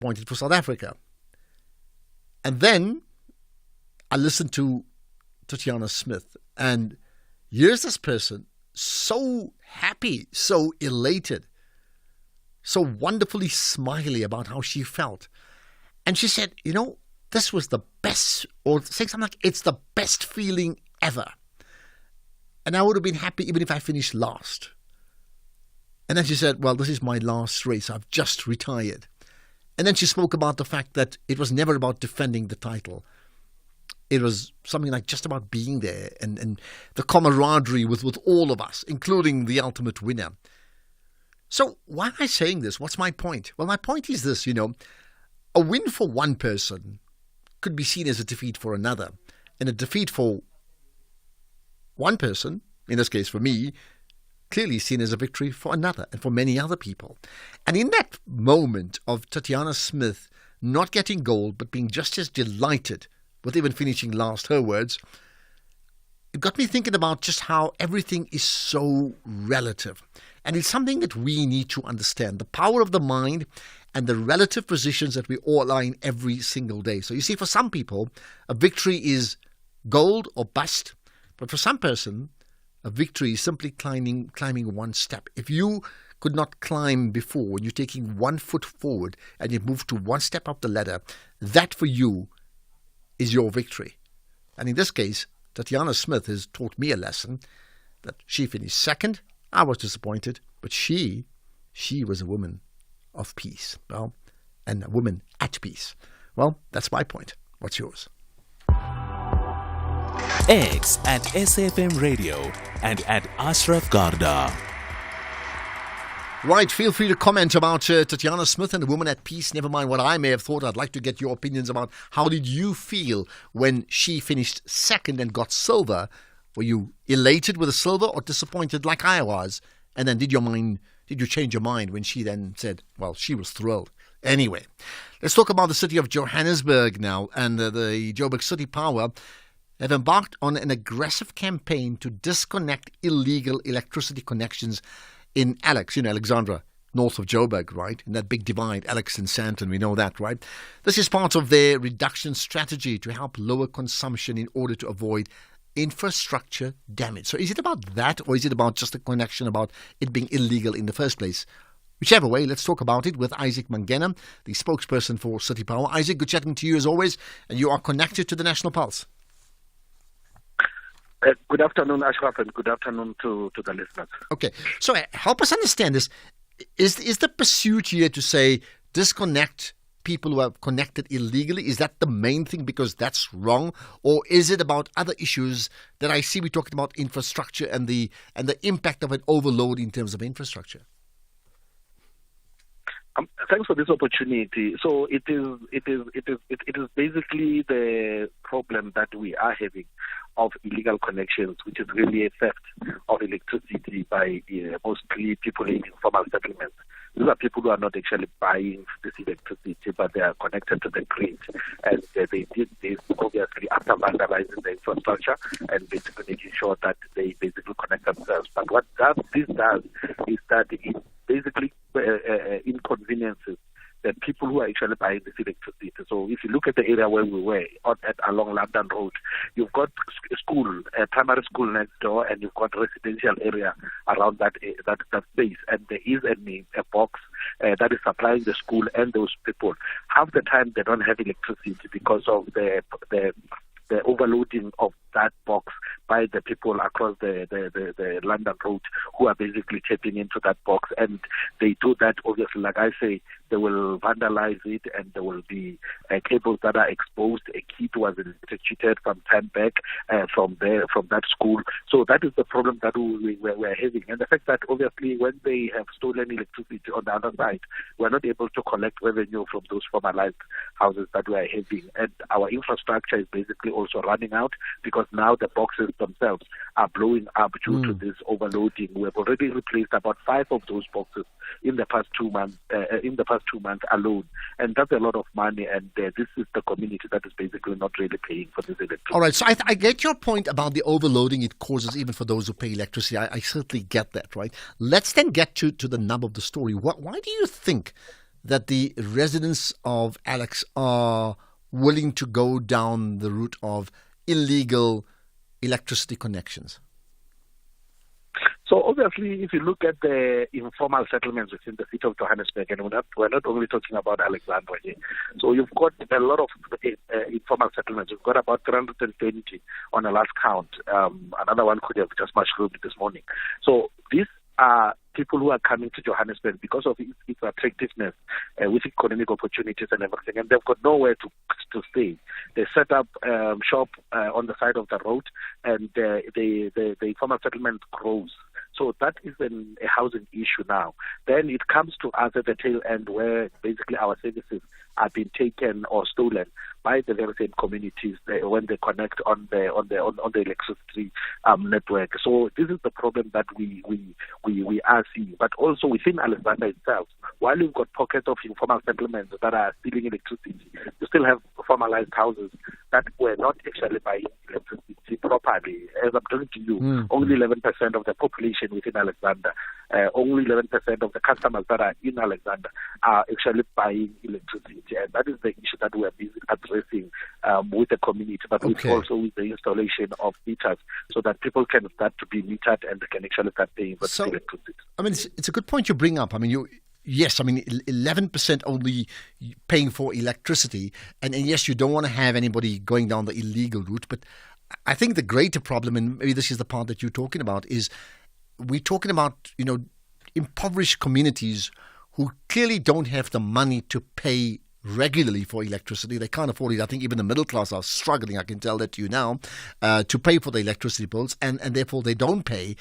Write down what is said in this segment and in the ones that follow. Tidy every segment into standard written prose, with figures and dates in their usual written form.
appointed for South Africa. And then I listened to Tatiana Smith, and here's this person so happy, so elated, so wonderfully smiley about how she felt. And she said, this was the best, or saying something like, it's the best feeling ever. And I would have been happy even if I finished last. And then she said, well, this is my last race. I've just retired. And then she spoke about the fact that it was never about defending the title. It was something like just about being there and the camaraderie with all of us, including the ultimate winner. So why am I saying this? What's my point? Well, my point is this, a win for one person could be seen as a defeat for another. And a defeat for one person, in this case for me, clearly seen as a victory for another and for many other people. And in that moment of Tatiana Smith not getting gold but being just as delighted with even finishing last, her words, it got me thinking about just how everything is so relative. And it's something that we need to understand, the power of the mind and the relative positions that we all are in every single day. So you see, for some people, a victory is gold or bust. But for some person, a victory is simply climbing one step. If you could not climb before, and you're taking 1 foot forward and you move to one step up the ladder, that for you is your victory. And in this case, Tatiana Smith has taught me a lesson that she finished second. I was disappointed, but she was a woman of peace. Well, and a woman at peace. Well, that's my point. What's yours? X at SFM Radio and at Ashraf Garda. Right, feel free to comment about Tatiana Smith and the woman at peace. Never mind what I may have thought. I'd like to get your opinions about how did you feel when she finished second and got silver. Were you elated with the silver or disappointed like I was? And then did you change your mind when she then said, well, she was thrilled? Anyway, let's talk about the city of Johannesburg now. And the Joburg City Power have embarked on an aggressive campaign to disconnect illegal electricity connections in Alexandra, north of Joburg, right? In that big divide, Alex and Sandton, we know that, right? This is part of their reduction strategy to help lower consumption in order to avoid infrastructure damage. So is it about that, or is it about just a connection about it being illegal in the first place? Whichever way, let's talk about it with Isaac Mangena, the spokesperson for City Power. Isaac, good chatting to you as always, and you are connected to the National Pulse. Good afternoon, Ashraf, and good afternoon to the listeners. Okay, so help us understand this. Is the pursuit here to say disconnect people who have connected illegally? Is that the main thing because that's wrong? Or is it about other issues that I see we talking about infrastructure and the impact of an overload in terms of infrastructure? Thanks for this opportunity. So it is basically the problem that we are having of illegal connections, which is really a theft of electricity by mostly people in informal settlements. These are people who are not actually buying this electricity, but they are connected to the grid, and they did this obviously after vandalizing the infrastructure and basically making sure that they basically connect themselves. But what this does is that it basically inconveniences the people who are actually buying this electricity. So if you look at the area where we were, along London Road, you've got a primary school next door, and you've got residential area around that space. And there is a box that is supplying the school and those people. Half the time they don't have electricity because of the overloading of that box by the people across the London Road who are basically tapping into that box. And they do that, obviously, like I say, they will vandalize it, and there will be cables that are exposed. A kid was electrocuted some time back from that school. So that is the problem that we're having. And the fact that, obviously, when they have stolen electricity on the other side, we're not able to collect revenue from those formalized houses that we are having. And our infrastructure is basically also running out because now the boxes themselves are blowing up due to this overloading. We have already replaced about 5 of those boxes in the past 2 months. Alone, and that's a lot of money. And this is the community that is basically not really paying for this electricity. All right, so I get your point about the overloading it causes even for those who pay electricity. I certainly get that, right? Let's then get to the nub of the story. Why do you think that the residents of Alex are willing to go down the route of illegal electricity connections? So obviously, if you look at the informal settlements within the city of Johannesburg, and we're not only talking about Alexandra here, so you've got a lot of informal settlements. You've got about 320 on the last count. Another one could have just mushroomed this morning. So these are people who are coming to Johannesburg because of its attractiveness with economic opportunities and everything, and they've got nowhere to stay. They set up shop on the side of the road, and the informal settlement grows. So that is a housing issue now. Then it comes to us at the tail end, where basically our services are being taken or stolen by the very same communities when they connect on the electricity network. So this is the problem that we are seeing. But also within Alexandra itself, while you've got pockets of informal settlements that are stealing electricity, you still have formalized houses that were not actually buying electricity properly. As I'm talking to you, only 11% of the population within Alexandra, only 11% of the customers that are in Alexandra are actually buying electricity. And that is the issue that we are busy addressing with the community, but also with the installation of meters, so that people can start to be metered and they can actually start paying for electricity. I mean, it's a good point you bring up. I mean, 11% only paying for electricity, and yes, you don't want to have anybody going down the illegal route, but I think the greater problem, and maybe this is the part that you're talking about, is we're talking about, impoverished communities who clearly don't have the money to pay regularly for electricity. They can't afford it. I think even the middle class are struggling, I can tell that to you now, to pay for the electricity bills, and therefore they don't pay.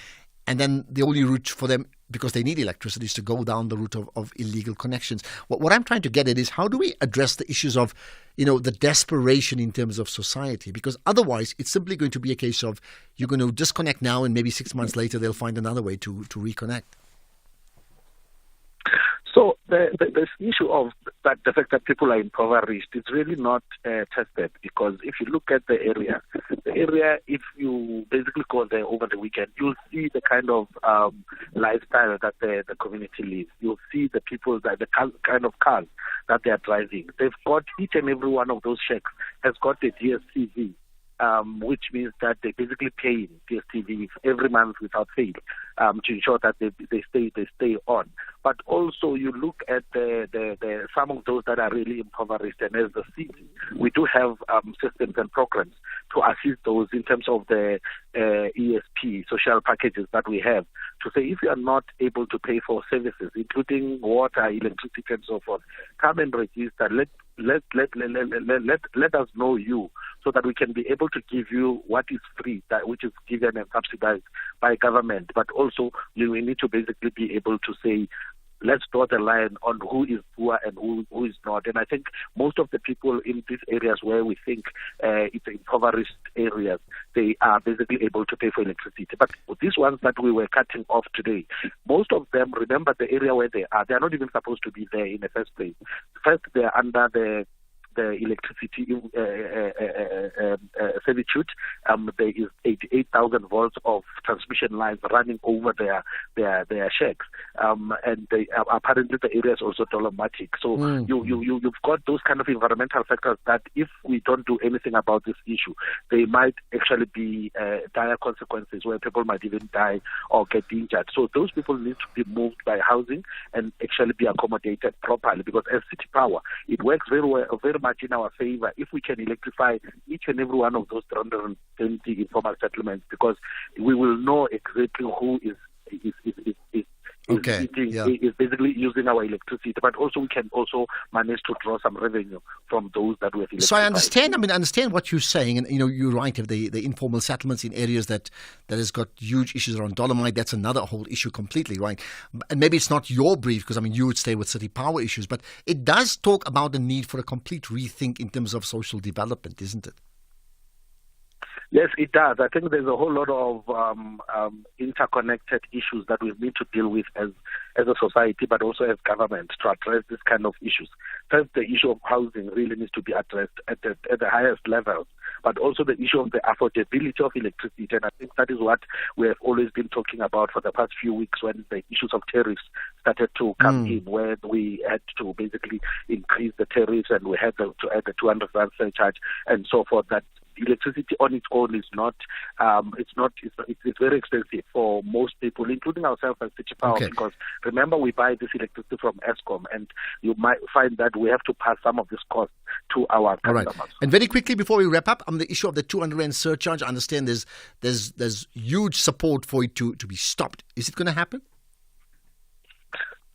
And then the only route for them, because they need electricity, is to go down the route of illegal connections. What I'm trying to get at is, how do we address the issues of, the desperation in terms of society? Because otherwise, it's simply going to be a case of you're going to disconnect now, and maybe 6 months later they'll find another way to reconnect. So this issue of the fact that people are impoverished is really not tested, because if you look at the area, if you basically go there over the weekend, you'll see the kind of lifestyle that the community lives. You'll see the people, the kind of cars that they are driving. They've got, each and every one of those shacks has got a DSTV. Which means that they basically pay DSTV every month without fail to ensure that they stay on. But also you look at the some of those that are really impoverished, and as the city, we do have systems and programs to assist those in terms of the ESP social packages that we have, to say if you are not able to pay for services, including water, electricity, and so forth, come and register. Let us know you, so that we can be able to give you what is free, which is given and subsidized by government. But also, we need to basically be able to say, let's draw the line on who is poor and who is not. And I think most of the people in these areas where we think it's impoverished areas, they are basically able to pay for electricity. But these ones that we were cutting off today, most of them, remember the area where they are not even supposed to be there in the first place. First, they are under the electricity servitude. There is 88,000 volts of transmission lines running over their shacks, and they apparently the area is also dolomatic. So you've got those kind of environmental factors that, if we don't do anything about this issue, they might actually be dire consequences where people might even die or get injured. So those people need to be moved by housing and actually be accommodated properly, because as city power, it works very much in our favor if we can electrify each and every one of those 320 informal settlements, because we will know exactly who is basically using our electricity, but also we can also manage to draw some revenue from those that we have electrified. So I understand what you're saying, and you're right. If the informal settlements in areas that has got huge issues around dolomite, that's another whole issue completely, right? And maybe it's not your brief, because you would stay with city power issues, but it does talk about the need for a complete rethink in terms of social development, isn't it? Yes, it does. I think there's a whole lot of interconnected issues that we need to deal with as a society, but also as government, to address this kind of issues. First, the issue of housing really needs to be addressed at the highest levels, but also the issue of the affordability of electricity. And I think that is what we have always been talking about for the past few weeks when the issues of tariffs started to come in, where we had to basically increase the tariffs and we had to add the 200 rand surcharge and so forth. That electricity on its own is not, it's very expensive for most people, including ourselves as City Power, because remember, we buy this electricity from Eskom, and you might find that we have to pass some of this cost to our customers. All right. And very quickly, before we wrap up, on the issue of the 200 rand surcharge, I understand there's huge support for it to be stopped. Is it going to happen?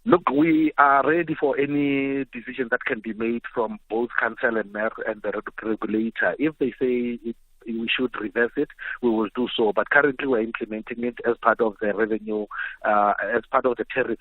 Look, we are ready for any decision that can be made from both council and mayor and the regulator. If they say we should reverse it, we will do so. But currently we're implementing it as part of the revenue, as part of the tariff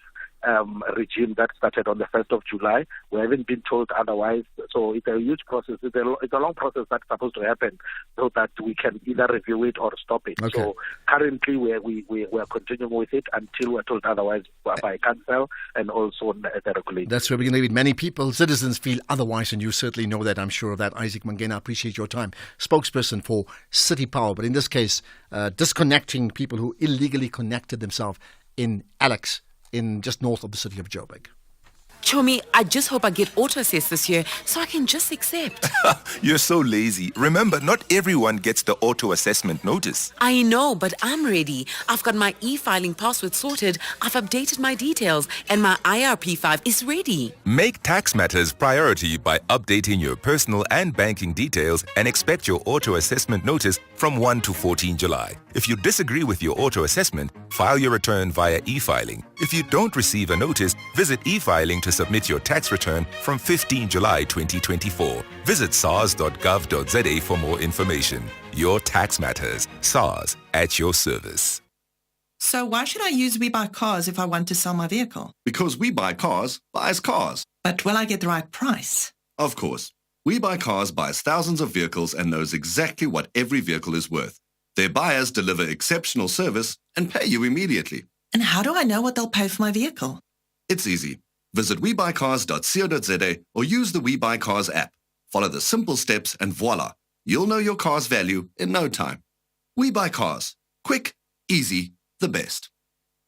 regime that started on the 1st of July. We haven't been told otherwise. So it's a huge process. It's a long process that's supposed to happen so that we can either review it or stop it. Okay. So currently we are continuing with it until we're told otherwise by council and also the regulator. That's where we're going to leave it. Many people, citizens, feel otherwise, and you certainly know that. I'm sure of that. Isaac Mangena, I appreciate your time. Spokesperson for City Power, but in this case, disconnecting people who illegally connected themselves in Alex, in just north of the city of Joburg. Chomi, I just hope I get auto-assessed this year so I can just accept. You're so lazy. Remember, not everyone gets the auto-assessment notice. I know, but I'm ready. I've got my e-filing password sorted, I've updated my details, and my IRP5 is ready. Make tax matters priority by updating your personal and banking details and expect your auto-assessment notice from 1 to 14 July. If you disagree with your auto-assessment, file your return via e-filing. If you don't receive a notice, visit e-filing to submit your tax return from 15 July 2024. Visit sars.gov.za for more information. Your tax matters. SARS, at your service. So why should I use We Buy Cars if I want to sell my vehicle? Because We Buy Cars buys cars. But will I get the right price? Of course. We Buy Cars buys thousands of vehicles and knows exactly what every vehicle is worth. Their buyers deliver exceptional service and pay you immediately. And how do I know what they'll pay for my vehicle? It's easy. Visit webuycars.co.za or use the We Buy Cars app. Follow the simple steps and voila, you'll know your car's value in no time. We Buy Cars. Quick, easy, the best.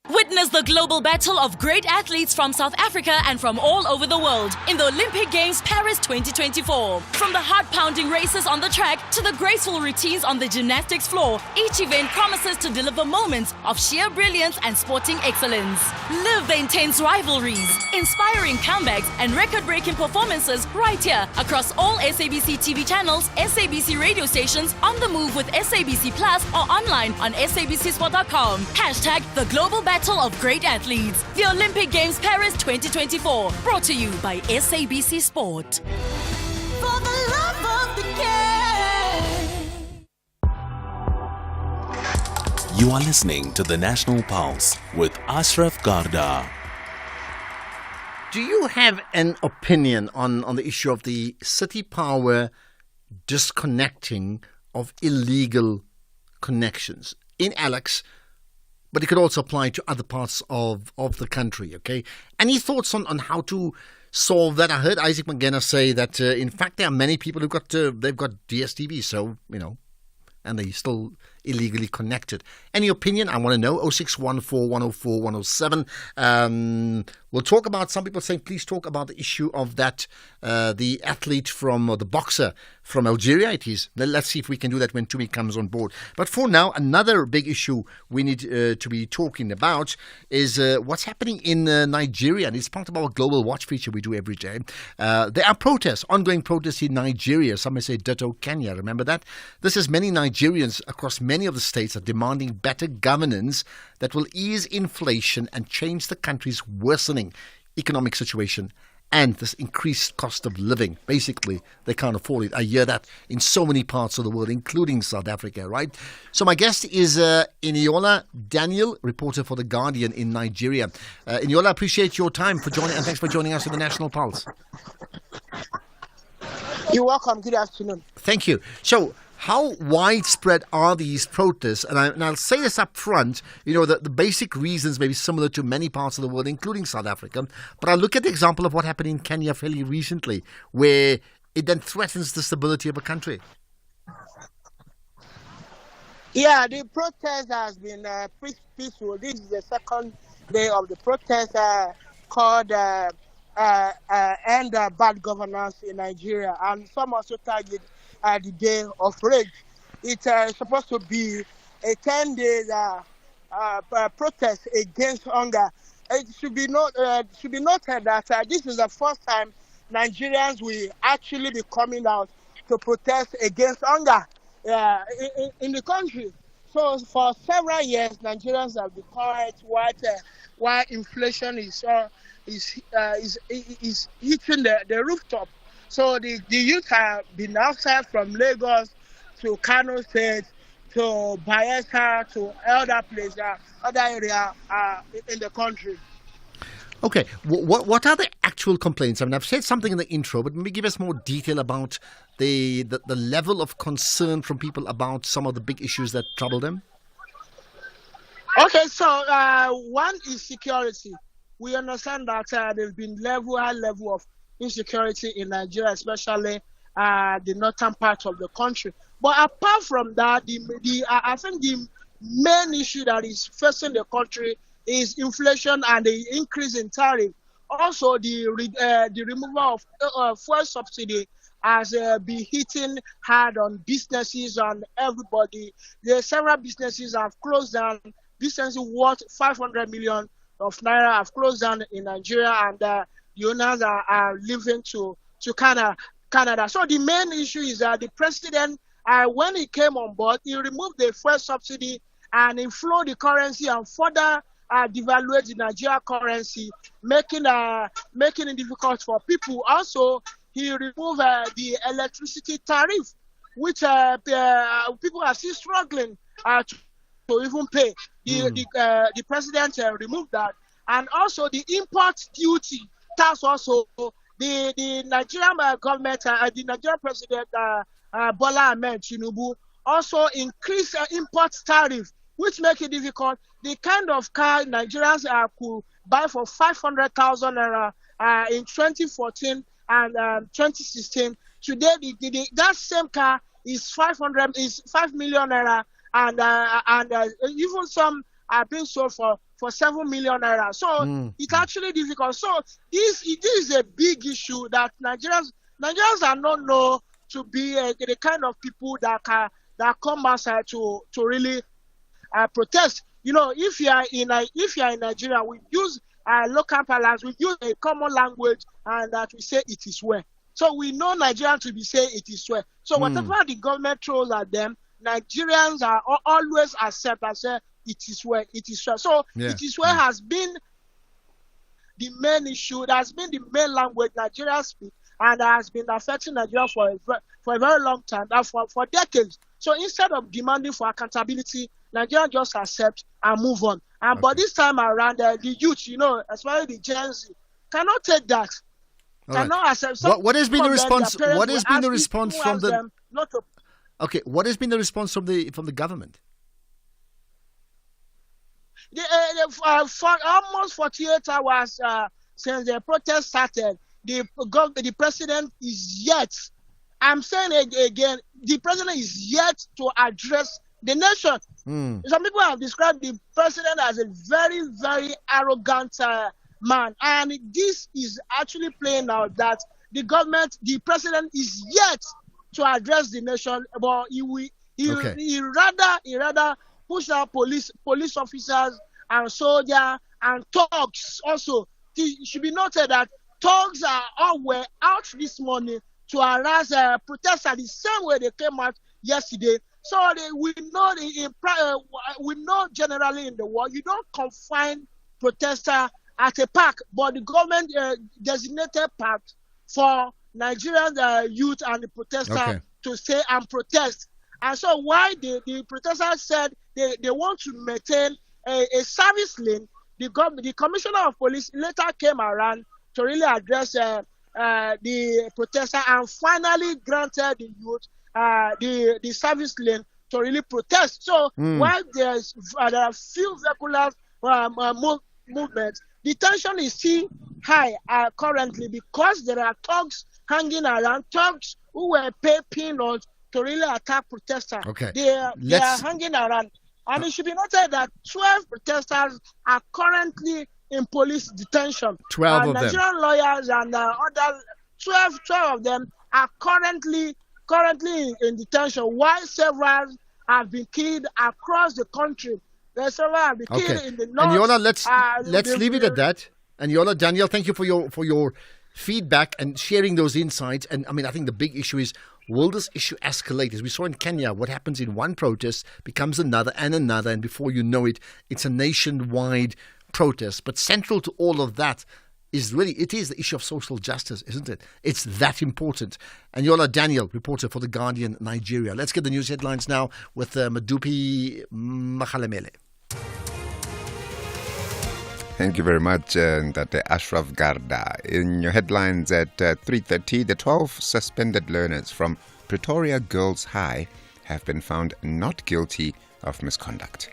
Witness the global battle of great athletes from South Africa and from all over the world in the Olympic Games Paris 2024. From the heart-pounding races on the track to the graceful routines on the gymnastics floor, each event promises to deliver moments of sheer brilliance and sporting excellence. Live the intense rivalries, inspiring comebacks and record-breaking performances right here across all SABC TV channels, SABC radio stations, on the move with SABC Plus or online on sabcsport.com. Hashtag the global battle of great athletes. The Olympic Games Paris 2024. Brought to you by SABC Sport. For the love of the game. You are listening to the National Pulse with Ashraf Garda. Do you have an opinion on the issue of the City Power disconnecting of illegal connections in Alex? But it could also apply to other parts of the country, okay? Any thoughts on how to solve that? I heard Isaac Mangena say that, in fact, there are many people who've got DSTV, so, and they still illegally connected. Any opinion? I want to know. 0614 104 107. We'll talk about, some people saying, please talk about the issue of that, the athlete or the boxer from Algeria it is. Let's see if we can do that when Tumi comes on board. But for now, another big issue we need to be talking about is what's happening in Nigeria. And it's part of our Global Watch feature we do every day. There are protests, ongoing protests in Nigeria. Some may say ditto Kenya. Remember that? This is many Nigerians across many of the states are demanding better governance that will ease inflation and change the country's worsening economic situation and this increased cost of living. Basically, they can't afford it. I hear that in so many parts of the world, including South Africa, right? So my guest is Iniola Daniel, reporter for The Guardian in Nigeria. Iniola, appreciate your time for joining, and thanks for joining us in the National Pulse. You're welcome. Good afternoon. Thank you. So, how widespread are these protests? And I'll say this up front, the basic reasons may be similar to many parts of the world, including South Africa. But I'll look at the example of what happened in Kenya fairly recently, where it then threatens the stability of a country. Yeah, the protest has been peaceful. This is the second day of the protest called End Bad Governance in Nigeria. And some also target the Day of Rage. It's supposed to be a 10 days protest against hunger. It should be noted that this is the first time Nigerians will actually be coming out to protest against hunger in the country. So for several years, Nigerians have been quiet while inflation is hitting the rooftop. So the youth have been outside from Lagos to Kano State to Bayelsa to other places, other area in the country. Okay, what are the actual complaints? I mean, I've said something in the intro, but maybe give us more detail about the level of concern from people about some of the big issues that trouble them. Okay, so one is security. We understand that there's been high level of insecurity in Nigeria, especially the northern part of the country. But apart from that, I think the main issue that is facing the country is inflation and the increase in tariff. Also, the removal of fuel subsidy has been hitting hard on businesses and everybody. Several businesses have closed down. Businesses worth 500 million of naira have closed down in Nigeria, and the owners are leaving to Canada. So the main issue is that the president, when he came on board, he removed the fuel subsidy and inflowed the currency and further devaluate the Nigeria currency, making it difficult for people. Also, he removed the electricity tariff, which people are still struggling to even pay. The president removed that, and also the import duty tax. Also, the Nigerian government, the Nigerian president Bola Ahmed Tinubu also increased import tariff, which make it difficult. The kind of car Nigerians could buy for 500,000 naira in 2014 and 2016. Today, that same car is 5 million naira, and even some are being sold for 7 million naira. So it's actually difficult. So this is a big issue that Nigerians are not known to be the kind of people that come outside to really protest. You know, if you are in Nigeria, we use local parlance, we use a common language, and that we say it is well. So we know Nigerians to be saying it is well. So whatever the government throws at them, Nigerians are always accept and say it is well, it is well. So it is well has been the main issue. That has been the main language Nigerians speak, and has been affecting Nigeria for a very long time, for decades. So instead of demanding for accountability, Nigerians just accept and move on. But this time around, the youth, especially the Gen Z, cannot take that. Cannot accept. What has been the response? What has been the response from the? Okay, what has been the response from the government? For almost 48 hours since the protest started, the president is yet. I'm saying it again. The president is yet to address the nation. Some people have described the president as a very, very arrogant man, and this is actually playing out that the president is yet to address the nation, but he rather push out police officers and soldiers and thugs. Also, it should be noted that thugs were out this morning to harass protesters the same way they came out yesterday. So we know generally in the world you don't confine protesters at a park, but the government designated park for Nigerian youth and the protesters to stay and protest. And so why the protesters said they want to maintain a service lane, the commissioner of police later came around to really address the protester and finally granted the youth the service lane to really protest. So while there are few vehicular movements, the tension is still high currently because there are thugs hanging around, thugs who were paid peanuts to really attack protesters. Okay. They are hanging around. And it should be noted that 12 protesters are currently in police detention. 12 of them. Nigerian lawyers and other 12 of them are currently in detention, while several have been killed across the country. There's several have been killed in the north. And Yola, let's leave it at that. And Yola, Daniel, thank you for your feedback and sharing those insights. And I mean, I think the big issue is, will this issue escalate? As we saw in Kenya, what happens in one protest becomes another, and before you know it, it's a nationwide protest. But central to all of that is the issue of social justice, isn't it? It's that important. And Yola Daniel, reporter for The Guardian, Nigeria. Let's get the news headlines now with Madupi Makhalemele. Thank you very much, Dr. Ashraf Garda. In your headlines at 3:30, the 12 suspended learners from Pretoria Girls High have been found not guilty of misconduct.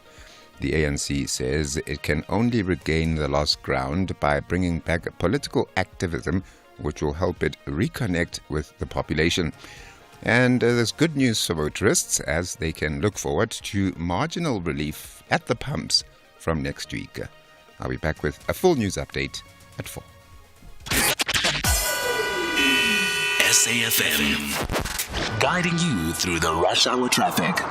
The ANC says it can only regain the lost ground by bringing back political activism, which will help it reconnect with the population. And there's good news for motorists, as they can look forward to marginal relief at the pumps from next week. I'll be back with a full news update at 4. SAFM, guiding you through the rush hour traffic.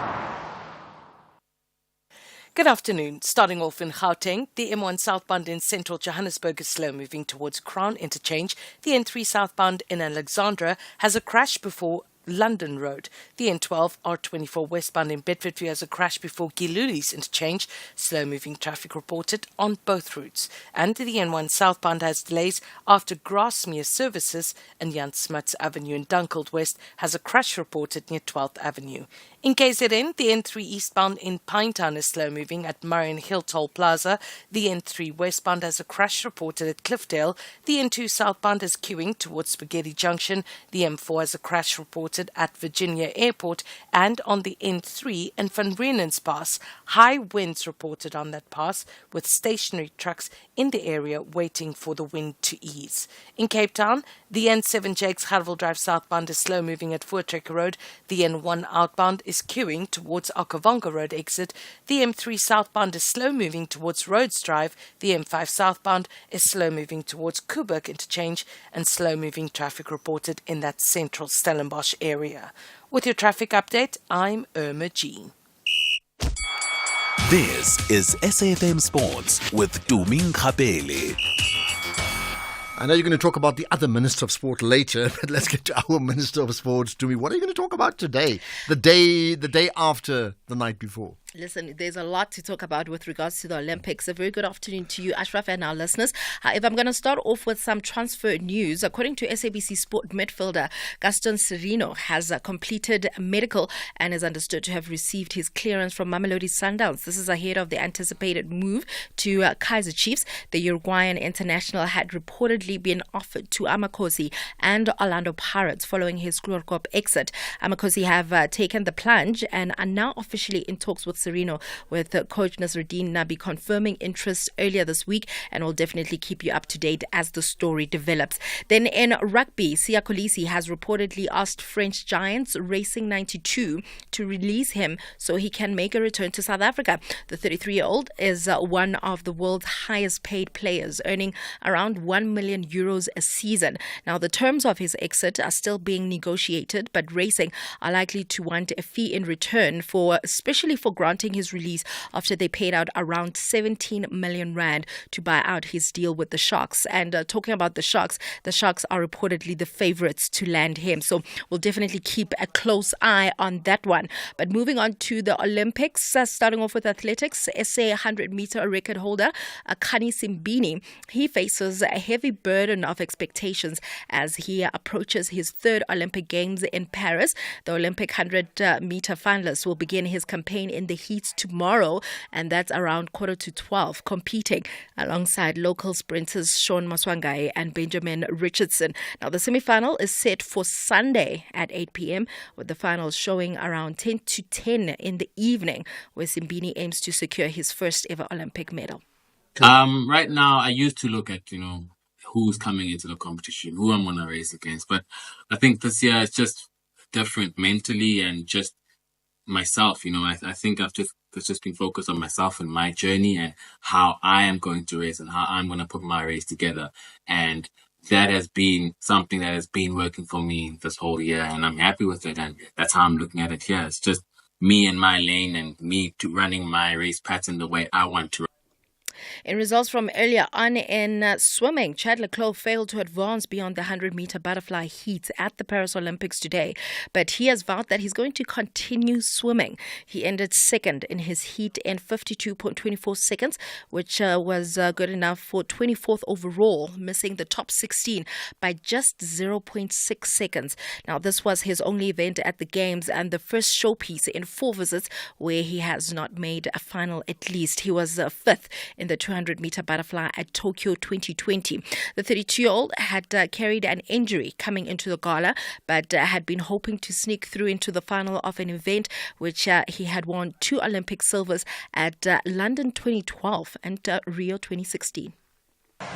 Good afternoon. Starting off in Gauteng, the M1 southbound in central Johannesburg is slow moving towards Crown Interchange. The N3 southbound in Alexandra has a crash before London Road. The N12 R24 westbound in Bedfordview has a crash before Giluli's interchange. Slow moving traffic reported on both routes. And the N1 southbound has delays after Grasmere services, and Jan Smuts Avenue in Dunkeld West has a crash reported near 12th Avenue. In KZN, the N3 eastbound in Pinetown is slow moving at Marion Hill Toll Plaza. The N3 westbound has a crash reported at Cliffdale. The N2 southbound is queuing towards Spaghetti Junction. The M4 has a crash reported at Virginia Airport, and on the N3 and Van Reenens Pass. High winds reported on that pass, with stationary trucks in the area waiting for the wind to ease. In Cape Town, the N7 Jakes Harville Drive southbound is slow moving at Voortrekker Road. The N1 outbound is queuing towards Okavango Road exit. The M3 southbound is slow moving towards Rhodes Drive. The M5 southbound is slow moving towards Kuburg Interchange, and slow moving traffic reported in that central Stellenbosch area. With your traffic update, I'm Irma Jean. This is SAFM Sports with Tumi Nkgapele. I know you're going to talk about the other Minister of Sport later, but let's get to our Minister of Sports, Tumi. What are you going to talk about today? The day after the night before. Listen, there's a lot to talk about with regards to the Olympics. A very good afternoon to you, Ashraf, and our listeners. However, I'm going to start off with some transfer news. According to SABC Sport midfielder Gaston Serino has completed medical and is understood to have received his clearance from Mamelodi Sundowns. This is ahead of the anticipated move to Kaizer Chiefs. The Uruguayan international had reportedly been offered to Amakosi and Orlando Pirates following his Krugerkop exit. Amakosi have taken the plunge and are now officially in talks with Serino, with coach Nasruddin Nabi confirming interest earlier this week, and will definitely keep you up to date as the story develops. Then in rugby, Siya Kolisi has reportedly asked French giants Racing 92 to release him so he can make a return to South Africa. The 33-year-old is one of the world's highest paid players, earning around 1 million euros a season. Now, the terms of his exit are still being negotiated, but Racing are likely to want a fee in return, especially for granting his release after they paid out around 17 million rand to buy out his deal with the Sharks. And talking about the Sharks are reportedly the favourites to land him. So we'll definitely keep a close eye on that one. But moving on to the Olympics, starting off with athletics, SA 100-meter record holder Khani Simbini, he faces a heavy burden of expectations as he approaches his third Olympic Games in Paris. The Olympic 100-meter finalist will begin his campaign in the heats tomorrow, and that's around 11:45, competing alongside local sprinters Sean Maswangai and Benjamin Richardson. Now, the semi-final is set for Sunday at 8 p.m, with the finals showing around 10:10 in the evening, where Simbini aims to secure his first ever Olympic medal. Right now, I used to look at, who's coming into the competition, who I'm going to race against. But I think this year it's just different mentally and just myself. I think I've just been focused on myself and my journey and how I am going to race and how I'm going to put my race together. And that has been something that has been working for me this whole year, and I'm happy with it. And that's how I'm looking at it here. It's just me and my lane and me running my race pattern the way I want to. In results from earlier on in swimming, Chad Leclos failed to advance beyond the 100-meter butterfly heat at the Paris Olympics today, but he has vowed that he's going to continue swimming. He ended second in his heat in 52.24 seconds, which was good enough for 24th overall, missing the top 16 by just 0.6 seconds. Now, this was his only event at the Games and the first showpiece in 4 visits where he has not made a final at least. He was fifth in the 200-meter butterfly at Tokyo 2020. The 32-year-old had carried an injury coming into the gala, but had been hoping to sneak through into the final of an event which he had won 2 Olympic silvers at London 2012 and Rio 2016.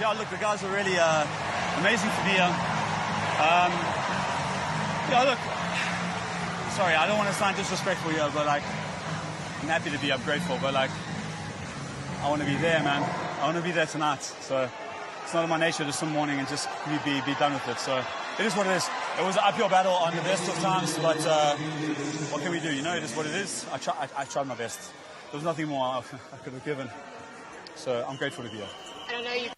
Yeah, look, the guys were really amazing to be here. Look, sorry, I don't want to sound disrespectful here, but I'm happy to be. I'm grateful, but I want to be there, man. I want to be there tonight. So it's not in my nature to swim morning and just be done with it. So it is what it is. It was an uphill battle on the best of times, but what can we do? It is what it is. I tried my best. There was nothing more I could have given. So I'm grateful to be here. I know you.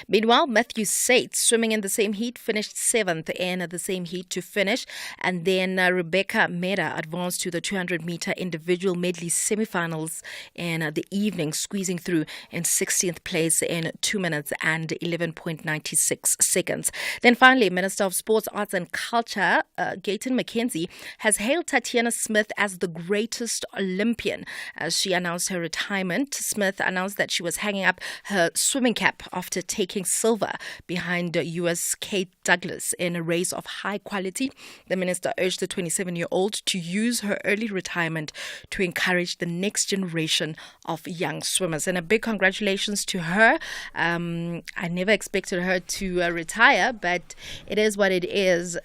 Meanwhile, Matthew Sates, swimming in the same heat, finished 7th in the same heat to finish. And then Rebecca Meda advanced to the 200-meter individual medley semifinals in the evening, squeezing through in 16th place in 2 minutes and 11.96 seconds. Then finally, Minister of Sports, Arts and Culture, Gayton McKenzie, has hailed Tatiana Smith as the greatest Olympian. As she announced her retirement, Smith announced that she was hanging up her swimming cap after taking silver behind US Kate Douglas in a race of high quality. The minister urged the 27-year-old to use her early retirement to encourage the next generation of young swimmers. And a big congratulations to her. I never expected her to retire, but it is what it is.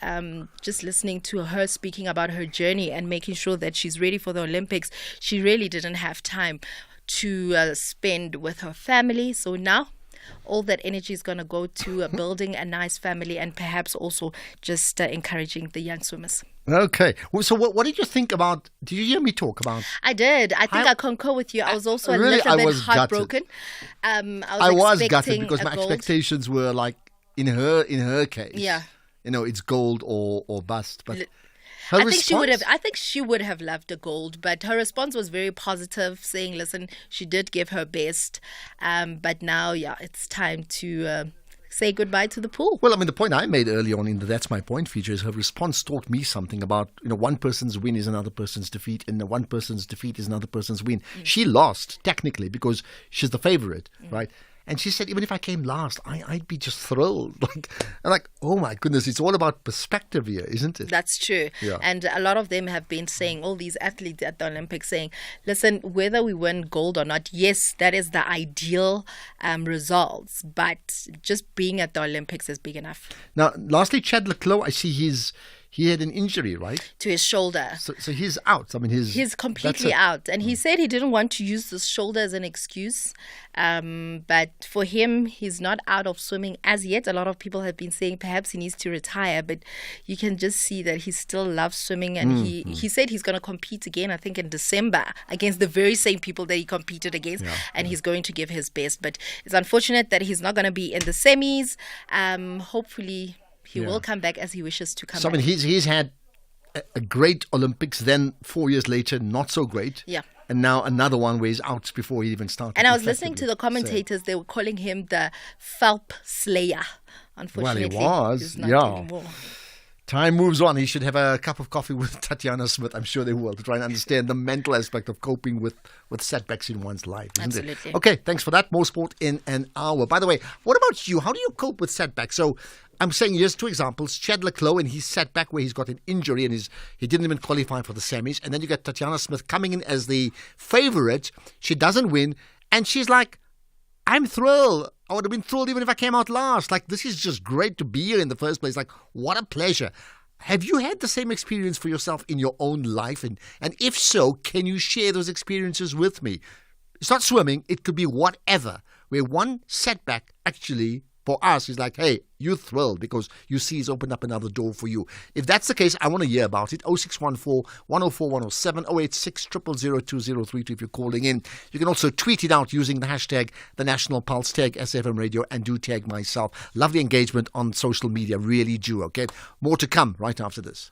Just listening to her speaking about her journey and making sure that she's ready for the Olympics, she really didn't have time to spend with her family. So now all that energy is going to go to building a nice family and perhaps also just encouraging the young swimmers. Okay. So what did you think about, did you hear me talk about? I did. I think I concur with you. I was also a little bit heartbroken. I was gutted because my expectations were in her case. Yeah. It's gold or bust. But I think she would have loved a gold, but her response was very positive, saying, listen, she did give her best, but now, it's time to say goodbye to the pool. Well, the point I made early on in the That's My Point feature is her response taught me something about, one person's win is another person's defeat, and one person's defeat is another person's win. She lost, technically, because she's the favorite, right? And she said, even if I came last, I'd be just thrilled. Oh my goodness, it's all about perspective here, isn't it? That's true. Yeah. And a lot of them have been saying, all these athletes at the Olympics saying, listen, whether we win gold or not, yes, that is the ideal results, but just being at the Olympics is big enough. Now, lastly, Chad Leclos, I see he had an injury, right? To his shoulder. So he's out. He's completely out. And he said he didn't want to use the shoulder as an excuse. But for him, he's not out of swimming as yet. A lot of people have been saying perhaps he needs to retire. But you can just see that he still loves swimming. And he said he's going to compete again, I think in December, against the very same people that he competed against. Yeah. And he's going to give his best. But it's unfortunate that he's not going to be in the semis. Hopefully he will come back as he wishes to come back. He's had a great Olympics, then 4 years later, not so great. Yeah. And now another one where he's out before he even started. And I was listening to the commentators, they were calling him the Phelps Slayer. Unfortunately, well, he was, he's not anymore. Time moves on. He should have a cup of coffee with Tatiana Smith. I'm sure they will, to try and understand the mental aspect of coping with setbacks in one's life, isn't Absolutely. it? Okay, thanks for that. More sport in an hour. By the way, what about you? How do you cope with setbacks? So I'm saying here's 2 examples. Chad Leclos and his setback where he's got an injury and he didn't even qualify for the semis. And then you get Tatiana Smith coming in as the favorite. She doesn't win. And she's like, I'm thrilled. I would have been thrilled even if I came out last. This is just great to be here in the first place. What a pleasure. Have you had the same experience for yourself in your own life? And if so, can you share those experiences with me? It's not swimming. It could be whatever, where one setback actually for us is like, hey, you're thrilled because you see it's opened up another door for you. If that's the case, I want to hear about it. 0614 104 107 086 000 2032 if you're calling in. You can also tweet it out using the hashtag The National Pulse, tag SFM Radio, and do tag myself. Lovely engagement on social media, really do, okay? More to come right after this.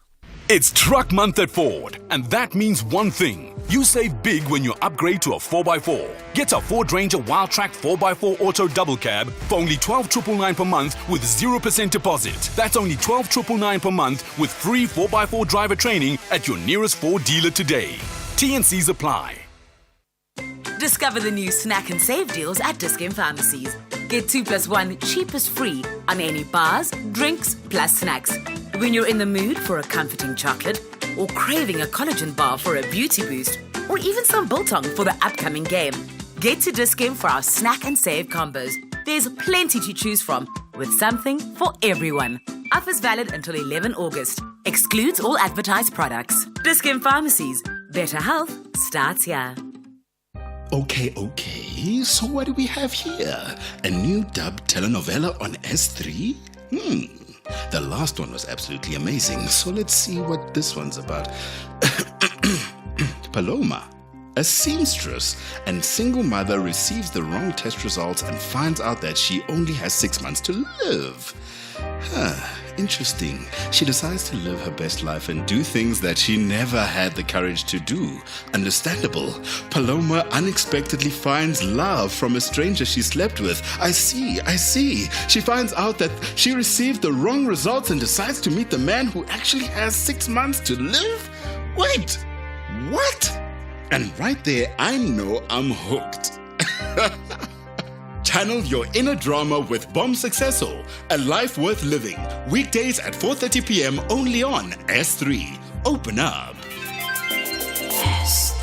It's Truck Month at Ford, and that means one thing. You save big when you upgrade to a 4x4. Get a Ford Ranger Wildtrak 4x4 Auto Double Cab for only $12,999 per month with 0% deposit. That's only $12,999 per month with free 4x4 driver training at your nearest Ford dealer today. T&Cs apply. Discover the new snack and save deals at Dis-Chem Pharmacies. Get 2+1 cheapest free on any bars, drinks, plus snacks. When you're in the mood for a comforting chocolate, or craving a collagen bar for a beauty boost, or even some biltong for the upcoming game, get to Dis-Chem for our snack and save combos. There's plenty to choose from, with something for everyone. Offers valid until 11 August. Excludes all advertised products. Dis-Chem Pharmacies. Better health starts here. Okay. So what do we have here? A new dub telenovela on S3? The last one was absolutely amazing, so let's see what this one's about. Paloma, a seamstress and single mother, receives the wrong test results and finds out that she only has 6 months to live. Interesting. She decides to live her best life and do things that she never had the courage to do. Understandable. Paloma unexpectedly finds love from a stranger she slept with. I see. She finds out that she received the wrong results and decides to meet the man who actually has 6 months to live? Wait, what? And right there, I know I'm hooked. Channel your inner drama with Bomb Successful, a life worth living. Weekdays at 4:30 p.m. only on S3. Open up. S3.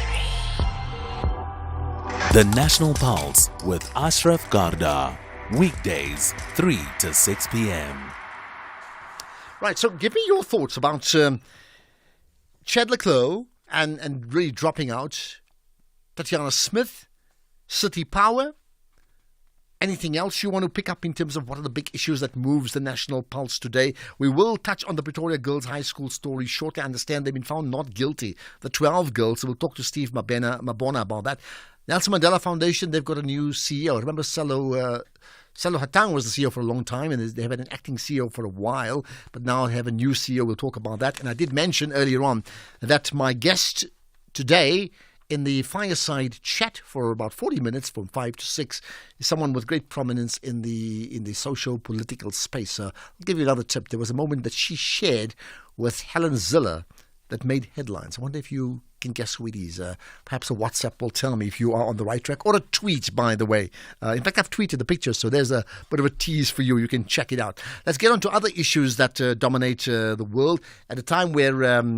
The National Pulse with Ashraf Garda. Weekdays, 3 to 6 p.m. Right, so give me your thoughts about Chad Leclerc and really dropping out. Tatiana Smith, City Power. Anything else you want to pick up in terms of what are the big issues that moves the National Pulse today? We will touch on the Pretoria Girls High School story shortly. I understand they've been found not guilty. The 12 girls. So we'll talk to Steve Mabona about that. Nelson Mandela Foundation, they've got a new CEO. Remember Salo Hatang was the CEO for a long time, and they have had an acting CEO for a while, but now they have a new CEO. We'll talk about that. And I did mention earlier on that my guest today in the fireside chat for about 40 minutes from 5 to 6 is someone with great prominence in the socio-political space. I'll give you another tip. There was a moment that she shared with Helen Ziller that made headlines. I wonder if you can guess who it is. Perhaps a WhatsApp will tell me if you are on the right track, or a tweet, by the way. In fact, I've tweeted the picture, so there's a bit of a tease for you. You can check it out. Let's get on to other issues that dominate the world at a time where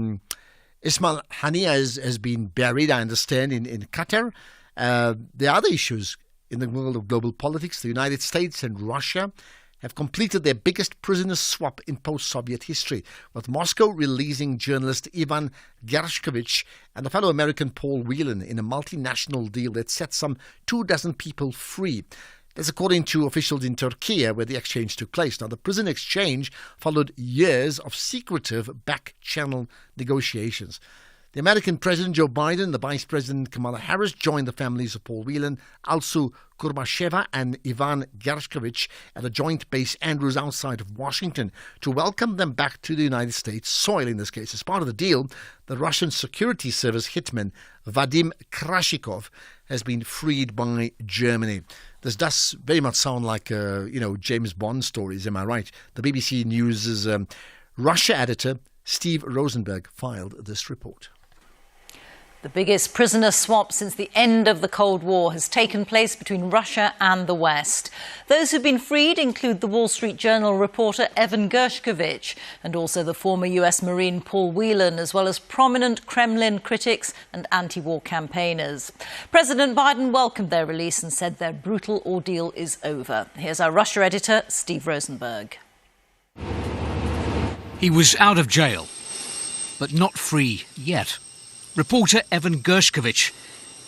Ismail Haniyeh has been buried, I understand, in Qatar. There are other issues in the world of global politics. The United States and Russia have completed their biggest prisoner swap in post-Soviet history, with Moscow releasing journalist Ivan Gershkovich and the fellow American Paul Whelan in a multinational deal that set some 24 people free. That's according to officials in Turkey, where the exchange took place. Now, the prison exchange followed years of secretive back-channel negotiations. The American President Joe Biden and the Vice President Kamala Harris joined the families of Paul Whelan, Alsu Kurmasheva and Ivan Gershkovich at a joint base Andrews outside of Washington to welcome them back to the United States soil in this case. As part of the deal, the Russian security service hitman Vadim Krashikov has been freed by Germany. This does very much sound like, James Bond stories, am I right? The BBC News' Russia editor, Steve Rosenberg, filed this report. The biggest prisoner swap since the end of the Cold War has taken place between Russia and the West. Those who've been freed include the Wall Street Journal reporter Evan Gershkovich and also the former US Marine Paul Whelan, as well as prominent Kremlin critics and anti-war campaigners. President Biden welcomed their release and said their brutal ordeal is over. Here's our Russia editor, Steve Rosenberg. He was out of jail, but not free yet. Reporter Evan Gershkovich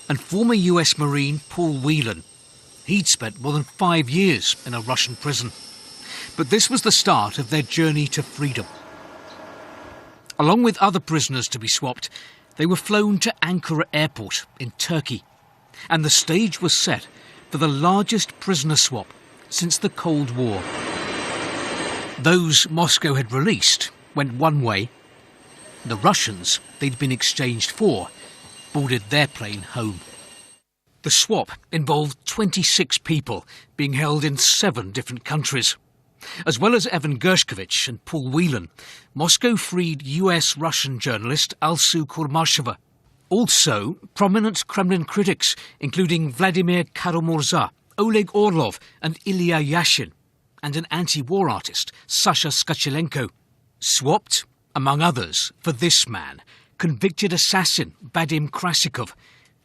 and former US Marine Paul Whelan. He'd spent more than 5 years in a Russian prison. But this was the start of their journey to freedom. Along with other prisoners to be swapped, they were flown to Ankara Airport in Turkey. And the stage was set for the largest prisoner swap since the Cold War. Those Moscow had released went one way. The Russians they'd been exchanged for boarded their plane home. The swap involved 26 people being held in 7 different countries. As well as Evan Gershkovich and Paul Whelan, Moscow freed US-Russian journalist Alsu Kurmasheva. Also, prominent Kremlin critics, including Vladimir Kara-Murza, Oleg Orlov and Ilya Yashin, and an anti-war artist, Sasha Skachelenko. Swapped, among others, for this man, convicted assassin Vadim Krasikov,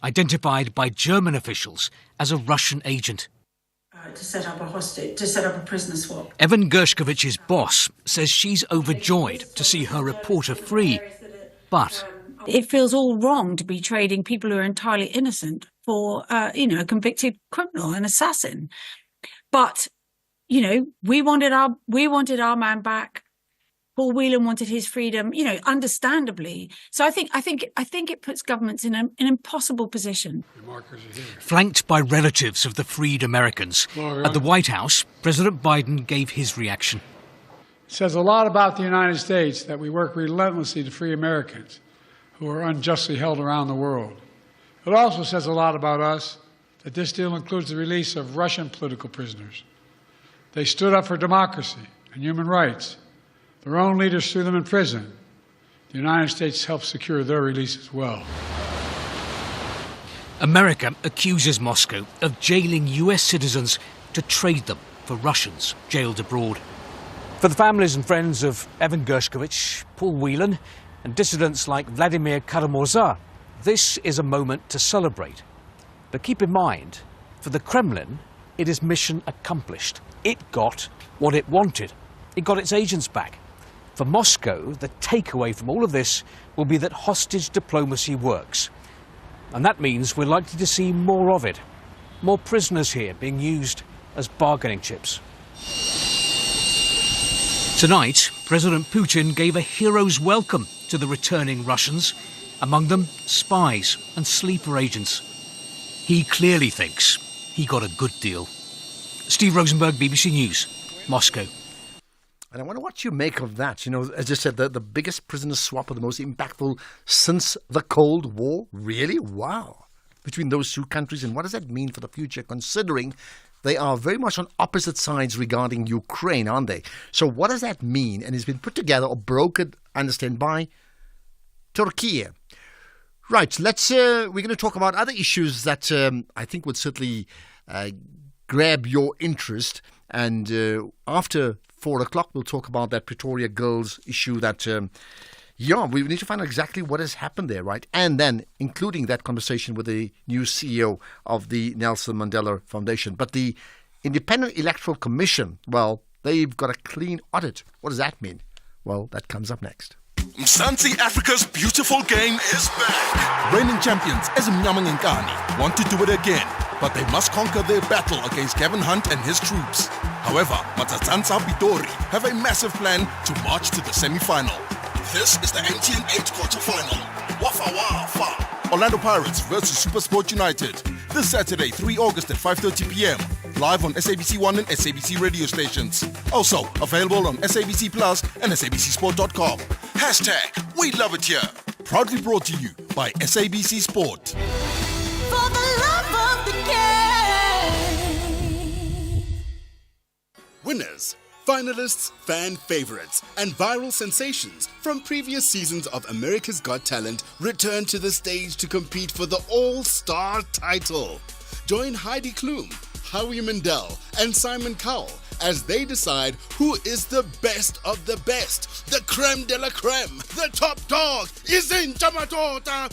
identified by German officials as a Russian agent. To set up a prisoner swap. Evan Gershkovich's boss says she's overjoyed to see her reporter free, but it feels all wrong to be trading people who are entirely innocent for, a convicted criminal, an assassin. But, we wanted our man back. Paul Whelan wanted his freedom, understandably. So I think it puts governments in an impossible position. Flanked by relatives of the freed Americans, at the White House, President Biden gave his reaction. It says a lot about the United States that we work relentlessly to free Americans who are unjustly held around the world. It also says a lot about us that this deal includes the release of Russian political prisoners. They stood up for democracy and human rights. Their own leaders threw them in prison. The United States helped secure their release as well. America accuses Moscow of jailing US citizens to trade them for Russians jailed abroad. For the families and friends of Evan Gershkovich, Paul Whelan, and dissidents like Vladimir Kara-Murza, this is a moment to celebrate. But keep in mind, for the Kremlin, it is mission accomplished. It got what it wanted. It got its agents back. For Moscow, the takeaway from all of this will be that hostage diplomacy works. And that means we're likely to see more of it. More prisoners here being used as bargaining chips. Tonight, President Putin gave a hero's welcome to the returning Russians, among them spies and sleeper agents. He clearly thinks he got a good deal. Steve Rosenberg, BBC News, Moscow. And I wonder what you make of that. As I said, the biggest prisoner swap or the most impactful since the Cold War. Really? Wow. Between those two countries. And what does that mean for the future, considering they are very much on opposite sides regarding Ukraine, aren't they? So what does that mean? And it's been put together or brokered, I understand, by Turkey. Right. We're going to talk about other issues that I think would certainly grab your interest. And after 4 o'clock, we'll talk about that Pretoria girls issue that, we need to find out exactly what has happened there, right? And then including that conversation with the new CEO of the Nelson Mandela Foundation. But the Independent Electoral Commission, well, they've got a clean audit. What does that mean? Well, that comes up next. Mzansi Africa's beautiful game is back. Reigning champions Ezimnyama Ngani want to do it again, but they must conquer their battle against Kevin Hunt and his troops. However, Matsatsansa Bidori have a massive plan to march to the semi-final. This is the MTN 8 quarter-final. Wafa Wafa. Orlando Pirates versus SuperSport United. This Saturday, 3 August at 5:30 p.m. Live on SABC 1 and SABC radio stations. Also available on SABC Plus and SABCSport.com. # We Love It Here. Proudly brought to you by SABC Sport. For the love of the game. Winners, finalists, fan favorites, and viral sensations from previous seasons of America's Got Talent return to the stage to compete for the All-Star title. Join Heidi Klum, Howie Mandel, and Simon Cowell as they decide who is the best of the best. The creme de la creme, the top dog, is in Tamatota.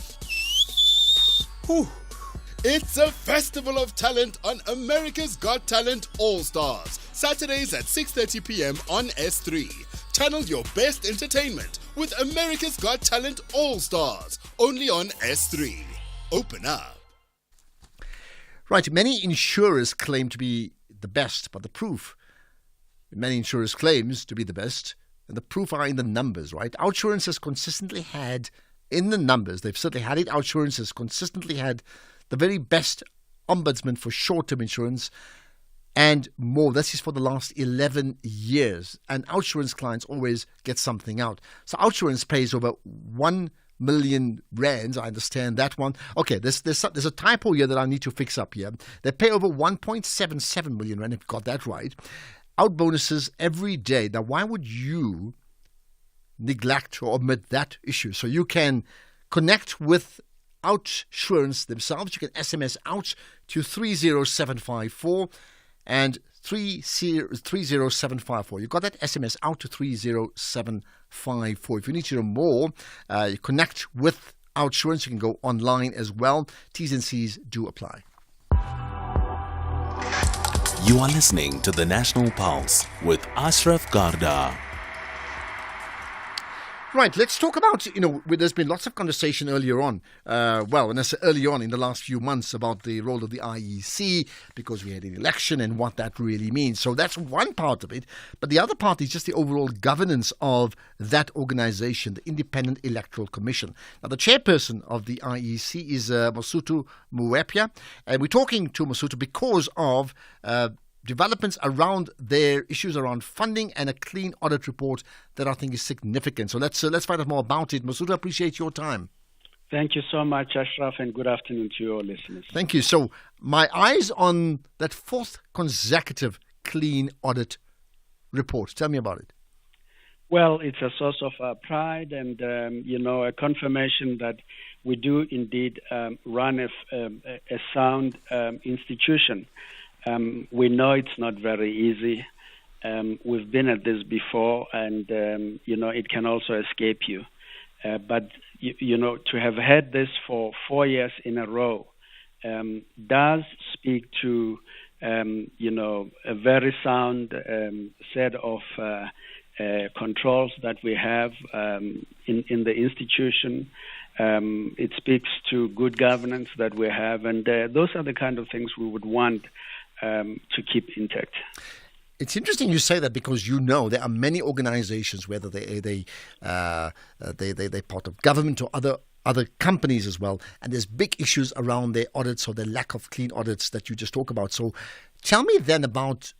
It's a festival of talent on America's Got Talent All-Stars. Saturdays at 6:30 p.m. on S3. Channel your best entertainment with America's Got Talent All-Stars, only on S3. Open up. Right, many insurers claim to be the best, but the proof, many insurers claims to be the best, and the proof are in the numbers, right? Outsurance has consistently had, in the numbers, they've certainly had it, Outsurance has consistently had the very best ombudsman for short-term insurance and more. This is for the last 11 years. And Outsurance clients always get something out. So Outsurance pays over 1 million rands. I understand that one. Okay, there's a typo here that I need to fix up here. They pay over 1.77 million rand, if you got that right. Out bonuses every day. Now, why would you neglect or omit that issue? So you can connect with Outsurance themselves. You can SMS out to 30754 and 30754. You got that SMS out to 30754. If you need to know more, you connect with Outsurance. You can go online as well. T's and C's do apply. You are listening to the National Pulse with Ashraf Garda. Right, let's talk about, there's been lots of conversation earlier on, when I say early on in the last few months about the role of the IEC because we had an election and what that really means. So that's one part of it. But the other part is just the overall governance of that organization, the Independent Electoral Commission. Now, the chairperson of the IEC is Masutu Muepya, and we're talking to Masutu because of developments around their issues around funding and a clean audit report that I think is significant. So let's find out more about it. Masutu, I appreciate your time. Thank you so much, Ashraf, and good afternoon to your listeners. Thank you. So my eyes on that fourth consecutive clean audit report. Tell me about it. Well, it's a source of pride and, a confirmation that we do indeed run a sound institution. We know it's not very easy. We've been at this before, and, it can also escape you. But, to have had this for 4 years in a row does speak to, a very sound set of controls that we have in the institution. It speaks to good governance that we have, and those are the kind of things we would want to keep intact. It's interesting you say that because there are many organizations, whether they're part of government or other companies as well, and there's big issues around their audits or the lack of clean audits that you just talk about. So tell me then about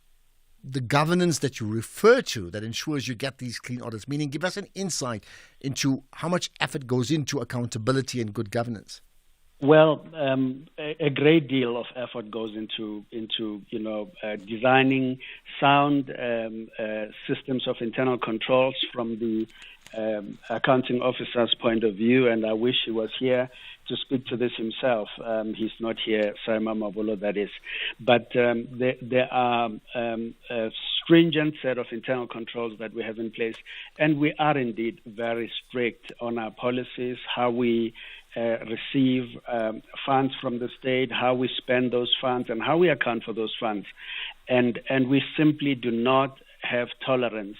the governance that you refer to that ensures you get these clean audits, meaning give us an insight into how much effort goes into accountability and good governance. Well, a great deal of effort goes into designing sound systems of internal controls from the accounting officer's point of view, and I wish he was here to speak to this himself. He's not here, Saima Mabolo, that is. But there are a stringent set of internal controls that we have in place, and we are indeed very strict on our policies, how we receive funds from the state, how we spend those funds, and how we account for those funds. And we simply do not have tolerance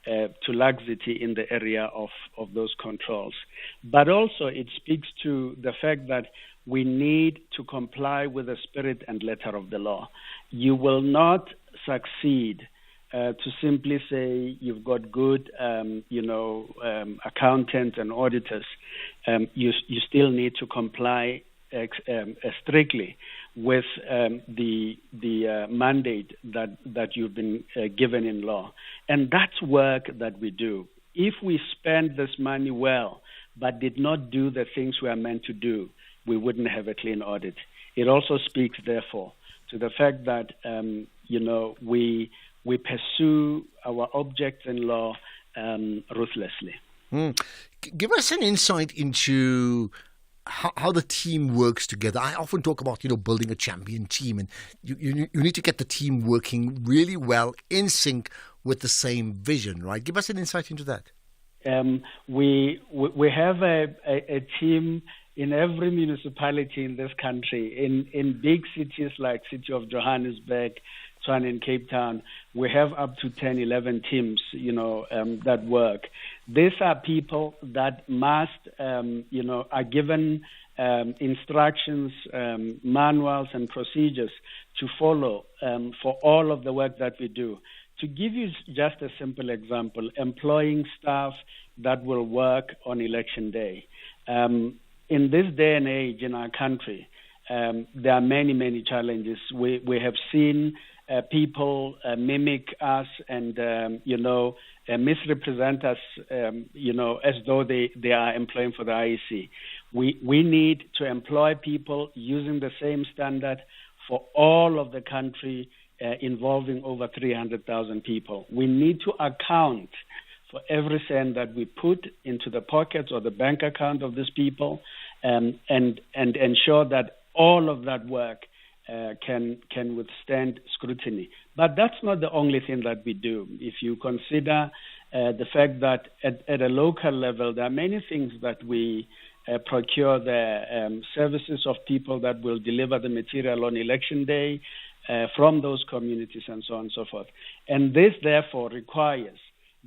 to laxity in the area of those controls. But also it speaks to the fact that we need to comply with the spirit and letter of the law. You will not succeed to simply say you've got good, accountants and auditors. You still need to comply strictly with the mandate that you've been given in law. And that's work that we do. If we spend this money well, but did not do the things we are meant to do, we wouldn't have a clean audit. It also speaks, therefore, to the fact that, we pursue our objects in law ruthlessly. Give us an insight into how the team works together. I often talk about, building a champion team, and you need to get the team working really well in sync with the same vision, right? Give us an insight into that. We have a team in every municipality in this country, in big cities like City of Johannesburg, Tshwane in Cape Town, we have up to 10, 11 teams, that work. These are people that must, are given instructions, manuals, and procedures to follow for all of the work that we do. To give you just a simple example, employing staff that will work on election day. In this day and age in our country, there are many, many challenges. We have seen people mimic us and, misrepresent us, as though they are employing for the IEC. We need to employ people using the same standard for all of the country, involving over 300,000 people. We need to account for every cent that we put into the pockets or the bank account of these people, and ensure that all of that work can withstand scrutiny. But that's not the only thing that we do. If you consider the fact that at a local level, there are many things that we procure, the services of people that will deliver the material on election day from those communities and so on and so forth. And this, therefore, requires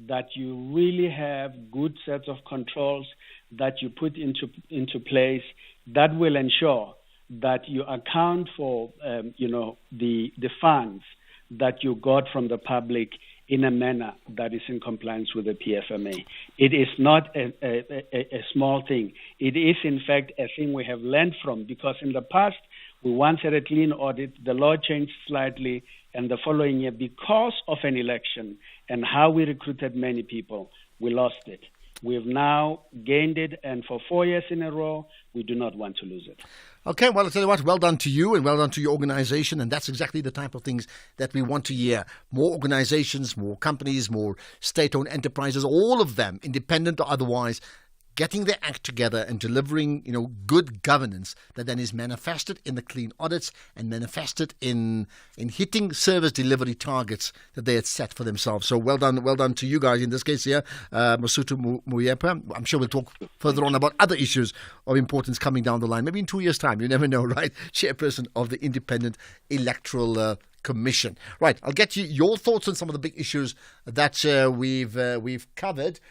that you really have good sets of controls that you put into place that will ensure that you account for, the funds that you got from the public in a manner that is in compliance with the PFMA. It is not a small thing. It is, in fact, a thing we have learned from, because in the past, we once had a clean audit. The law changed slightly, and the following year, because of an election and how we recruited many people, we lost it. We've now gained it, and for 4 years in a row, we do not want to lose it. Okay, well, I'll tell you what, well done to you and well done to your organization, and that's exactly the type of things that we want to hear. More organizations, more companies, more state-owned enterprises, all of them, independent or otherwise, getting their act together and delivering, good governance that then is manifested in the clean audits and manifested in hitting service delivery targets that they had set for themselves. So well done to you guys in this case here, Masutu Muyepa. I'm sure we'll talk further on about other issues of importance coming down the line, maybe in 2 years' time. You never know, right? Chairperson of the Independent Electoral Commission. Right, I'll get you your thoughts on some of the big issues that we've covered.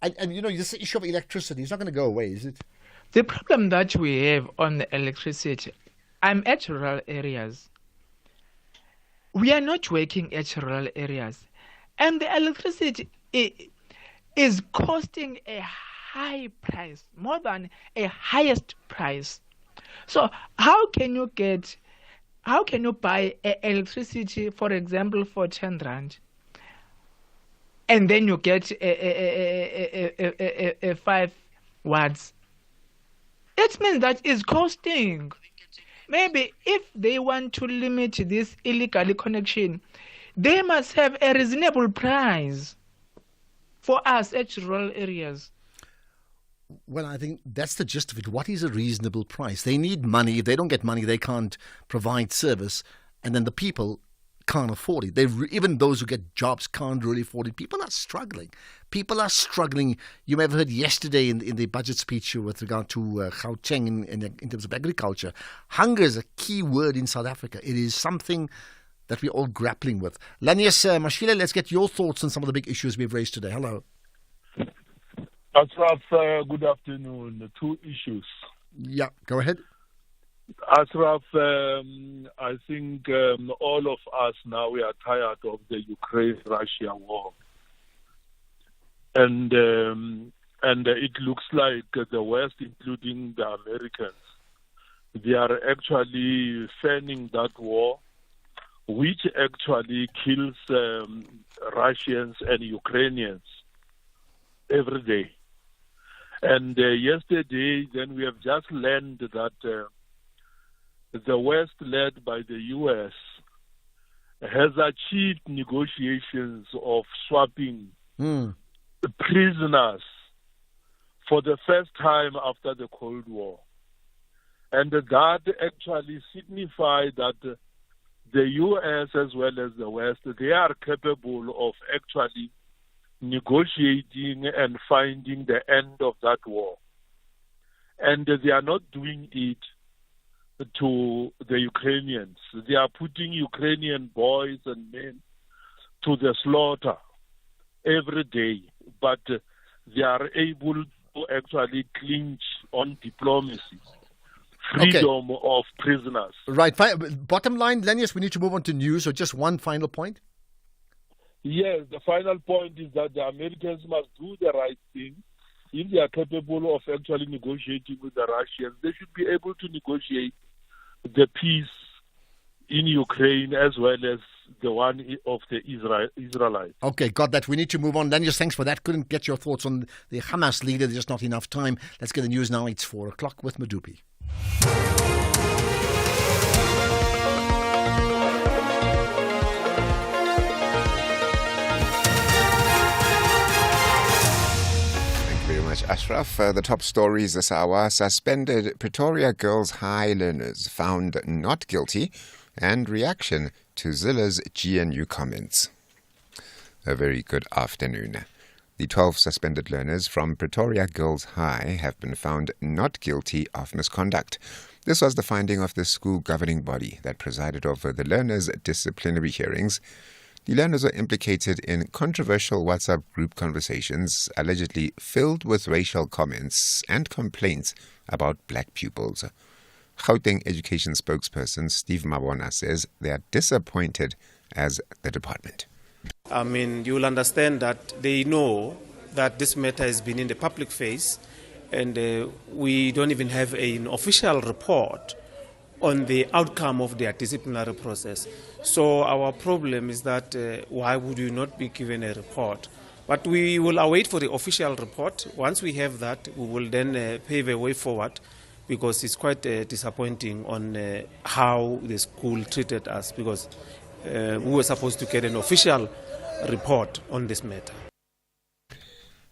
And this issue of electricity is not going to go away, is it? The problem that we have on the electricity, I'm at rural areas. We are not working at rural areas. And the electricity is costing a high price, more than a highest price. So how can you buy electricity, for example, for 10 rand? And then you get a 5 watts. It means that is costing. Maybe if they want to limit this illegal connection, they must have a reasonable price for us at rural areas. Well, I think that's the gist of it. What is a reasonable price? They need money. If they don't get money, they can't provide service. And then the people can't afford it. Even those who get jobs can't really afford it. People are struggling. You may have heard yesterday in the budget speech with regard to Gauteng in terms of agriculture. Hunger is a key word in South Africa. It is something that we're all grappling with. Lanius Mashile, let's get your thoughts on some of the big issues we've raised today. Hello. Ashraf, good afternoon. 2 issues. Yeah, go ahead. Ashraf, I think all of us now, we are tired of the Ukraine-Russia war. And it looks like the West, including the Americans, they are actually fanning that war, which actually kills Russians and Ukrainians every day. And yesterday, then we have just learned that the West, led by the U.S., has achieved negotiations of swapping prisoners for the first time after the Cold War. And that actually signifies that the U.S. as well as the West, they are capable of actually negotiating and finding the end of that war. And they are not doing it to the Ukrainians. They are putting Ukrainian boys and men to the slaughter every day, but they are able to actually clinch on diplomacy, freedom of prisoners. Right. Bottom line, Lennius, we need to move on to news. So just one final point. Yes, the final point is that the Americans must do the right thing. If they are capable of actually negotiating with the Russians, they should be able to negotiate the peace in Ukraine as well as the one of the Israelites. Okay, got that. We need to move on. Lennius, thanks for that. Couldn't get your thoughts on the Hamas leader. There's just not enough time. Let's get the news now. It's 4 o'clock with Madupi. Ashraf, the top stories this hour: suspended Pretoria Girls High learners found not guilty, and reaction to Zilla's GNU comments. A very good afternoon. The 12 suspended learners from Pretoria Girls High have been found not guilty of misconduct. This was the finding of the school governing body that presided over the learners' disciplinary hearings. The learners were implicated in controversial WhatsApp group conversations allegedly filled with racial comments and complaints about black pupils. Gauteng Education spokesperson Steve Mabona says they are disappointed as the department. I mean, you'll understand that they know that this matter has been in the public face, and we don't even have an official report on the outcome of their disciplinary process. So our problem is that why would you not be given a report? But we will await for the official report. Once we have that, we will then pave a way forward, because it's quite disappointing on how the school treated us, because we were supposed to get an official report on this matter.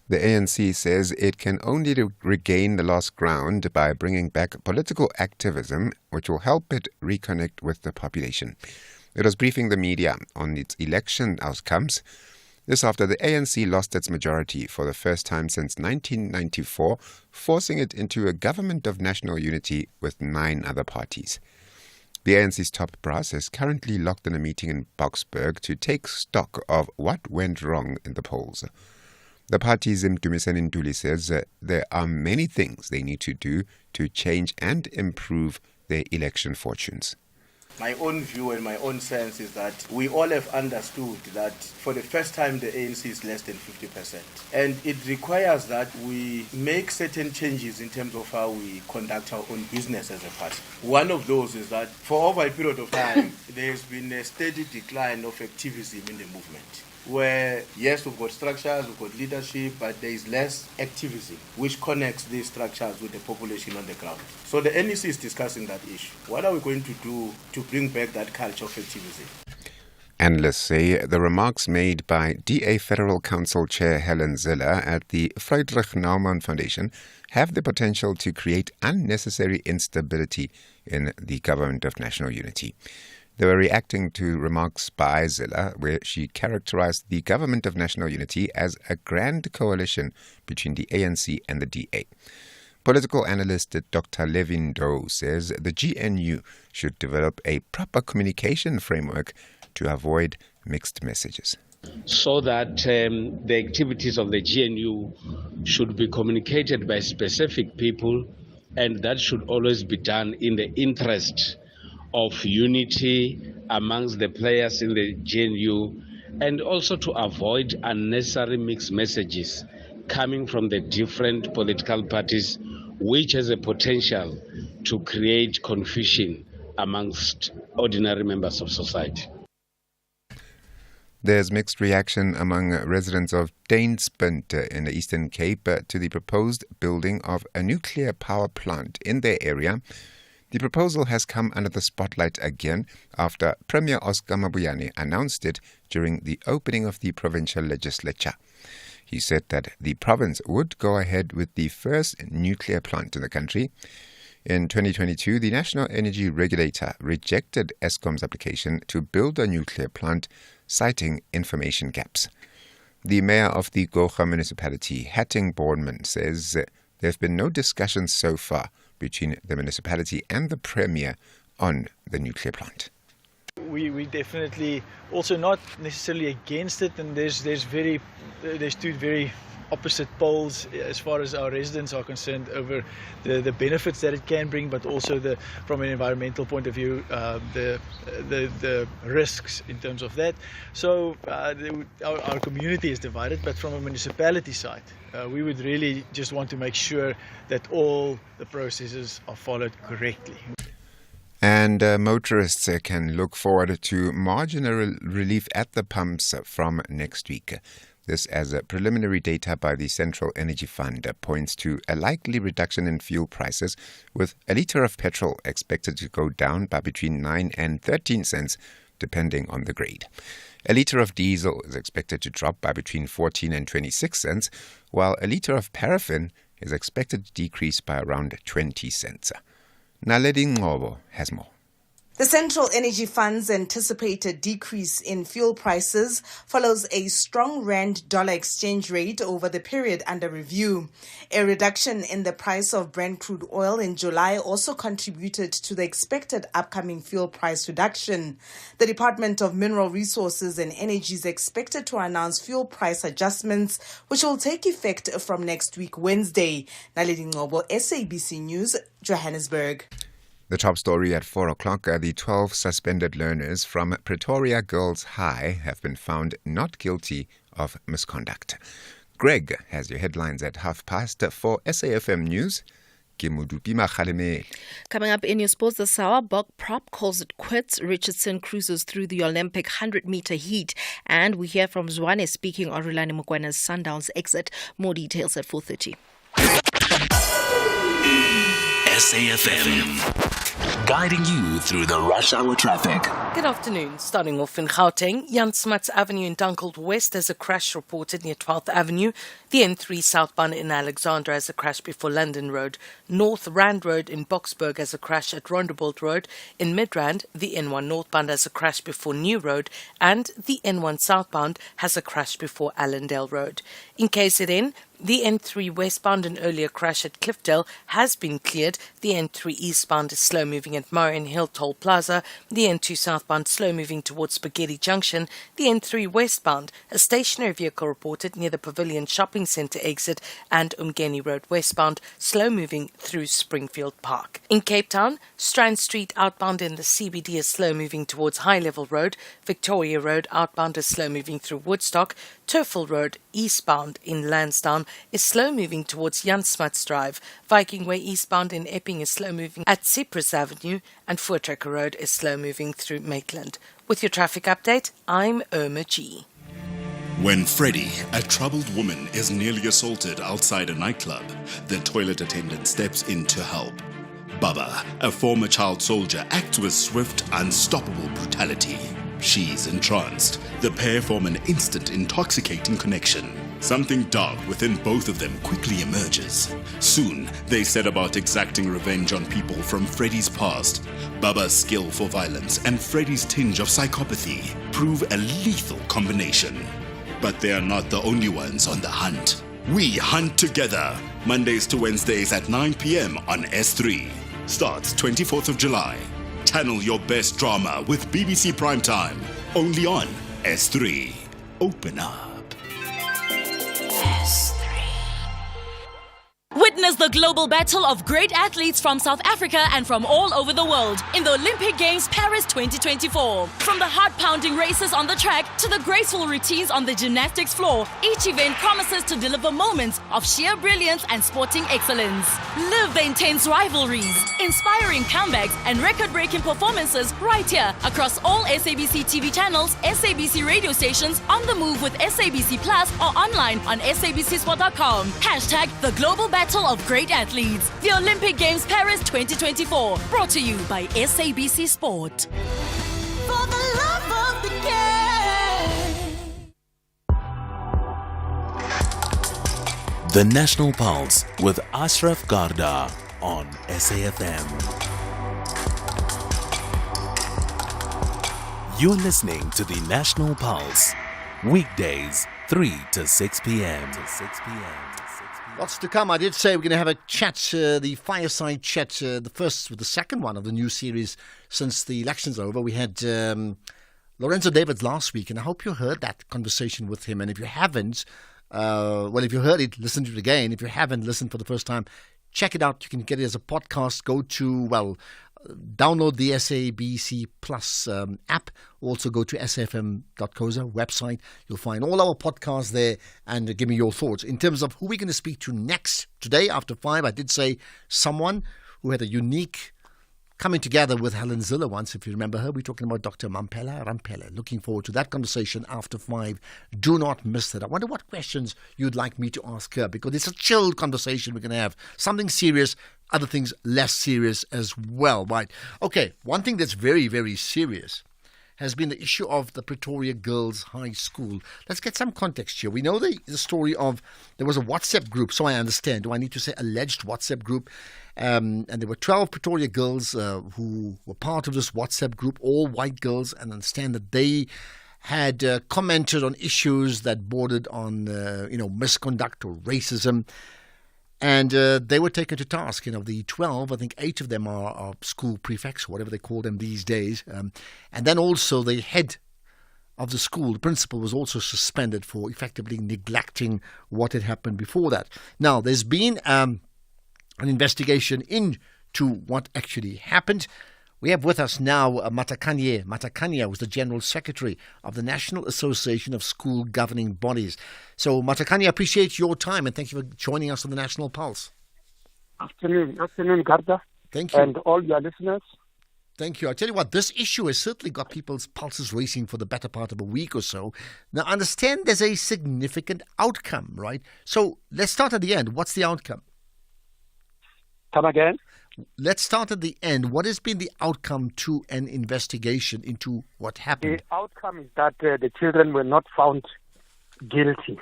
The ANC says it can only regain the lost ground by bringing back political activism, which will help it reconnect with the population. It was briefing the media on its election outcomes. This after the ANC lost its majority for the first time since 1994, forcing it into a government of national unity with 9 other parties. The ANC's top brass is currently locked in a meeting in Boksburg to take stock of what went wrong in the polls. The party's Mdumiseni Ntuli says there are many things they need to do to change and improve their election fortunes. My own view and my own sense is that we all have understood that for the first time the ANC is less than 50%. And it requires that we make certain changes in terms of how we conduct our own business as a party. One of those is that for over a period of time, there has been a steady decline of activism in the movement, where, yes, we've got structures, we've got leadership, but there is less activism, which connects these structures with the population on the ground. So the NEC is discussing that issue. What are we going to do to bring back that culture of activism? Analysts say the remarks made by DA Federal Council Chair Helen Ziller at the Friedrich Naumann Foundation have the potential to create unnecessary instability in the Government of National Unity. They were reacting to remarks by Ziller, where she characterized the Government of National Unity as a grand coalition between the ANC and the DA. Political analyst Dr. Levin Doe says the GNU should develop a proper communication framework to avoid mixed messages. So that the activities of the GNU should be communicated by specific people, and that should always be done in the interest of unity amongst the players in the GNU, and also to avoid unnecessary mixed messages coming from the different political parties, which has a potential to create confusion amongst ordinary members of society. There's mixed reaction among residents of Dainspunt in the Eastern Cape to the proposed building of a nuclear power plant in their area. The proposal has come under the spotlight again after Premier Oscar Mabuyane announced it during the opening of the provincial legislature. He said that the province would go ahead with the first nuclear plant in the country. In 2022, the National Energy Regulator rejected Eskom's application to build a nuclear plant, citing information gaps. The mayor of the Gokga municipality, Hatting Bourneman, says there have been no discussions so far between the municipality and the Premier on the nuclear plant. We definitely also not necessarily against it, and there's two very opposite poles as far as our residents are concerned over the benefits that it can bring, but also from an environmental point of view, the risks in terms of that. So our community is divided, but from a municipality side, we would really just want to make sure that all the processes are followed correctly. And motorists can look forward to marginal relief at the pumps from next week. This, as preliminary data by the Central Energy Fund, points to a likely reduction in fuel prices, with a litre of petrol expected to go down by between 9 and 13 cents, depending on the grade. A litre of diesel is expected to drop by between 14 and 26 cents, while a litre of paraffin is expected to decrease by around 20 cents. Naledi Ngobo has more. The Central Energy Fund's anticipated decrease in fuel prices follows a strong rand-dollar exchange rate over the period under review. A reduction in the price of Brent crude oil in July also contributed to the expected upcoming fuel price reduction. The Department of Mineral Resources and Energy is expected to announce fuel price adjustments, which will take effect from next week, Wednesday. Naledi Ngobo, SABC News, Johannesburg. The top story at 4 o'clock, the 12 suspended learners from Pretoria Girls High have been found not guilty of misconduct. Greg has your headlines at past. For SAFM News, coming up in your sports this hour, Bok Prop calls it quits. Richardson cruises through the Olympic 100-meter heat. And we hear from Zwane speaking on Rulani Mugwena's Sundowns exit. More details at 4:30. SAFM, guiding you through the rush hour traffic. Good afternoon. Starting off in Gauteng, Jan Smuts Avenue in Dunkeld West has a crash reported near 12th Avenue. The N3 southbound in Alexandra has a crash before London Road. North Rand Road in Boksburg has a crash at Rondebolt Road. In Midrand, the N1 northbound has a crash before New Road, and the N1 southbound has a crash before Allendale Road. In KZN, the N3 westbound and earlier crash at Cliffdale has been cleared. The N3 eastbound is slow moving at Marion Hill Toll Plaza. The N2 southbound slow moving towards Spaghetti Junction. The N3 westbound, a stationary vehicle reported near the Pavilion Shopping Centre exit, and Umgeni Road westbound slow moving through Springfield Park. In Cape Town, Strand Street outbound in the CBD is slow moving towards High Level Road. Victoria Road outbound is slow moving through Woodstock. Turfel Road eastbound in Lansdowne is slow moving towards Jan Smuts Drive. Viking Way eastbound in Epping is slow moving at Cyprus Avenue, and Voortrekker Road is slow moving through Maitland. With your traffic update, I'm Irma G. When Freddie, a troubled woman, is nearly assaulted outside a nightclub, the toilet attendant steps in to help. Baba, a former child soldier, acts with swift, unstoppable brutality. She's entranced. The pair form an instant, intoxicating connection. Something dark within both of them quickly emerges. Soon, they set about exacting revenge on people from Freddie's past. Baba's skill for violence and Freddie's tinge of psychopathy prove a lethal combination. But they are not the only ones on the hunt. We hunt together, Mondays to Wednesdays at 9 p.m. on S3. Starts 24th of July. Channel your best drama with BBC Primetime, only on S3. Open up. Witness the global battle of great athletes from South Africa and from all over the world in the Olympic Games Paris 2024. From the heart-pounding races on the track to the graceful routines on the gymnastics floor, each event promises to deliver moments of sheer brilliance and sporting excellence. Live the intense rivalries, inspiring comebacks, and record-breaking performances right here across all SABC TV channels, SABC radio stations, on the move with SABC Plus, or online on sabcsport.com. # the global battle of great athletes. The Olympic Games Paris 2024. Brought to you by SABC Sport. For the love of the game. The National Pulse with Ashraf Garda on SAFM. You're listening to the National Pulse. Weekdays, 3 to 6 p.m. Lots to come. I did say we're going to have a chat, the fireside chat, the second one of the new series since the election's over. We had Lorenzo Davids last week, and I hope you heard that conversation with him. And if you haven't, if you heard it, listen to it again. If you haven't listened for the first time, check it out. You can get it as a podcast. Go to, download the SABC Plus app. Also go to sfm.coza website. You'll find all our podcasts there and give me your thoughts. In terms of who we're going to speak to next, today after 5, I did say someone who had a unique coming together with Helen Ziller once, if you remember her. We're talking about Dr. Mampela Rampela. Looking forward to that conversation after 5. Do not miss that. I wonder what questions you'd like me to ask her, because it's a chilled conversation we're going to have. Something serious, other things less serious as well, right? Okay, one thing that's very, very serious has been the issue of the Pretoria Girls High School. Let's get some context here. We know the story of, there was a WhatsApp group, so I understand. Do I need to say alleged WhatsApp group? And there were 12 Pretoria girls who were part of this WhatsApp group, all white girls, and I understand that they had commented on issues that bordered on, misconduct or racism. And they were taken to task. The 12, I think 8 of them are school prefects, whatever they call them these days. And then also the head of the school, the principal, was also suspended for effectively neglecting what had happened before that. Now, there's been an investigation into what actually happened. We have with us now Matakanye. Matakanye was the General Secretary of the National Association of School Governing Bodies. So, Matakanye, I appreciate your time and thank you for joining us on the National Pulse. Afternoon, Garda. Thank you. And all your listeners. Thank you. I tell you what, this issue has certainly got people's pulses racing for the better part of a week or so. Now, I understand there's a significant outcome, right? So, let's start at the end. What's the outcome? Come again? Let's start at the end. What has been the outcome to an investigation into what happened? The outcome is that the children were not found guilty,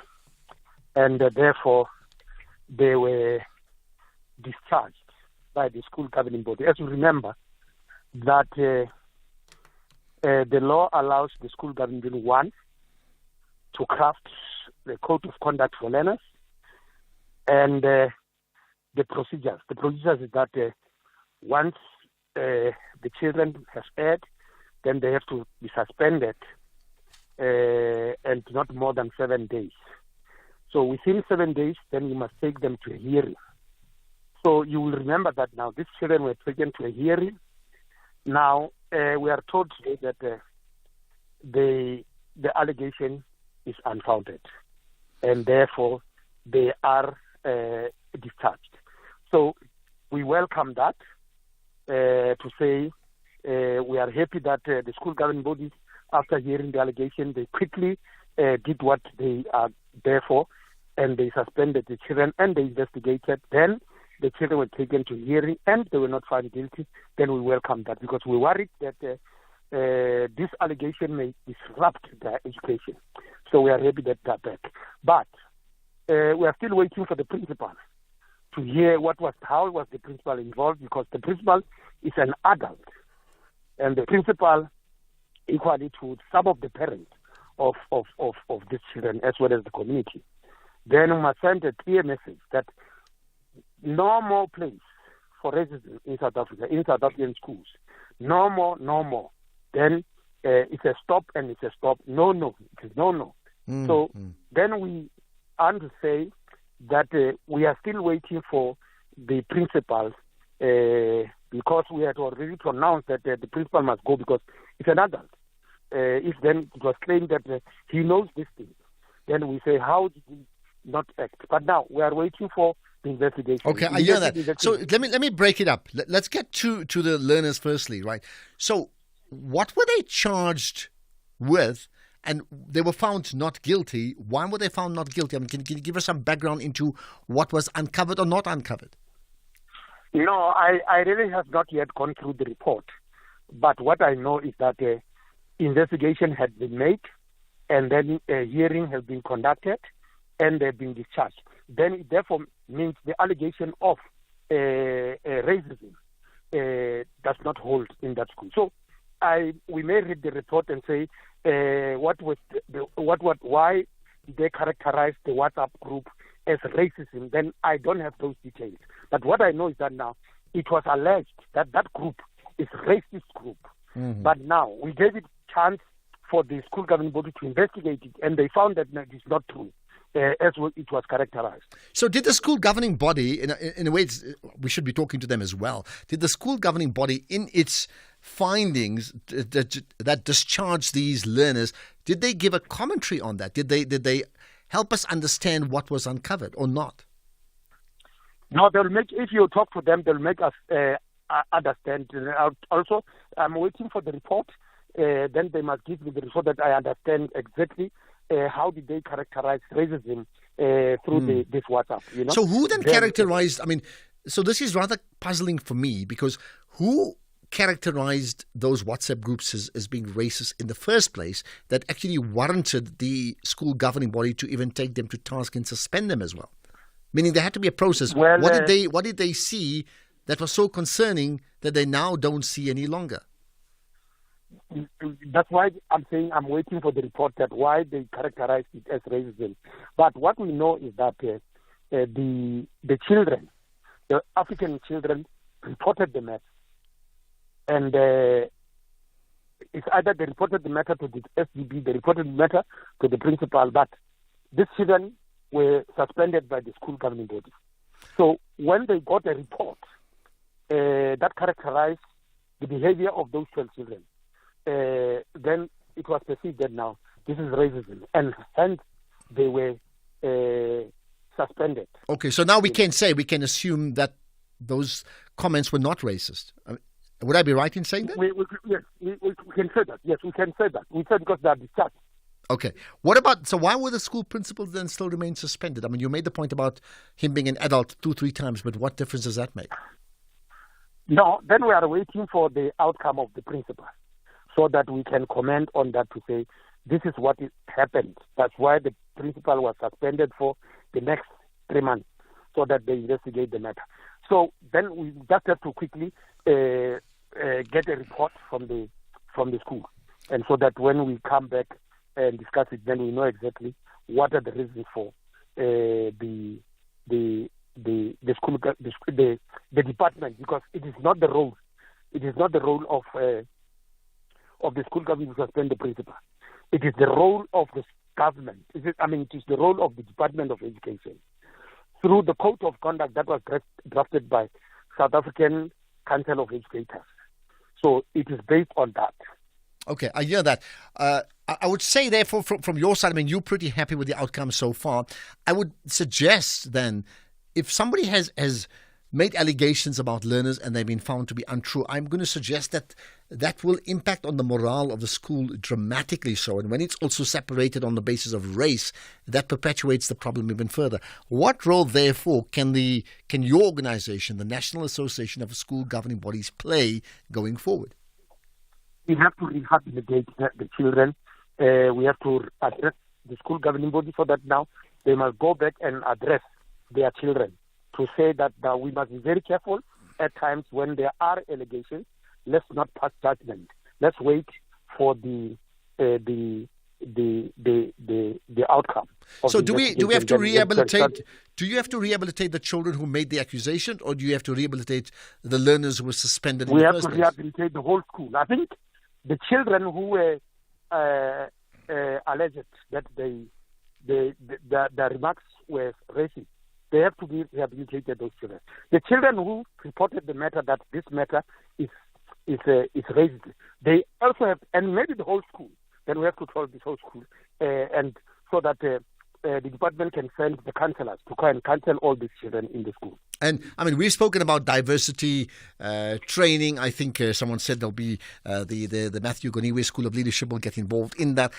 and therefore they were discharged by the school governing body. As you remember, that the law allows the school governing body, 1, to craft the code of conduct for learners, and the procedures. The procedures is that once the children have erred, then they have to be suspended and not more than 7 days. So within 7 days, then you must take them to a hearing. So you will remember that now these children were taken to a hearing. Now we are told today that the allegation is unfounded, and therefore they are discharged. So we welcome that to say we are happy that the school governing bodies, after hearing the allegation, they quickly did what they are there for, and they suspended the children and they investigated. Then the children were taken to hearing and they were not found guilty. Then we welcome that, because we worried that this allegation may disrupt their education. So we are happy that they're back. But we are still waiting for the principal to hear how was the principal involved, because the principal is an adult, and the principal equally to some of the parents of these children as well as the community. Then we must send a clear message that no more place for racism in South Africa, in South African schools. No more. Then it's a stop and it's a stop. No, it is no. Then we want to say that we are still waiting for the principal because we had already pronounced that the principal must go because it's an adult. If then it was claimed that he knows this thing, then we say, how did he not act? But now we are waiting for the investigation. Okay, I hear that. So let me break it up. Let's get to the learners firstly, right? So what were they charged with? And they were found not guilty. Why were they found not guilty? I mean, can you give us some background into what was uncovered or not uncovered? No, I really have not yet gone through the report. But what I know is that investigation had been made, and then a hearing has been conducted, and they've been discharged. Then it therefore means the allegation of racism does not hold in that school. So we may read the report and say, why did they characterize the WhatsApp group as racism, then I don't have those details. But what I know is that now it was alleged that that group is racist group. Mm-hmm. But now we gave it chance for the school governing body to investigate it, and they found that it is not true. As it was characterized. So did the school governing body, in a way, we should be talking to them as well, did the school governing body, in its findings that discharged these learners, did they give a commentary on that? Did they help us understand what was uncovered or not? No, if you talk to them, they'll make us understand. Also, I'm waiting for the report. Then they must give me the report that I understand exactly how did they characterize racism through this WhatsApp. You know? So who then characterized, so this is rather puzzling for me, because who characterized those WhatsApp groups as being racist in the first place that actually warranted the school governing body to even take them to task and suspend them as well? Meaning there had to be a process. Well, what did they see that was so concerning that they now don't see any longer? That's why I'm saying I'm waiting for the report that why they characterized it as racism. But what we know is that the children, the African children, reported the matter. And it's either they reported the matter to the SDB, they reported the matter to the principal, but these children were suspended by the school governing body. So when they got a report that characterized the behavior of those 12 children, then it was perceived that now this is racism, and hence they were suspended. Okay, so now we can assume that those comments were not racist. Would I be right in saying that? Yes, we can say that. Yes, we can say that. We said because they are discharged. Okay. So why would the school principal then still remain suspended? You made the point about him being an adult 2-3 times, but what difference does that make? No, then we are waiting for the outcome of the principal, so that we can comment on that to say, this is what happened. That's why the principal was suspended for the next 3 months, so that they investigate the matter. So then we just have to quickly get a report from the school, and so that when we come back and discuss it, then we know exactly what are the reasons for the school, the department, because it is not the role. It is not the role of the school government to suspend the principal. It is the role of the government. It is the role of the Department of Education through the Code of Conduct that was drafted by South African Council of Educators. So it is based on that. Okay, I hear that. I would say, therefore, from your side, you're pretty happy with the outcome so far. I would suggest then, if somebody has made allegations about learners and they've been found to be untrue, I'm going to suggest that will impact on the morale of the school dramatically so. And when it's also separated on the basis of race, that perpetuates the problem even further. What role, therefore, can your organization, the National Association of School Governing Bodies, play going forward? We have to rehabilitate the children. We have to address the school governing body so that now they must go back and address their children, to say that we must be very careful at times when there are allegations. Let's not pass judgment. Let's wait for the outcome. So do we have to rehabilitate? Do you have to rehabilitate the children who made the accusation, or do you have to rehabilitate the learners who were suspended? We have to rehabilitate the whole school. I think the children who were alleged that their remarks were racist, they have to be rehabilitated, those children. The children who reported the matter, that this matter is racist, they also have, and maybe the whole school, then we have to tell this whole school, and so that the department can send the counselors to come and counsel all these children in the school. And we've spoken about diversity training. I think someone said there'll be the Matthew Goniwe School of Leadership will get involved in that.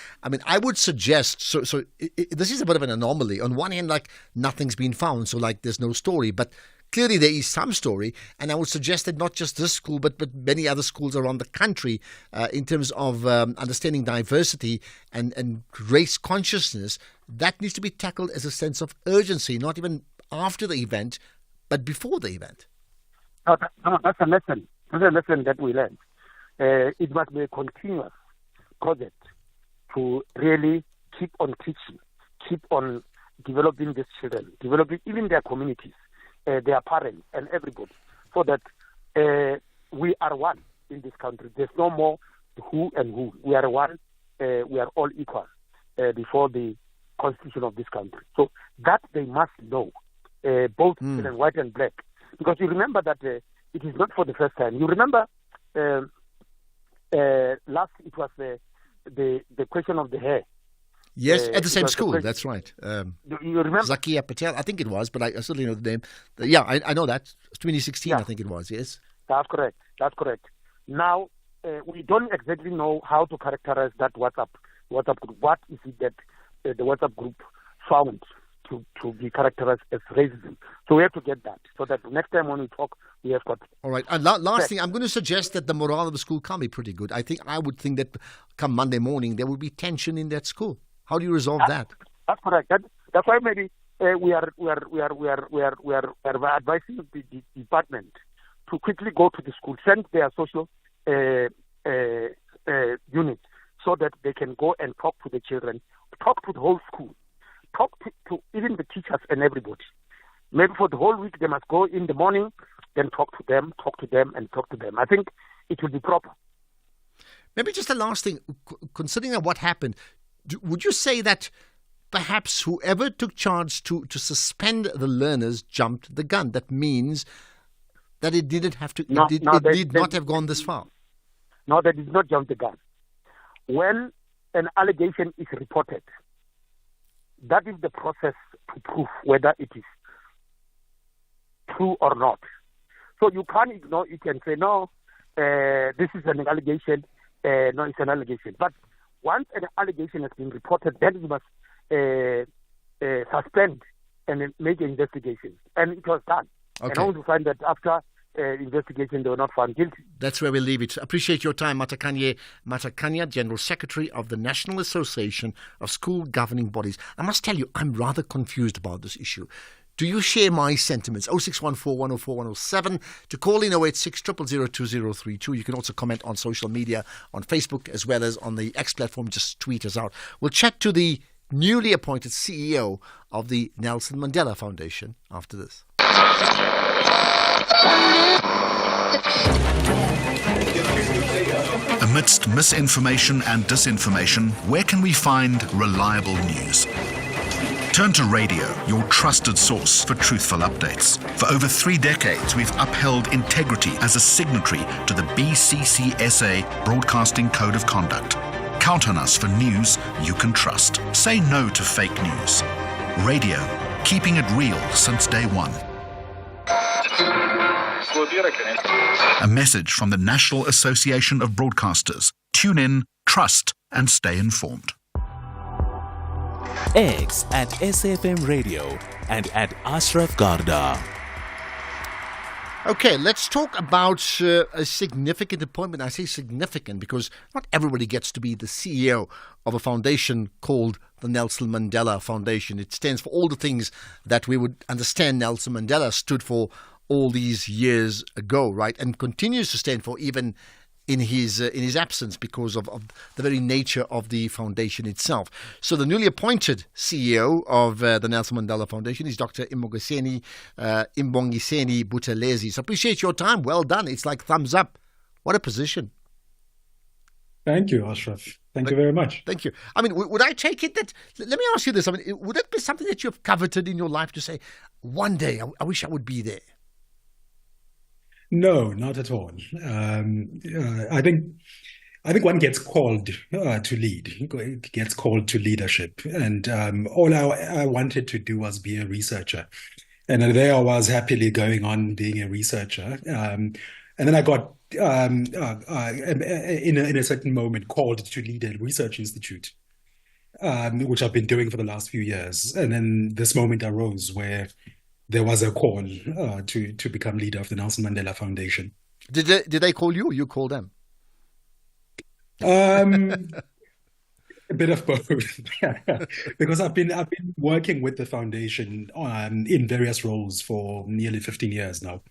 I would suggest, so this is a bit of an anomaly. On one hand, nothing's been found, so there's no story, but clearly there is some story, and I would suggest that not just this school, but many other schools around the country, in terms of understanding diversity and race consciousness, that needs to be tackled as a sense of urgency, not even after the event, but before the event. That's a lesson. That's a lesson that we learned. It must be a continuous project to really keep on teaching, keep on developing these children, developing even their communities, their parents and everybody, so that we are one in this country. There's no more who and who. We are one. We are all equal before the constitution of this country. So that they must know, both children, white and black. Because you remember that it is not for the first time. You remember last it was the question of the hair. Yes, at the same school. That's right. You remember? Zakia Patel, I think it was, but I certainly know the name. Yeah, I know that. 2016, I think it was, yes. That's correct. That's correct. Now, we don't exactly know how to characterize that WhatsApp group. What is it that the WhatsApp group found to be characterized as racism? So we have to get that, so that next time when we talk, we have got... All right. And last thing, I'm going to suggest that the morale of the school can't be pretty good. I would think that come Monday morning, there will be tension in that school. How do you resolve that? That's correct. That's why maybe we are advising the department to quickly go to the school, send their social unit, so that they can go and talk to the children, talk to the whole school, talk to even the teachers and everybody. Maybe for the whole week they must go in the morning, then talk to them, and talk to them. I think it will be proper. Maybe just the last thing, considering what happened, would you say that perhaps whoever took charge to suspend the learners jumped the gun? That means that it didn't have to. It did not have gone this far. No, they did not jump the gun. When an allegation is reported, that is the process to prove whether it is true or not. So you can't ignore it and say, no, this is an allegation. No, it's an allegation. But once an allegation has been reported, then you must suspend and make an investigation. And it was done. Okay. And I want to find that after investigation, they were not found guilty. That's where we'll leave it. Appreciate your time, Matakanya, General Secretary of the National Association of School Governing Bodies. I must tell you, I'm rather confused about this issue. Do you share my sentiments? 0614 104 107. To call in 086 000 2032. You can also comment on social media, on Facebook, as well as on the X platform. Just tweet us out. We'll chat to the newly appointed CEO of the Nelson Mandela Foundation after this. Amidst misinformation and disinformation, where can we find reliable news? Turn to radio, your trusted source for truthful updates. For over 3 decades, we've upheld integrity as a signatory to the BCCSA Broadcasting Code of Conduct. Count on us for news you can trust. Say no to fake news. Radio, keeping it real since day one. A message from the National Association of Broadcasters. Tune in, trust, and stay informed. X at SFM Radio and at Ashraf Garda. Okay, let's talk about a significant appointment. I say significant because not everybody gets to be the CEO of a foundation called the Nelson Mandela Foundation. It stands for all the things that we would understand Nelson Mandela stood for all these years ago, right? And continues to stand for even in his absence because of the very nature of the foundation itself. So the newly appointed CEO of the Nelson Mandela Foundation is Dr. Imbongiseni Buthelezi. So appreciate your time. Well done. It's like thumbs up. What a position. Thank you, Ashraf. Thank you very much. Thank you. I mean, would I take it that, let me ask you this, I mean, would it be something that you have coveted in your life to say, one day I wish I would be there? No, not at all. I think one gets called to lead, gets called to leadership. And all I wanted to do was be a researcher. And there I was happily going on being a researcher. And then I got, in a certain moment, called to lead a research institute, which I've been doing for the last few years. And then this moment arose where there was a call to become leader of the Nelson Mandela Foundation. Did they call you or you call them? A bit of both. Because I've been working with the foundation in various roles for nearly 15 years now.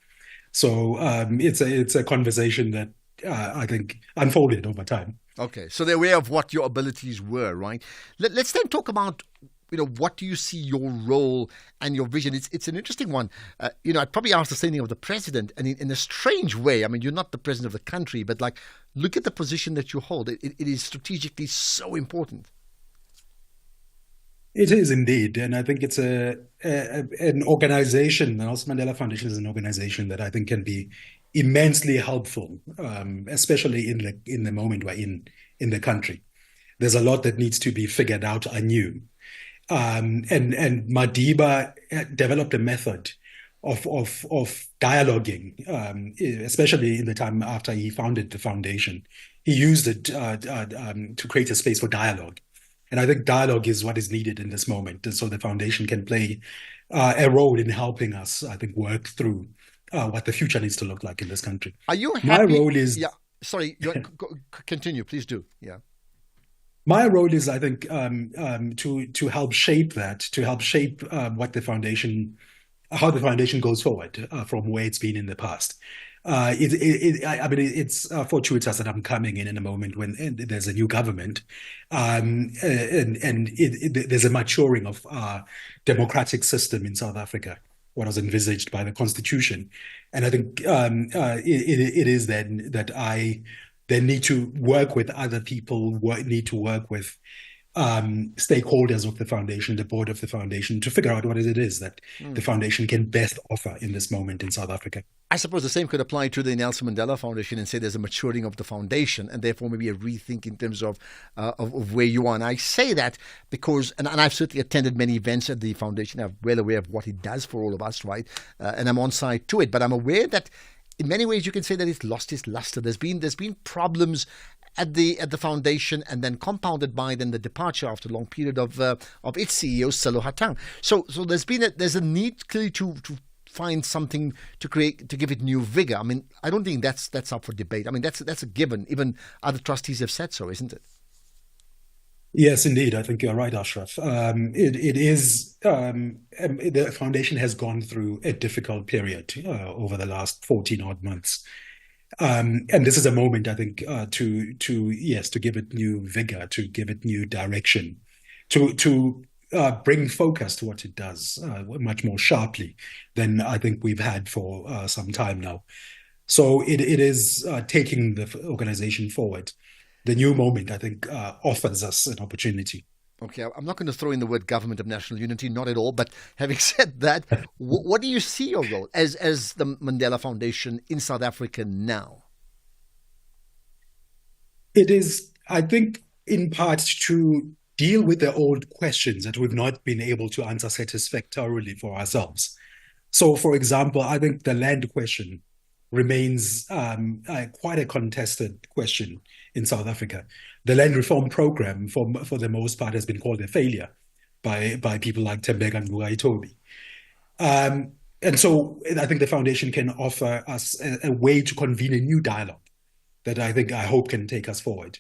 So it's a conversation that I think unfolded over time. Okay, so they're aware of what your abilities were, right? Let's then talk about what do you see your role and your vision? It's an interesting one. I'd probably ask the same thing of the president, and in a strange way. I mean, you're not the president of the country, but like, look at the position that you hold. It is strategically so important. It is indeed, and I think it's an organization. The Nelson Mandela Foundation is an organization that I think can be immensely helpful, especially in the moment we're in the country. There's a lot that needs to be figured out anew. And Madiba developed a method of dialoguing, especially in the time after he founded the foundation. He used it to create a space for dialogue. And I think dialogue is what is needed in this moment. And so the foundation can play a role in helping us, I think, work through what the future needs to look like in this country. Are you happy? My role is... Yeah, sorry, continue, please do. Yeah. My role is, I think, to help shape that, to help shape what the foundation, how the foundation goes forward from where it's been in the past. It's fortuitous that I'm coming in a moment when there's a new government, and there's a maturing of our democratic system in South Africa, what was envisaged by the Constitution. And I think it is then that I then need to work with other people, need to work with stakeholders of the foundation, the board of the foundation, to figure out what it is that the foundation can best offer in this moment in South Africa. I suppose the same could apply to the Nelson Mandela Foundation and say there's a maturing of the foundation and therefore maybe a rethink in terms of where you are. And I say that because, and I've certainly attended many events at the foundation. I'm well aware of what it does for all of us, right? And I'm on side to it. But I'm aware that in many ways you can say that it's lost its luster. There's been problems at the foundation, and then compounded by then the departure after a long period of its CEO Sello Hatang. So there's a need clearly to find something to give it new vigor. I mean, I don't think that's up for debate. I mean, that's a given. Even other trustees have said so, isn't it? Yes, indeed. I think you're right, Ashraf. It is the foundation has gone through a difficult period over the last 14 odd months. And this is a moment, I think, to give it new vigor, to give it new direction, to bring focus to what it does much more sharply than I think we've had for some time now. So it is taking the organization forward. The new moment, I think, offers us an opportunity. Okay, I'm not going to throw in the word government of national unity, not at all. But having said that, what do you see your role as the Mandela Foundation in South Africa now? It is, I think, in part to deal with the old questions that we've not been able to answer satisfactorily for ourselves. So, for example, I think the land question remains quite a contested question in South Africa. The land reform program, for the most part, has been called a failure by people like Tembeka and Ngugaitobi. And so I think the foundation can offer us a way to convene a new dialogue that I hope can take us forward.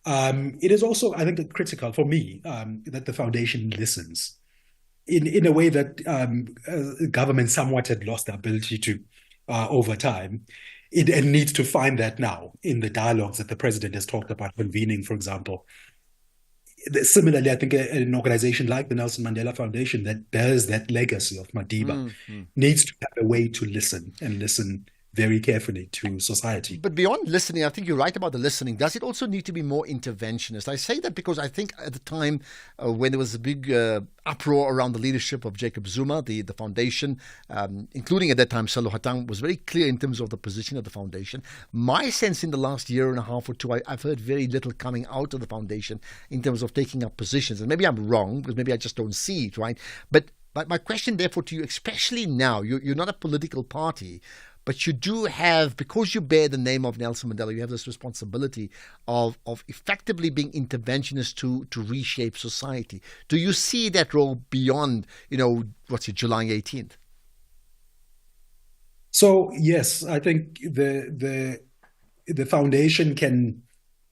It is also, I think, critical for me that the foundation listens in a way that government somewhat had lost the ability to over time. It needs to find that now in the dialogues that the president has talked about convening, for example. Similarly, I think an organization like the Nelson Mandela Foundation that bears that legacy of Madiba needs to have a way to listen and listen very carefully to society. But beyond listening, I think you're right about the listening. Does it also need to be more interventionist? I say that because I think at the time when there was a big uproar around the leadership of Jacob Zuma, the foundation, including at that time Sello Hatang, was very clear in terms of the position of the foundation. My sense in the last year and a half or two, I've heard very little coming out of the foundation in terms of taking up positions. And maybe I'm wrong, because maybe I just don't see it, right? But my question, therefore, to you, especially now, you're not a political party, but you do have, because you bear the name of Nelson Mandela, you have this responsibility of effectively being interventionist to reshape society. Do you see that role beyond, July 18th? So, yes, I think the foundation can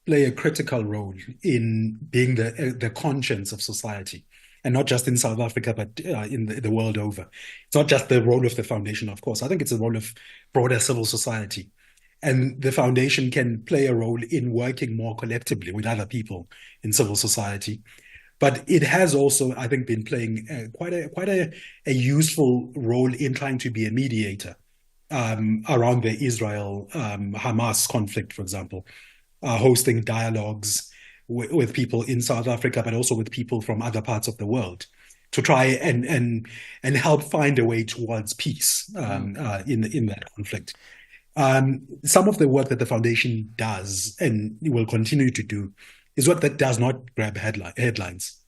play a critical role in being the conscience of society. And not just in South Africa, but in the world over. It's not just the role of the foundation, of course. I think it's the role of broader civil society. And the foundation can play a role in working more collectively with other people in civil society But it has also, I think, been playing quite a useful role in trying to be a mediator around the Israel-Hamas conflict, for example, hosting dialogues with people in South Africa, but also with people from other parts of the world, to try and help find a way towards peace in that conflict. Some of the work that the foundation does and will continue to do is work that does not grab headlines.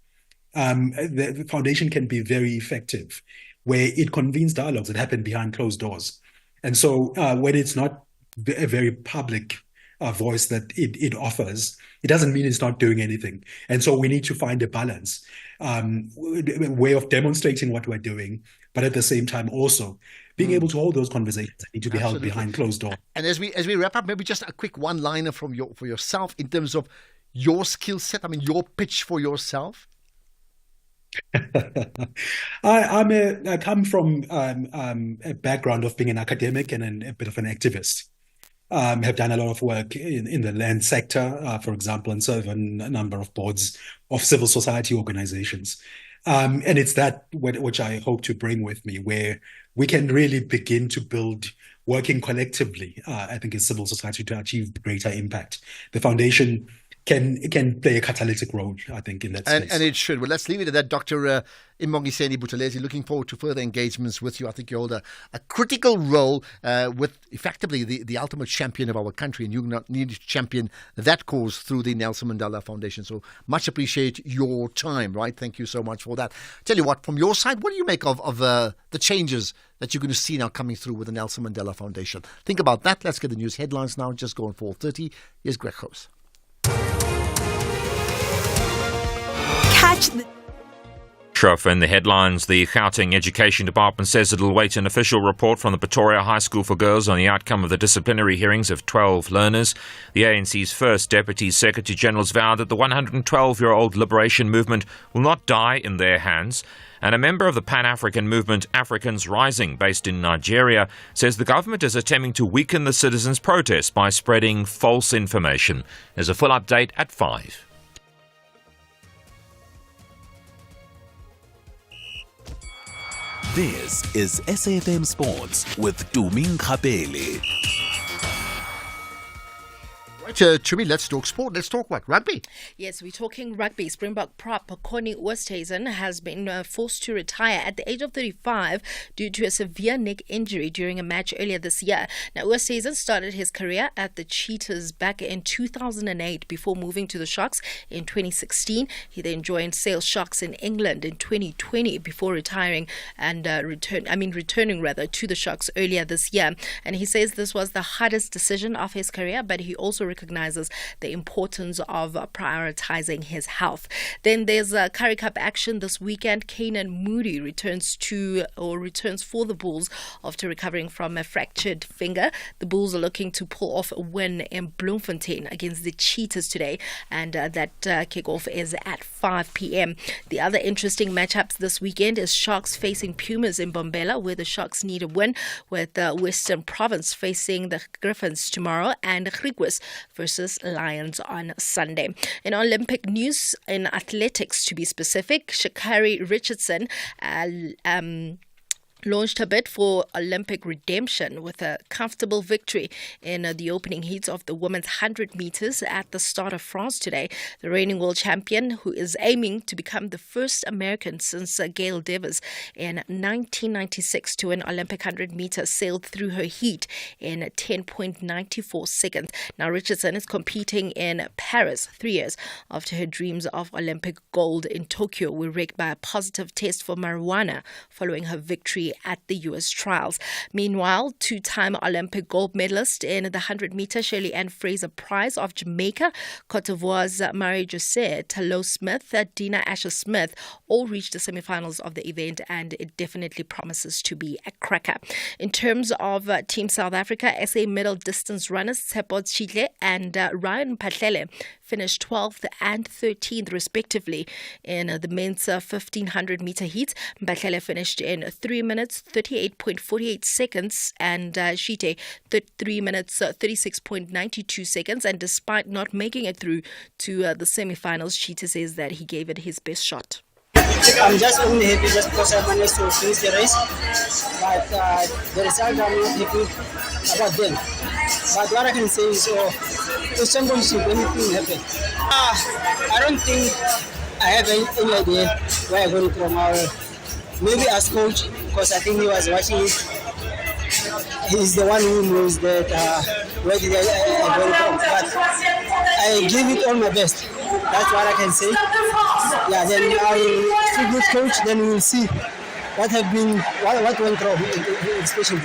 The foundation can be very effective where it convenes dialogues that happen behind closed doors. And so when it's not a very public voice that it offers, it doesn't mean it's not doing anything. And so we need to find a balance, a way of demonstrating what we're doing, but at the same time also being able to hold those conversations that need to be held behind closed doors. And as we wrap up, maybe just a quick one-liner for yourself in terms of your skill set. I mean, your pitch for yourself. I come from a background of being an academic and a bit of an activist. Have done a lot of work in the land sector, for example, and serve on a number of boards of civil society organizations. And it's that which I hope to bring with me, where we can really begin to build, working collectively, I think, as civil society to achieve greater impact. The foundation can play a catalytic role, I think, in that space. And it should. Well, let's leave it at that. Dr. Imbongiseni Buthelezi, looking forward to further engagements with you. I think you hold a critical role with effectively the ultimate champion of our country, and you need to champion that cause through the Nelson Mandela Foundation. So much appreciate your time, right? Thank you so much for that. Tell you what, from your side, what do you make of the changes that you're going to see now coming through with the Nelson Mandela Foundation? Think about that. Let's get the news headlines now. Just go on 4:30. Here's Greg House. Catch the Ashraf, in the headlines, the Gauteng Education Department says it will await an official report from the Pretoria High School for Girls on the outcome of the disciplinary hearings of 12 learners. The ANC's first Deputy Secretary General's vowed that the 112-year-old liberation movement will not die in their hands. And a member of the Pan-African movement Africans Rising, based in Nigeria, says the government is attempting to weaken the citizens' protest by spreading false information. There's a full update at 5. This is SAFM Sports with Tuming Kapele. Right, Chumi, let's talk sport. Let's talk what? Rugby? Yes, we're talking rugby. Springbok prop Connie Oosthuizen has been forced to retire at the age of 35 due to a severe neck injury during a match earlier this year. Now, Oosthuizen started his career at the Cheetahs back in 2008 before moving to the Sharks in 2016. He then joined Sale Sharks in England in 2020 before retiring and returning to the Sharks earlier this year. And he says this was the hardest decision of his career, but he also recognizes the importance of prioritizing his health. Then there's a Currie Cup action this weekend. Keenan Moody returns for the Bulls after recovering from a fractured finger. The Bulls are looking to pull off a win in Bloemfontein against the Cheetahs today, and that kickoff is at 5 p.m. The other interesting matchups this weekend is Sharks facing Pumas in Bombela, where the Sharks need a win, with Western Province facing the Griffins tomorrow, and Griquas versus Lions on Sunday. In Olympic news, in athletics to be specific, Sha'Carri Richardson launched her bid for Olympic redemption with a comfortable victory in the opening heats of the women's 100 meters at the Stade de France today. The reigning world champion, who is aiming to become the first American since Gail Devers in 1996 to win Olympic 100 meters, sailed through her heat in 10.94 seconds. Now, Richardson is competing in Paris 3 years after her dreams of Olympic gold in Tokyo were wrecked by a positive test for marijuana following her victory at the U.S. trials. Meanwhile, two-time Olympic gold medalist in the 100-meter Shirley Ann Fraser-Price of Jamaica, Cote d'Ivoire's Marie-Josée Talo-Smith, Dina Asher-Smith all reached the semi-finals of the event, and it definitely promises to be a cracker. In terms of Team South Africa, SA middle distance runners Tshepo Tshile and Ryan Patlele finished 12th and 13th respectively in the men's 1500 meter heat. Mbahlele finished in 3 minutes 38.48 seconds and Shite 3 minutes 36.92 seconds. And despite not making it through to the semi-finals, Shite says that he gave it his best shot. I'm just only happy just because I managed to finish the race, but the result I'm not happy about them. But what I can say is, the championship, anything happen. I don't think I have any idea where I'm going from. Maybe as coach, because I think he was watching it. He's the one who knows that where did I go from. But I give it all my best. That's what I can say. Yeah, then I feel good coach. Then we will see what went wrong, especially.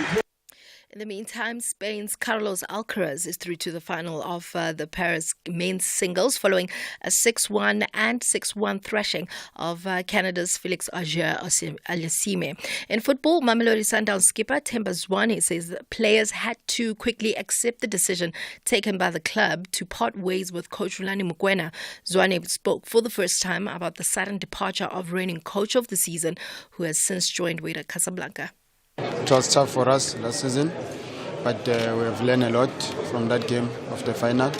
In the meantime, Spain's Carlos Alcaraz is through to the final of the Paris men's singles following a 6-1 and 6-1 thrashing of Canada's Felix Auger-Aliassime. In football, Mamelodi Sundowns skipper Themba Zwane says that players had to quickly accept the decision taken by the club to part ways with coach Rulani Mokwena. Zwane spoke for the first time about the sudden departure of reigning coach of the season, who has since joined Wydad Casablanca. It was tough for us last season, but we have learned a lot from that game of the final.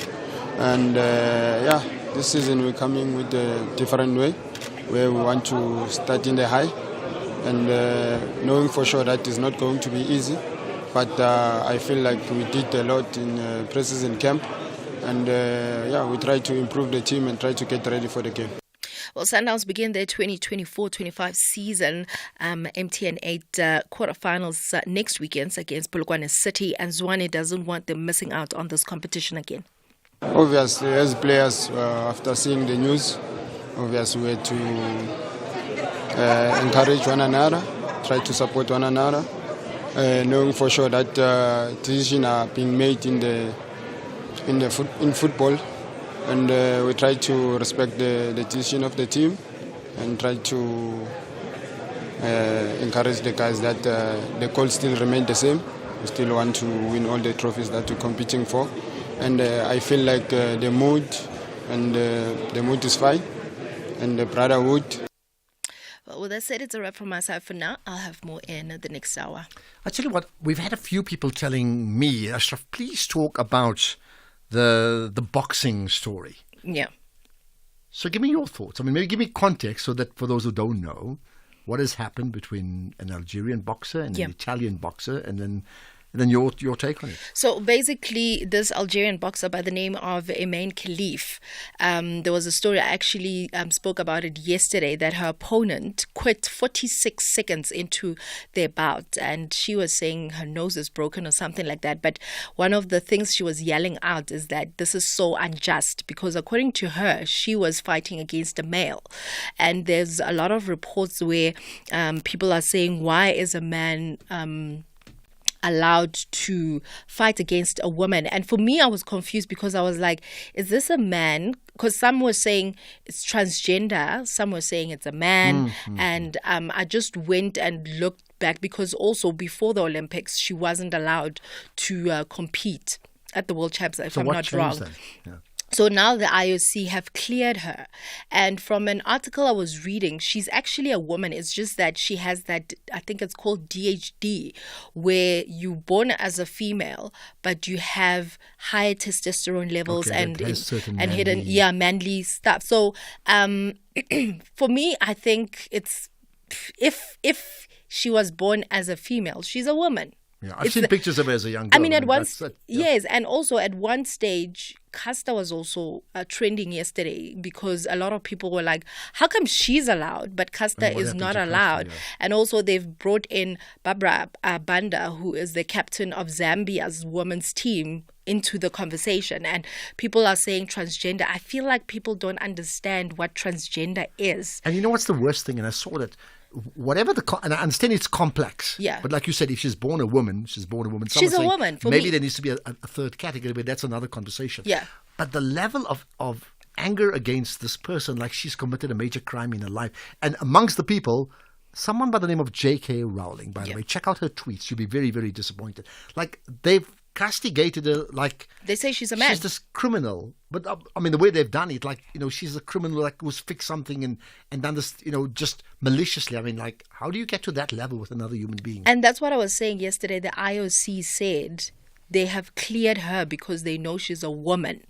And this season we're coming with a different way, where we want to start in the high, and knowing for sure that is not going to be easy. But I feel like we did a lot in pre-season camp, and we try to improve the team and try to get ready for the game. Well, Sundowns begin their 2024-25 season MTN 8 quarterfinals next weekend against Polokwane City, and Zwane doesn't want them missing out on this competition again. Obviously, as players, after seeing the news, obviously we had to encourage one another, try to support one another, knowing for sure that decisions are being made in football. And we try to respect the decision of the team and try to encourage the guys that the goal still remain the same. We still want to win all the trophies that we're competing for. And I feel like the mood is fine, and the brotherhood. Well, with that said, it's a wrap from my side for now. I'll have more in the next hour. I tell you what, we've had a few people telling me, Ashraf, please talk about the boxing story. Yeah. So give me your thoughts. I mean, maybe give me context so that for those who don't know, what has happened between an Algerian boxer and an Italian boxer, and then your take on it. So basically, this Algerian boxer by the name of Emain Khalif, there was a story, I actually spoke about it yesterday, that her opponent quit 46 seconds into their bout, and she was saying her nose is broken or something like that. But one of the things she was yelling out is that this is so unjust, because according to her, she was fighting against a male. And there's a lot of reports where people are saying, why is a man allowed to fight against a woman? And for me, I was confused, because I was like, is this a man? Because some were saying it's transgender, some were saying it's a man. And I just went and looked back, because also before the Olympics, she wasn't allowed to compete at the World Championships, if I'm not wrong. Yeah. So now the IOC have cleared her. And from an article I was reading, she's actually a woman. It's just that she has that, I think it's called DHD, where you're born as a female, but you have higher testosterone levels and hidden, manly stuff. So for me, I think it's, if she was born as a female, she's a woman. Yeah, I've seen pictures of her as a young girl. I mean, at one yes, and also at one stage, Casta was also trending yesterday, because a lot of people were like, how come she's allowed, but Casta is not allowed? And also they've brought in Barbara Banda, who is the captain of Zambia's women's team, into the conversation. And people are saying transgender. I feel like people don't understand what transgender is. And you know what's the worst thing? And I saw that whatever and I understand it's complex. Yeah. But like you said, if she's born a woman, she's born a woman. She's a woman. For maybe me, there needs to be a third category, but that's another conversation. Yeah. But the level of anger against this person, like she's committed a major crime in her life. And amongst the people, someone by the name of J.K. Rowling, by the way, check out her tweets. You'll be very, very disappointed. Like, they've castigated her like they say she's a man. She's this criminal. But I mean, the way they've done it, like, she's a criminal, like, who's fixed something and done this, just maliciously. I mean, like, how do you get to that level with another human being? And that's what I was saying yesterday. The IOC said they have cleared her because they know she's a woman.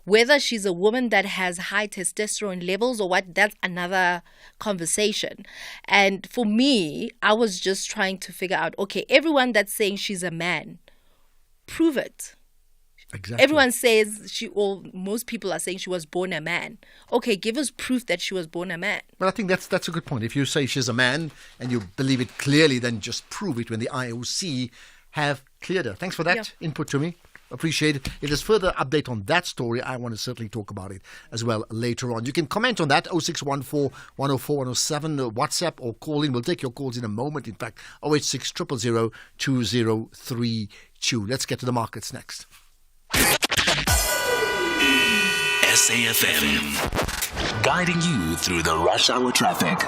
Whether she's a woman that has high testosterone levels or what, that's another conversation. And for me, I was just trying to figure out, okay, everyone that's saying she's a man, prove it. Exactly. Everyone says most people are saying she was born a man. Okay, give us proof that she was born a man. Well, I think that's a good point. If you say she's a man and you believe it clearly, then just prove it when the IOC have cleared her. Thanks for that input to me. Appreciate it. If there's further update on that story, I want to certainly talk about it as well later on. You can comment on that, 0614 104 107, WhatsApp or call in. We'll take your calls in a moment. In fact, 086 000 2032. Let's get to the markets next. SAFM, guiding you through the rush hour traffic.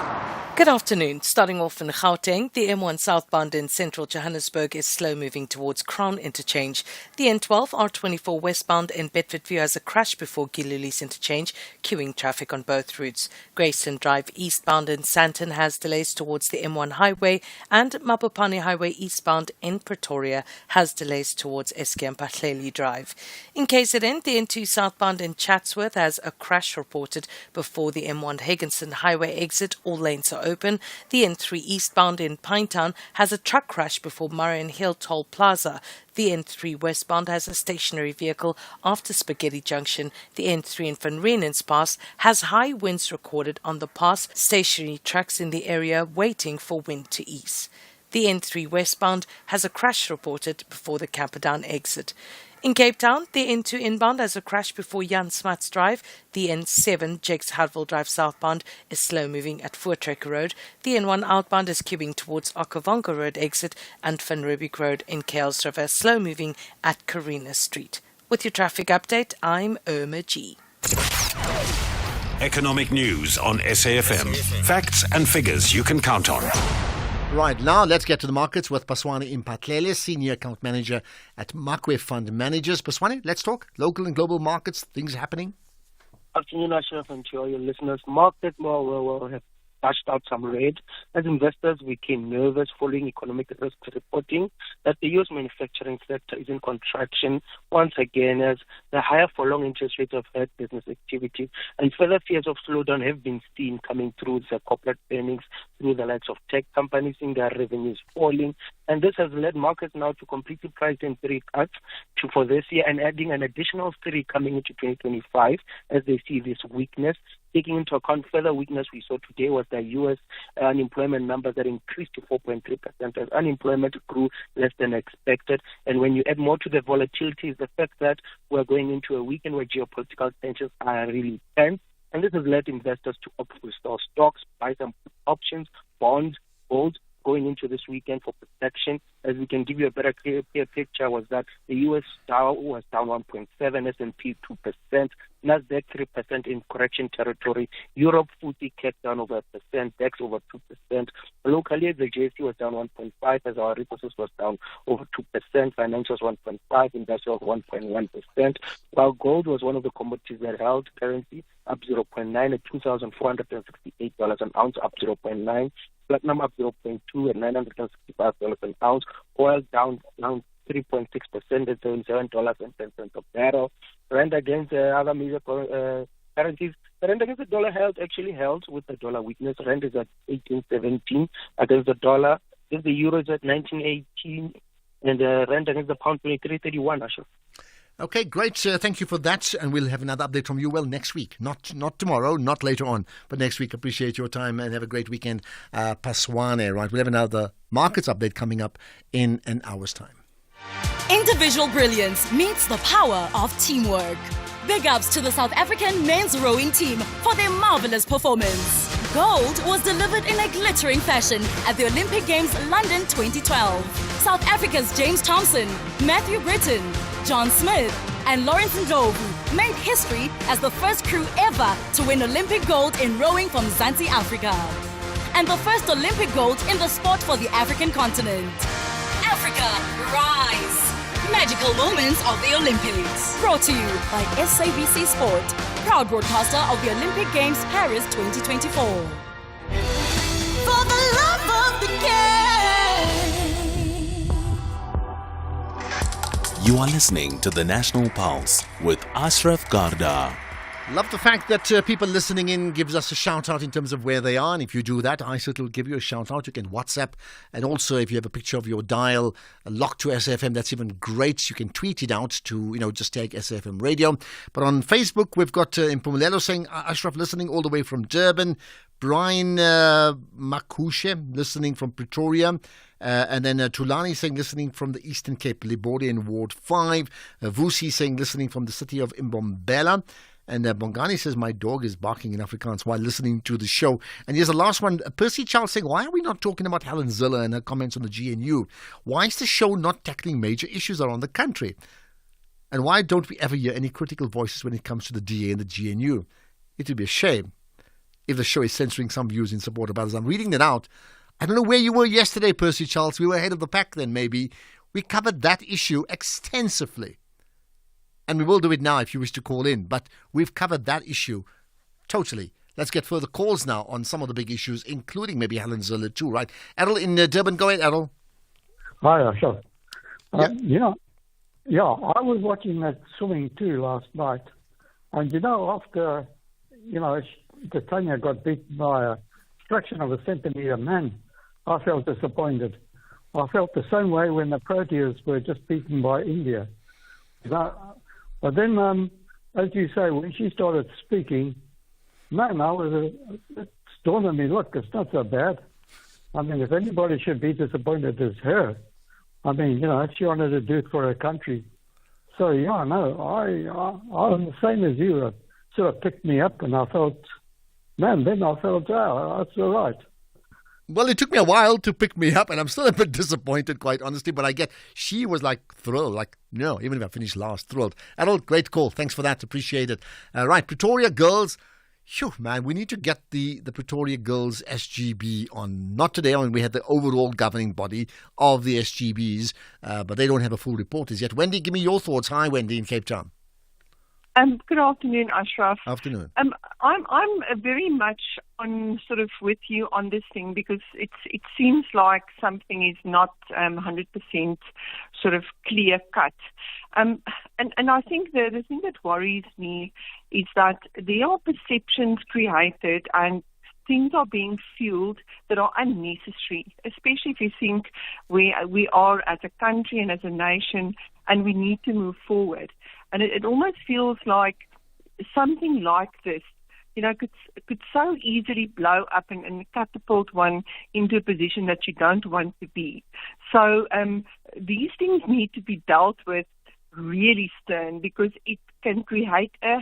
Good afternoon. Starting off in Gauteng, the M1 southbound in central Johannesburg is slow moving towards Crown Interchange. The N12 R24 westbound in Bedfordview has a crash before Gilulis Interchange, queuing traffic on both routes. Grayston Drive eastbound in Sandton has delays towards the M1 highway, and Mabopane Highway eastbound in Pretoria has delays towards Eskom Pahleli Drive. In KZN, the N2 southbound in Chatsworth has a crash reported before the M1 Higginson Highway exit. All lanes are open. The N3 eastbound in Pinetown has a truck crash before Marion Hill Toll Plaza. The N3 westbound has a stationary vehicle after Spaghetti Junction. The N3 in Van Riemen's Pass has high winds recorded on the pass. Stationary trucks in the area waiting for wind to ease. The N3 westbound has a crash reported before the Camperdown exit. In Cape Town, the N2 inbound has a crash before Jan Smuts Drive. The N7 Jakes Hartwell Drive southbound is slow moving at Voortrekker Road. The N1 outbound is queuing towards Okavango Road exit, and Van Riebeeck Road in Kales River slow moving at Carina Street. With your traffic update, I'm Irma G. Economic news on SAFM. Facts and figures you can count on. Right, now let's get to the markets with Paswane Mpatlele, Senior Account Manager at Makwe Fund Managers. Paswane, let's talk local and global markets, things happening. Afternoon, Ashraf, and to all your listeners. Market will have dashed out some red. As investors became nervous following economic risk reporting that the U.S. manufacturing sector is in contraction once again, as the higher for long interest rates have hurt business activity, and further fears of slowdown have been seen coming through the corporate earnings through the likes of tech companies seeing their revenues falling. And this has led markets now to completely price in 3 cuts for this year and adding an additional 3 coming into 2025 as they see this weakness. Taking into account further weakness we saw today was the U.S. unemployment numbers that increased to 4.3% as unemployment grew less than expected. And when you add more to the volatility is the fact that we're going into a weekend where geopolitical tensions are really tense. And this has led investors to opt for stocks, buy some options, bonds, gold, going into this weekend for protection. As we can give you a better clear picture, was that the U.S. Dow was down 1.7%, S&P 2%, Nasdaq 3% in correction territory, Europe FTSE kept down over 1%, DAX over 2%. Locally, the JSE was down 1.5%, as our resources was down over 2%, financials 1.5%, industrial 1.1%, while gold was one of the commodities that held currency up 0.9% at $2,468 an ounce, up 0.9%. Platinum up 0.2% at $965 an ounce. Oil down 3.6% at $77.10 a barrel. Rand against other major currencies. The rand against the dollar actually held with the dollar weakness. Rand is at 18.17 against the dollar. The euro is at 19.18, and rand against the pound 23.31. Ashraf. Okay, great. Thank you for that. And we'll have another update from you, next week. Not tomorrow, not later on, but next week. Appreciate your time and have a great weekend. Paswane, right? We'll have another markets update coming up in an hour's time. Individual brilliance meets the power of teamwork. Big ups to the South African men's rowing team for their marvelous performance. Gold was delivered in a glittering fashion at the Olympic Games London 2012. South Africa's James Thompson, Matthew Britton, John Smith and Lawrence Ndlovu made history as the first crew ever to win Olympic gold in rowing from Mzansi, Africa. And the first Olympic gold in the sport for the African continent. Africa, rise! Magical moments of the Olympics. Brought to you by SABC Sport, proud broadcaster of the Olympic Games Paris 2024. For the love of the game. You are listening to the National Pulse with Ashraf Garda. Love the fact that people listening in gives us a shout out in terms of where they are, and if you do that, I certainly will give you a shout out. You can WhatsApp, and also if you have a picture of your dial locked to SFM, that's even great. You can tweet it out to just take SFM radio. But on Facebook, we've got Impumelelo saying Ashraf listening all the way from Durban, Brian Makushe listening from Pretoria. And then Tulani saying listening from the Eastern Cape, Libori in Ward 5. Vusi saying listening from the city of Mbombela. And Bongani says, my dog is barking in Afrikaans while listening to the show. And here's the last one. Percy Charles saying, why are we not talking about Helen Ziller and her comments on the GNU? Why is the show not tackling major issues around the country? And why don't we ever hear any critical voices when it comes to the DA and the GNU? It would be a shame if the show is censoring some views in support of others. I'm reading that out. I don't know where you were yesterday, Percy Charles. We were ahead of the pack then, maybe. We covered that issue extensively. And we will do it now if you wish to call in. But we've covered that issue totally. Let's get further calls now on some of the big issues, including maybe Helen Ziller too, right? Errol in Durban. Go ahead, Errol. Hi, Ashraf. I was watching that swimming too last night. And, after, Tanya got beaten by a fraction of a centimetre man, I felt disappointed. I felt the same way when the Proteas were just beaten by India. But then, as you say, when she started speaking, it dawned on me, look, it's not so bad. I mean, if anybody should be disappointed, it's her. I mean, she wanted to do it for her country. So, I'm the same as you. It sort of picked me up, and I felt, that's all right. Well, it took me a while to pick me up, and I'm still a bit disappointed, quite honestly, but I get she was thrilled, even if I finished last, thrilled. Errol, great call. Thanks for that. Appreciate it. Right, Pretoria girls. Phew, man, we need to get the Pretoria girls SGB on. Not today, we had the overall governing body of the SGBs, but they don't have a full report as yet. Wendy, give me your thoughts. Hi, Wendy in Cape Town. Good afternoon, Ashraf. Afternoon. I'm very much on sort of with you on this thing because it seems like something is not 100% sort of clear cut. And I think the thing that worries me is that there are perceptions created and things are being fueled that are unnecessary, especially if you think we are as a country and as a nation and we need to move forward. And it almost feels like something like this, could so easily blow up and catapult one into a position that you don't want to be. So these things need to be dealt with really stern because it can create a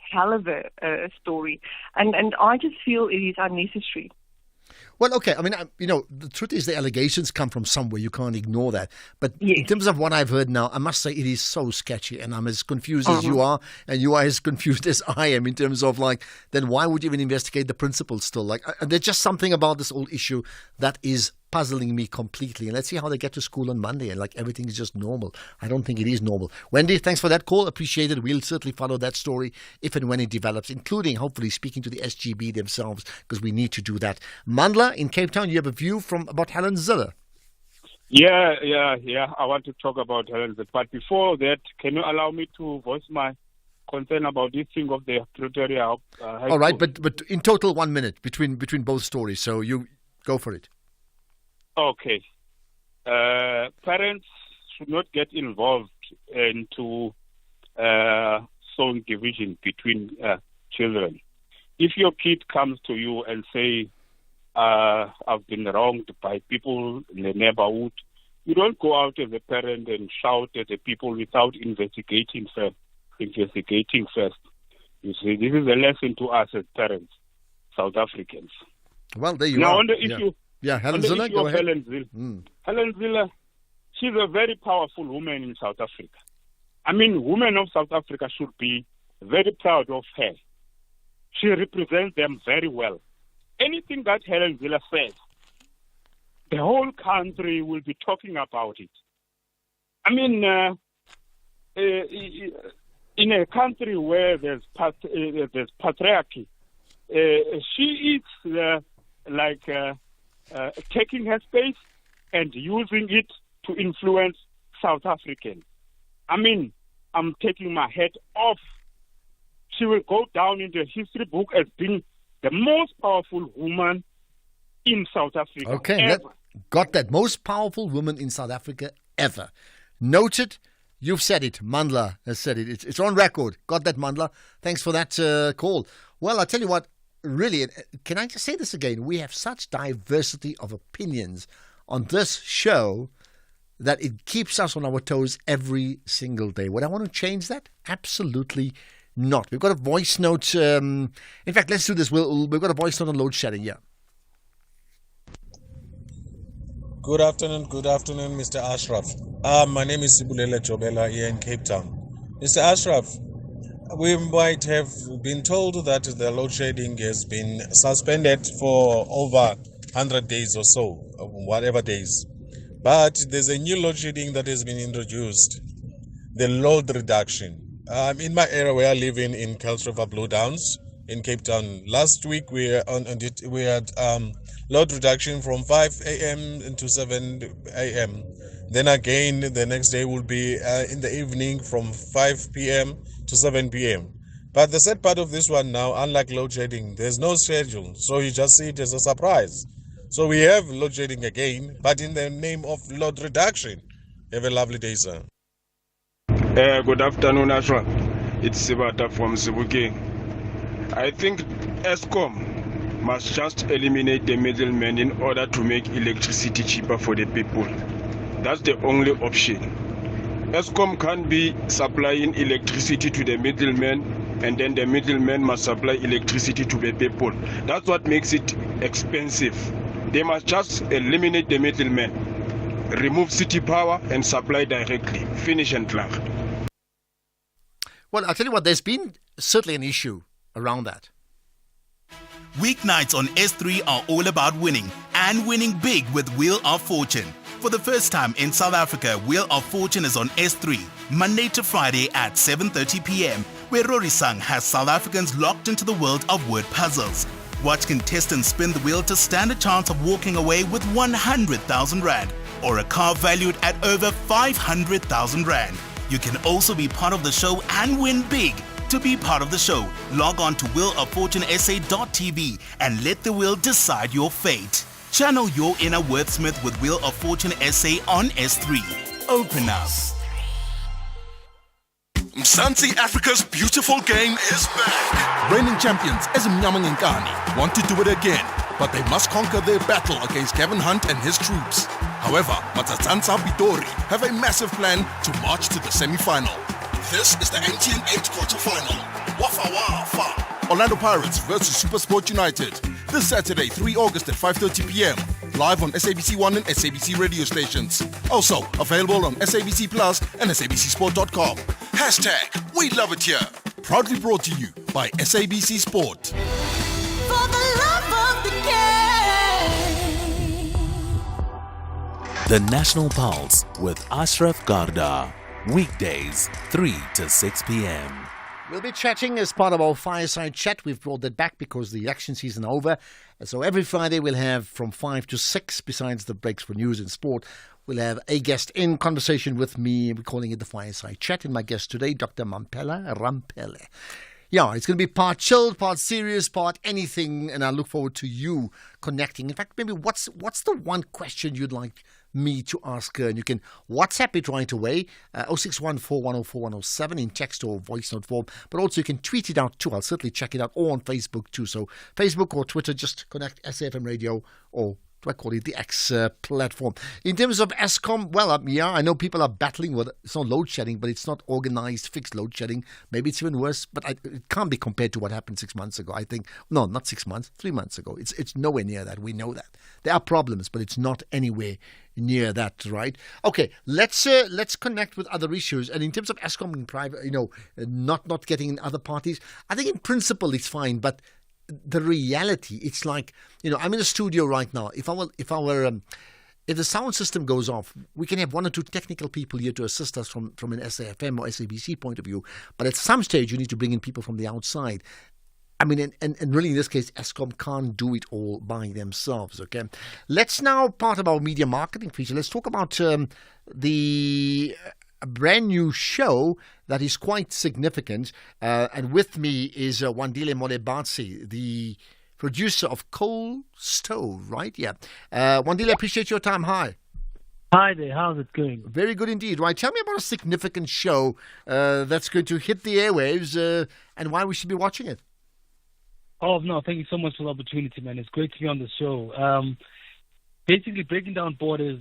hell of a story. And I just feel it is unnecessary. Well, okay. I mean, the truth is the allegations come from somewhere. You can't ignore that. But in terms of what I've heard now, I must say it is so sketchy. And I'm as confused as you are. And you are as confused as I am in terms of then why would you even investigate the principal still? There's just something about this whole issue that is puzzling me completely. And let's see how they get to school on Monday and everything is just normal. I don't think it is normal. Wendy, thanks for that call. Appreciate it. We'll certainly follow that story if and when it develops, including hopefully speaking to the SGB themselves because we need to do that. Mandla in Cape Town, you have a view about Helen Ziller. Yeah. I want to talk about Helen Ziller. But before that, can you allow me to voice my concern about this thing of the Pretoria High All right, School? but in total 1 minute between both stories. So you go for it. Okay. Parents should not get involved into sowing division between children. If your kid comes to you and say, I've been wronged by people in the neighborhood, you don't go out as a parent and shout at the people without investigating first. You see, this is a lesson to us as parents, South Africans. Well, there you now, are. on the issue, Helen Ziller, go ahead. Helen Ziller, she's a very powerful woman in South Africa. I mean, women of South Africa should be very proud of her. She represents them very well. Anything that Helen Ziller says, the whole country will be talking about it. I mean, in a country where there's patriarchy, she is taking her space and using it to influence South Africans. I mean, I'm taking my hat off. She will go down in the history book as being the most powerful woman in South Africa. Okay, got that. Most powerful woman in South Africa ever. Noted. You've said it. Mandla has said it. It's on record. Got that, Mandla. Thanks for that call. Well, I'll tell you what, really, can I just say this again? We have such diversity of opinions on this show that it keeps us on our toes every single day. Would I want to change that? Absolutely not. We've got a voice note. In fact, let's do this. We've got a voice note on load shedding. Yeah. Good afternoon, Mr. Ashraf. My name is Sibulele Jobela here in Cape Town. Mr. Ashraf, we might have been told that the load shedding has been suspended for over 100 days or so, whatever days. But there's a new load shedding that has been introduced, the load reduction. In my area where I live in Kuils River Blue Downs in Cape Town, last week we had load reduction from 5 a.m. to 7 a.m. Then again, the next day will be in the evening from 5 p.m. to 7 p.m. But the sad part of this one now, unlike load shedding, there's no schedule. So you just see it as a surprise. So we have load shedding again, but in the name of load reduction. Have a lovely day, sir. Good afternoon, Ashraf. It's Sibata from Sibuki. I think Eskom must just eliminate the middlemen in order to make electricity cheaper for the people. That's the only option. Eskom can't be supplying electricity to the middlemen and then the middlemen must supply electricity to the people. That's what makes it expensive. They must just eliminate the middlemen, remove city power and supply directly. Finish and clear. Well, I'll tell you what, there's been certainly an issue around that. Weeknights on S3 are all about winning, and winning big with Wheel of Fortune. For the first time in South Africa, Wheel of Fortune is on S3, Monday to Friday at 7:30 p.m., where Rorisang has South Africans locked into the world of word puzzles. Watch contestants spin the wheel to stand a chance of walking away with 100,000 Rand, or a car valued at over 500,000 Rand. You can also be part of the show and win big. To be part of the show, log on to wheeloffortunesa.tv and let the wheel decide your fate. Channel your inner wordsmith with Wheel of Fortune SA on S3. Open up. Mzansi Africa's beautiful game is back. Reigning champions Ezimnyama Ngani want to do it again, but they must conquer their battle against Kevin Hunt and his troops. However, Matsatsansa Bidori have a massive plan to march to the semi-final. This is the MTN 8 quarter-final. Wafa Wafa. Orlando Pirates versus SuperSport United. This Saturday, 3 August at 5:30 p.m. Live on SABC 1 and SABC radio stations. Also available on SABC Plus and SABCSport.com. Hashtag We Love It Here. Proudly brought to you by SABC Sport. For the love of the game. The National Pulse with Ashraf Garda. Weekdays, 3 to 6 p.m. We'll be chatting as part of our fireside chat. We've brought that back because the election season is over. So every Friday we'll have from 5 to 6, besides the breaks for news and sport, we'll have a guest in conversation with me. We're calling it the fireside chat. And my guest today, Dr. Rampele. Yeah, it's going to be part chilled, part serious, part anything. And I look forward to you connecting. In fact, maybe what's the one question you'd like me to ask her? And you can WhatsApp it right away, 0614104107 in text or voice note form. But also you can tweet it out too. I'll certainly check it out, or on Facebook too. So Facebook or Twitter, just connect SAFM Radio, or I call it the X platform. In terms of Eskom, well, yeah, I know people are battling with, it's not load shedding, but it's not organized, fixed load shedding. Maybe it's even worse, but it can't be compared to what happened 6 months ago. I think, no, not 6 months, 3 months ago. It's nowhere near that. We know that. There are problems, but it's not anywhere near that, right? Okay, let's connect with other issues. And in terms of Eskom and private, not getting in other parties, I think in principle it's fine, but the reality, it's like, I'm in a studio right now. If our if the sound system goes off, we can have one or two technical people here to assist us from an SAFM or SABC point of view. But at some stage, you need to bring in people from the outside. I mean, and really in this case, Eskom can't do it all by themselves, okay? Let's now, part of our media marketing feature, let's talk about the brand new show that is quite significant. And with me is Wandile Molebatsi, the producer of Cold Stove, right? Yeah. Wandile, appreciate your time. Hi. Hi there. How's it going? Very good indeed. Right. Tell me about a significant show that's going to hit the airwaves and why we should be watching it. Oh, no, thank you so much for the opportunity, man. It's great to be on the show. Basically, breaking down borders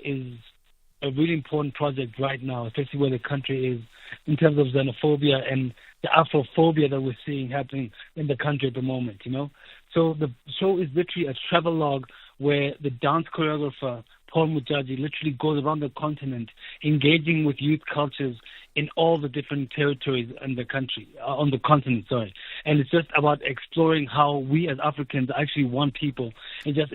is a really important project right now, especially where the country is in terms of xenophobia and the Afrophobia that we're seeing happening in the country at the moment, you know. So the show is literally a travelogue where the dance choreographer, Paul Mujaji, literally goes around the continent, engaging with youth cultures in all the different territories in the country, on the continent, sorry. And it's just about exploring how we as Africans are actually one people and just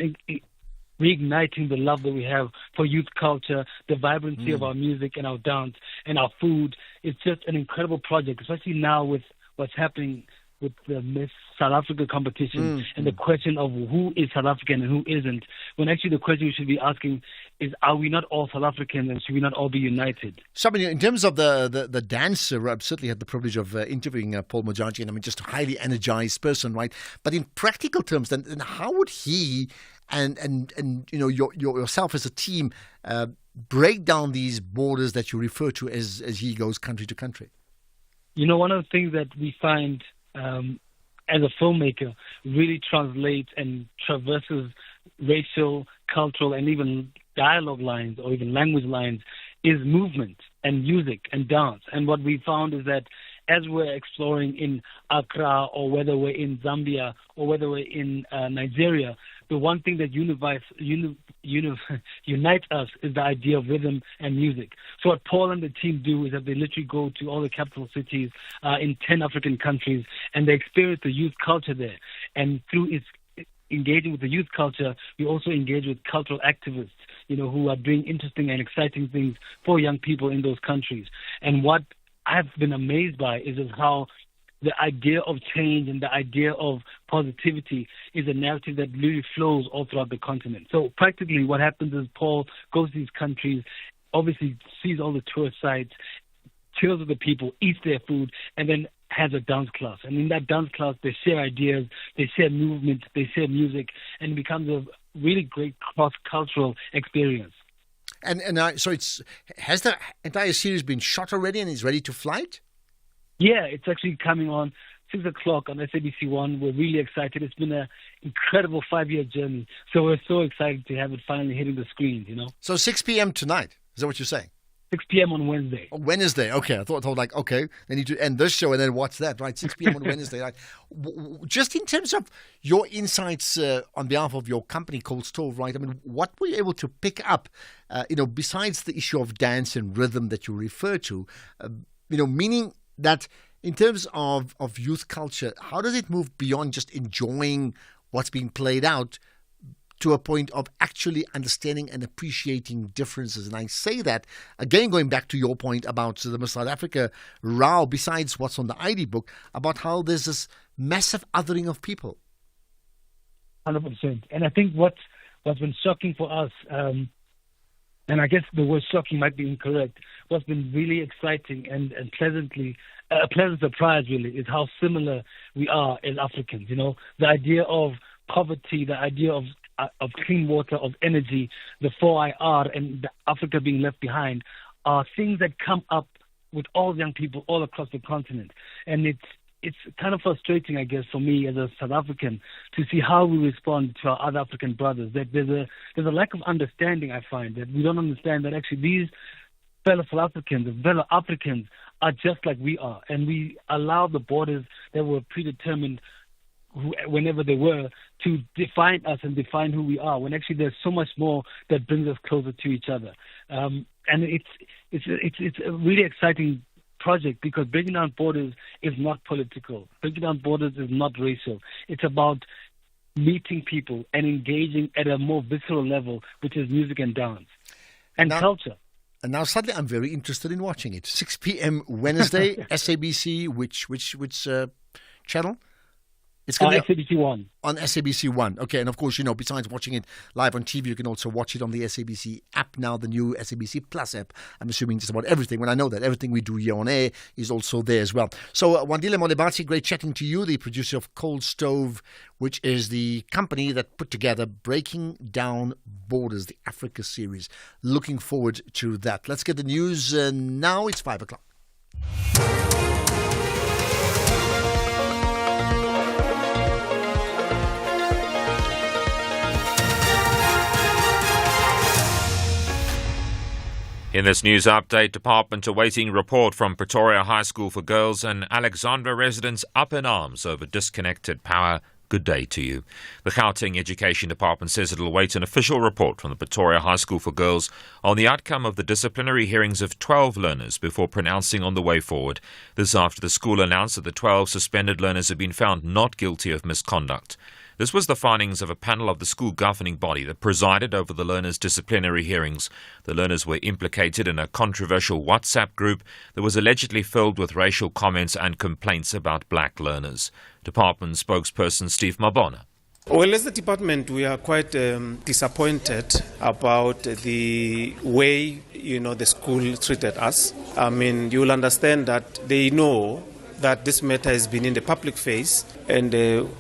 reigniting the love that we have for youth culture, the vibrancy of our music and our dance and our food. It's just an incredible project, especially now with what's happening with the Miss South Africa competition and the question of who is South African and who isn't, when actually the question you should be asking is, are we not all South Africans and should we not all be united? So, I mean, in terms of the dancer, I've certainly had the privilege of interviewing Paul Mujaji, and I mean, just a highly energized person, right? But in practical terms, then how would he and you know, yourself as a team break down these borders that you refer to as he goes country to country? You know, one of the things that we find as a filmmaker really translates and traverses racial, cultural, and even dialogue lines or even language lines is movement and music and dance. And what we found is that as we're exploring in Accra or whether we're in Zambia or whether we're in Nigeria, the one thing that unites us is the idea of rhythm and music. So what Paul and the team do is that they literally go to all the capital cities in 10 African countries and they experience the youth culture there. And through its engaging with the youth culture, we also engage with cultural activists, you know, who are doing interesting and exciting things for young people in those countries. And what I've been amazed by is how the idea of change and the idea of positivity is a narrative that really flows all throughout the continent. So practically what happens is Paul goes to these countries, obviously sees all the tourist sites, chills with the people, eats their food, and then has a dance class. And in that dance class, they share ideas, they share movement, they share music, and it becomes a really great cross-cultural experience. And so has the entire series been shot already and is ready to flight? Yeah, it's actually coming on 6 o'clock on SABC1. We're really excited. It's been an incredible 5-year journey. So we're so excited to have it finally hitting the screens, you know. So 6 p.m. tonight, is that what you're saying? 6 p.m. on Wednesday. Oh, Wednesday, okay. I thought like, okay, they need to end this show and then watch that, right? 6 p.m. on Wednesday, right? Just in terms of your insights on behalf of your company, Cold Stove, right? I mean, what were you able to pick up, besides the issue of dance and rhythm that you refer to, meaning that in terms of youth culture, how does it move beyond just enjoying what's being played out to a point of actually understanding and appreciating differences? And I say that, again, going back to your point about the Miss South Africa row, besides what's on the ID book, about how there's this massive othering of people. 100%. And I think what's been shocking for us, and I guess the word shocking might be incorrect, what's been really exciting and pleasantly, a pleasant surprise really, is how similar we are as Africans. You know, the idea of poverty, the idea of clean water, of energy, the 4IR, and the Africa being left behind are things that come up with all young people all across the continent. And it's kind of frustrating, I guess, for me as a South African to see how we respond to our other African brothers. That there's a lack of understanding, I find, that we don't understand that actually these fellow South Africans, fellow Africans are just like we are. And we allow the borders that were predetermined whenever they were to define us and define who we are, when actually there's so much more that brings us closer to each other. And it's a really exciting project because breaking down borders is not political. Breaking down borders is not racial. It's about meeting people and engaging at a more visceral level, which is music and dance and culture. And now suddenly I'm very interested in watching it. 6 p.m. Wednesday, SABC, which channel? It's going to be SABC One. On SABC One. Okay, and of course, besides watching it live on TV, you can also watch it on the SABC app now, the new SABC Plus app. I'm assuming just about everything. When I know that everything we do here on air is also there as well. So, Wandile Molebati, great chatting to you, the producer of Cold Stove, which is the company that put together Breaking Down Borders, the Africa series. Looking forward to that. Let's get the news now. It's 5 o'clock. In this news update, Department awaiting report from Pretoria High School for Girls and Alexandra residents up in arms over disconnected power. Good day to you. The Gauteng Education Department says it will await an official report from the Pretoria High School for Girls on the outcome of the disciplinary hearings of 12 learners before pronouncing on the way forward. This after the school announced that the 12 suspended learners have been found not guilty of misconduct. This was the findings of a panel of the school governing body that presided over the learners' disciplinary hearings. The learners were implicated in a controversial WhatsApp group that was allegedly filled with racial comments and complaints about black learners. Department spokesperson Steve Mabona. Well, as the department, we are quite disappointed about the way, the school treated us. I mean, you will understand that they know that this matter has been in the public face, and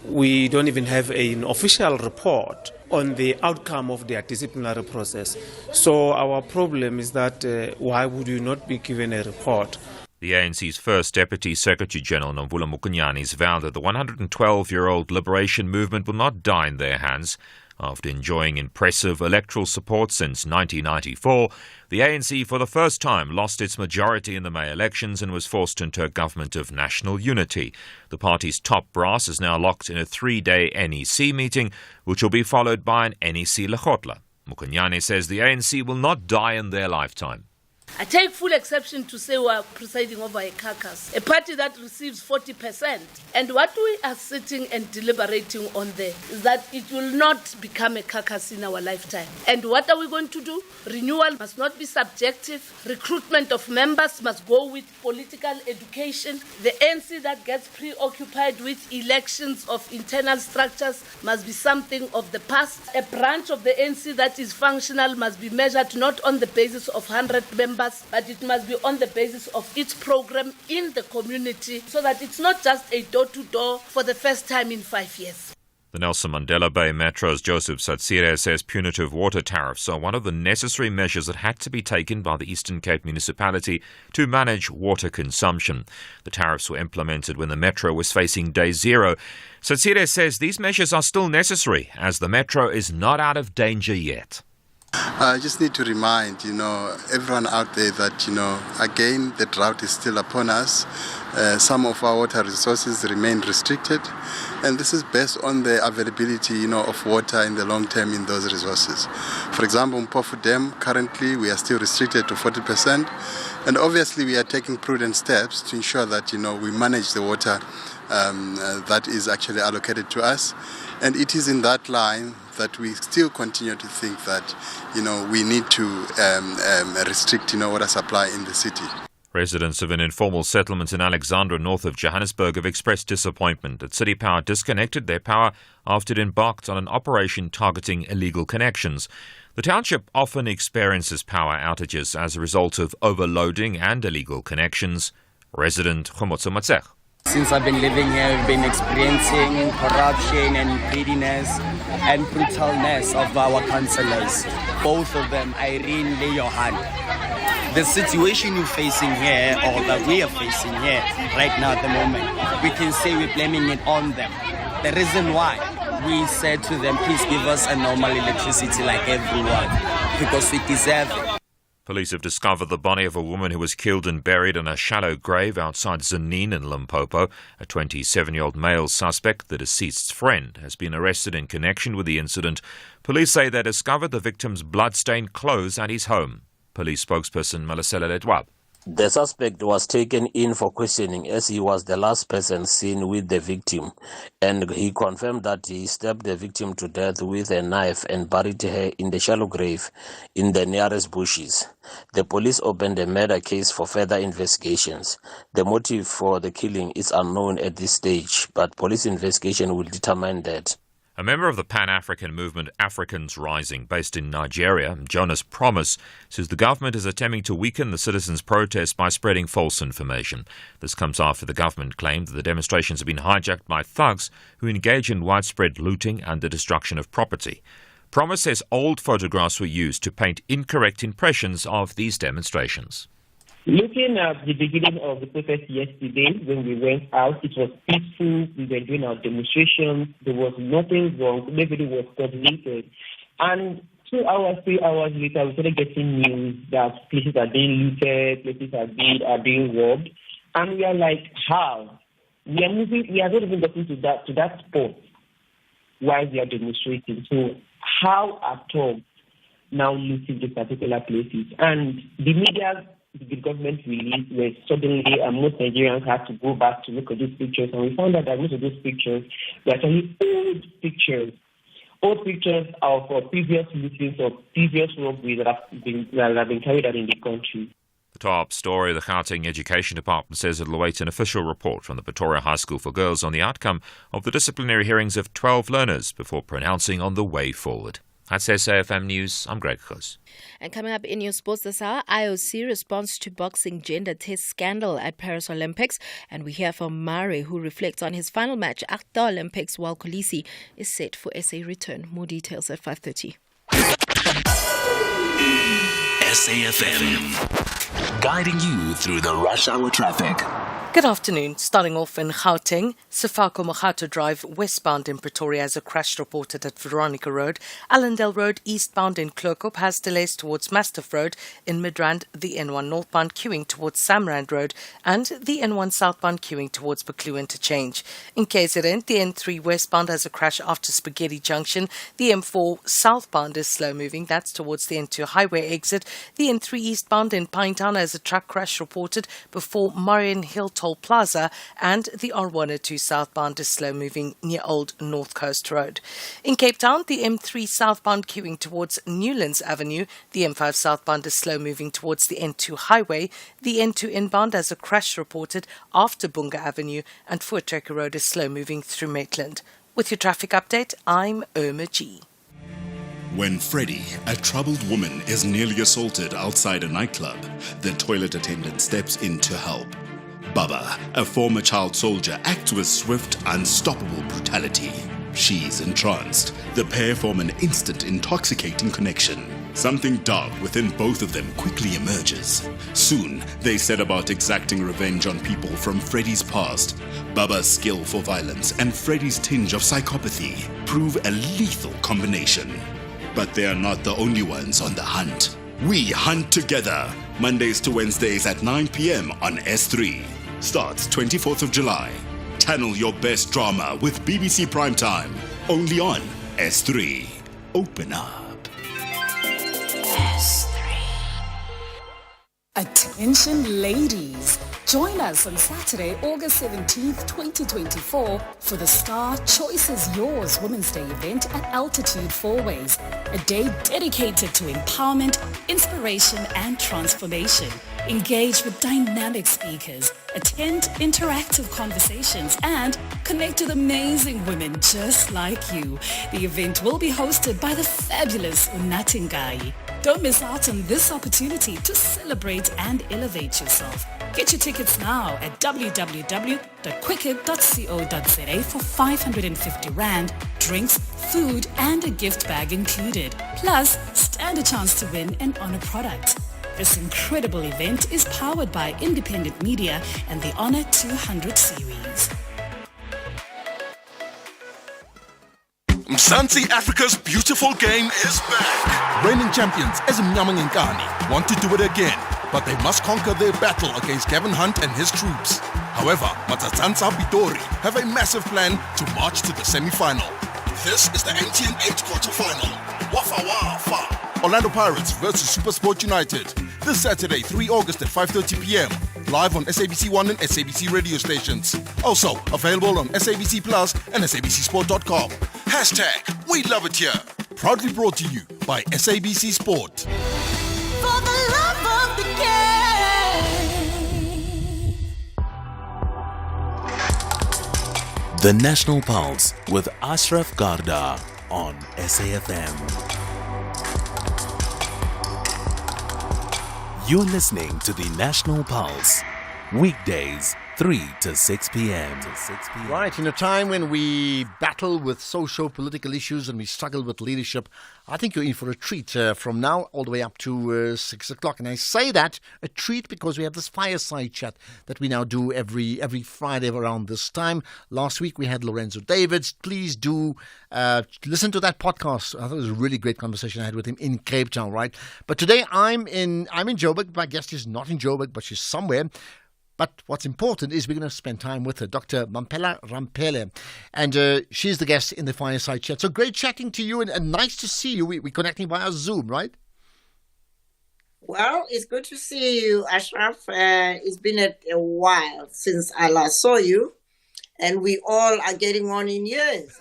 we don't even have an official report on the outcome of their disciplinary process. So our problem is that why would you not be given a report? The ANC's first Deputy Secretary-General, Nomvula Mukunyani's vowed that the 112-year-old liberation movement will not die in their hands. After enjoying impressive electoral support since 1994, the ANC for the first time lost its majority in the May elections and was forced into a government of national unity. The party's top brass is now locked in a 3-day NEC meeting, which will be followed by an NEC Lekgotla. Mukunyane says the ANC will not die in their lifetime. I take full exception to say we are presiding over a carcass, a party that receives 40%. And what we are sitting and deliberating on there is that it will not become a carcass in our lifetime. And what are we going to do? Renewal must not be subjective. Recruitment of members must go with political education. The ANC that gets preoccupied with elections of internal structures must be something of the past. A branch of the ANC that is functional must be measured not on the basis of 100 members, but it must be on the basis of its program in the community, so that it's not just a door-to-door for the first time in 5 years. The Nelson Mandela Bay Metro's Joseph Satsire says punitive water tariffs are one of the necessary measures that had to be taken by the Eastern Cape municipality to manage water consumption. The tariffs were implemented when the Metro was facing day zero. Satsire says these measures are still necessary as the Metro is not out of danger yet. I just need to remind, everyone out there that, again, the drought is still upon us. Some of our water resources remain restricted, and this is based on the availability, of water in the long term in those resources. For example, Mpofu Dam, currently we are still restricted to 40%, and obviously we are taking prudent steps to ensure that, we manage the water that is actually allocated to us. And it is in that line that we still continue to think that, we need to restrict, water supply in the city. Residents of an informal settlement in Alexandra, north of Johannesburg, have expressed disappointment that City Power disconnected their power after it embarked on an operation targeting illegal connections. The township often experiences power outages as a result of overloading and illegal connections. Resident Khomotso Matsekh. Since I've been living here, we've been experiencing corruption and greediness and brutalness of our councillors. Both of them, Irene Lejohan. The situation you're facing here, or that we are facing here right now at the moment, we can say we're blaming it on them. The reason why we said to them, please give us a normal electricity like everyone, because we deserve it. Police have discovered the body of a woman who was killed and buried in a shallow grave outside Zanin in Limpopo. A 27-year-old male suspect, the deceased's friend, has been arrested in connection with the incident. Police say they discovered the victim's blood-stained clothes at his home. Police spokesperson Malesela Letwab. The suspect was taken in for questioning as he was the last person seen with the victim, and he confirmed that he stabbed the victim to death with a knife and buried her in the shallow grave in the nearest bushes. The police opened a murder case for further investigations. The motive for the killing is unknown at this stage, but police investigation will determine that. A member of the Pan-African movement Africans Rising, based in Nigeria, Jonas Promise, says the government is attempting to weaken the citizens' protests by spreading false information. This comes after the government claimed that the demonstrations have been hijacked by thugs who engage in widespread looting and the destruction of property. Promise says old photographs were used to paint incorrect impressions of these demonstrations. Looking at the beginning of the protest yesterday, when we went out, it was peaceful. We were doing our demonstrations. There was nothing wrong. Nobody was coordinated. And 2 hours, 3 hours later, we started getting news that places are being looted, places are being robbed. And we are like, how? We are moving. We are not even getting to that spot while we are demonstrating. So how at all now looting these particular places? And the media, the government released, where suddenly most Nigerians had to go back to look at these pictures, and we found out that most of those pictures were actually old pictures of previous lootings or previous robberies that have been carried out in the country. The top story, the Gauteng Education Department says it will await an official report from the Pretoria High School for Girls on the outcome of the disciplinary hearings of 12 learners before pronouncing on the way forward. That's SAFM News. I'm Greg Khos. And coming up in your sports this hour, IOC responds to boxing gender test scandal at Paris Olympics. And we hear from Mare, who reflects on his final match at the Olympics, while Kolisi is set for SA return. More details at 5:30. SAFM, guiding you through the rush hour traffic. Good afternoon. Starting off in Gauteng, Sefako Mogato Drive westbound in Pretoria has a crash reported at Veronica Road. Allendale Road eastbound in Clerkop has delays towards Mastiff Road. In Midrand, the N1 northbound queuing towards Samrand Road and the N1 southbound queuing towards Buccleuch Interchange. In KZN, the N3 westbound has a crash after Spaghetti Junction. The M4 southbound is slow moving. That's towards the N2 highway exit. The N3 eastbound in Pinetown has a truck crash reported before Marion Hill Toll Plaza, and the R102 southbound is slow moving near Old North Coast Road. In Cape Town, the M3 southbound queuing towards Newlands Avenue. The M5 southbound is slow moving towards the N2 highway. The N2 inbound has a crash reported after Bunga Avenue, and Voortrekker Road is slow moving through Maitland. With your traffic update, I'm Irma G. When Freddie, a troubled woman, is nearly assaulted outside a nightclub, the toilet attendant steps in to help. Baba, a former child soldier, acts with swift, unstoppable brutality. She's entranced. The pair form an instant, intoxicating connection. Something dark within both of them quickly emerges. Soon, they set about exacting revenge on people from Freddie's past. Baba's skill for violence and Freddie's tinge of psychopathy prove a lethal combination. But they are not the only ones on the hunt. We hunt together, Mondays to Wednesdays at 9 p.m. on S3. Starts 24th of July. Channel your best drama with BBC Primetime. Only on S3. Open up. S3. Attention ladies. Join us on Saturday, August 17th, 2024 for the Star Choices Yours Women's Day event at Altitude Fourways, a day dedicated to empowerment, inspiration and transformation. Engage with dynamic speakers, attend interactive conversations and connect with amazing women just like you. The event will be hosted by the fabulous Unatingai. Don't miss out on this opportunity to celebrate and elevate yourself. Get your tickets now at www.quicket.co.za for 550 Rand, drinks, food and a gift bag included. Plus, stand a chance to win an honor product. This incredible event is powered by independent media and the Honor 200 series. Mzansi Africa's beautiful game is back. Reigning champions Ezimnyama want to do it again, but they must conquer their battle against Kevin Hunt and his troops. However, Matsatsansa Bidori have a massive plan to march to the semi-final. This is the MTN 8 quarter-final. Wafa Wafa. Orlando Pirates versus SuperSport United. This Saturday, 3 August at 5:30 p.m. Live on SABC1 and SABC radio stations. Also available on SABC Plus and SABCSport.com. # We Love It Here. Proudly brought to you by SABC Sport. For the love of the game. The National Pulse with Ashraf Garda on SAFM. You're listening to the National Pulse, weekdays 3 to 6 p.m. Right, in a time when we battle with socio-political issues and we struggle with leadership, I think you're in for a treat from now all the way up to 6 o'clock. And I say that, a treat, because we have this fireside chat that we now do every Friday around this time. Last week we had Lorenzo Davids. Please do listen to that podcast. I thought it was a really great conversation I had with him in Cape Town, right? But today I'm in Joburg. My guest is not in Joburg, but she's somewhere. But what's important is we're going to spend time with her, Dr. Mampela Rampele. And she's the guest in the fireside chat. So great chatting to you and nice to see you. We're connecting via Zoom, right? Well, it's good to see you, Ashraf. It's been a while since I last saw you. And we all are getting on in years.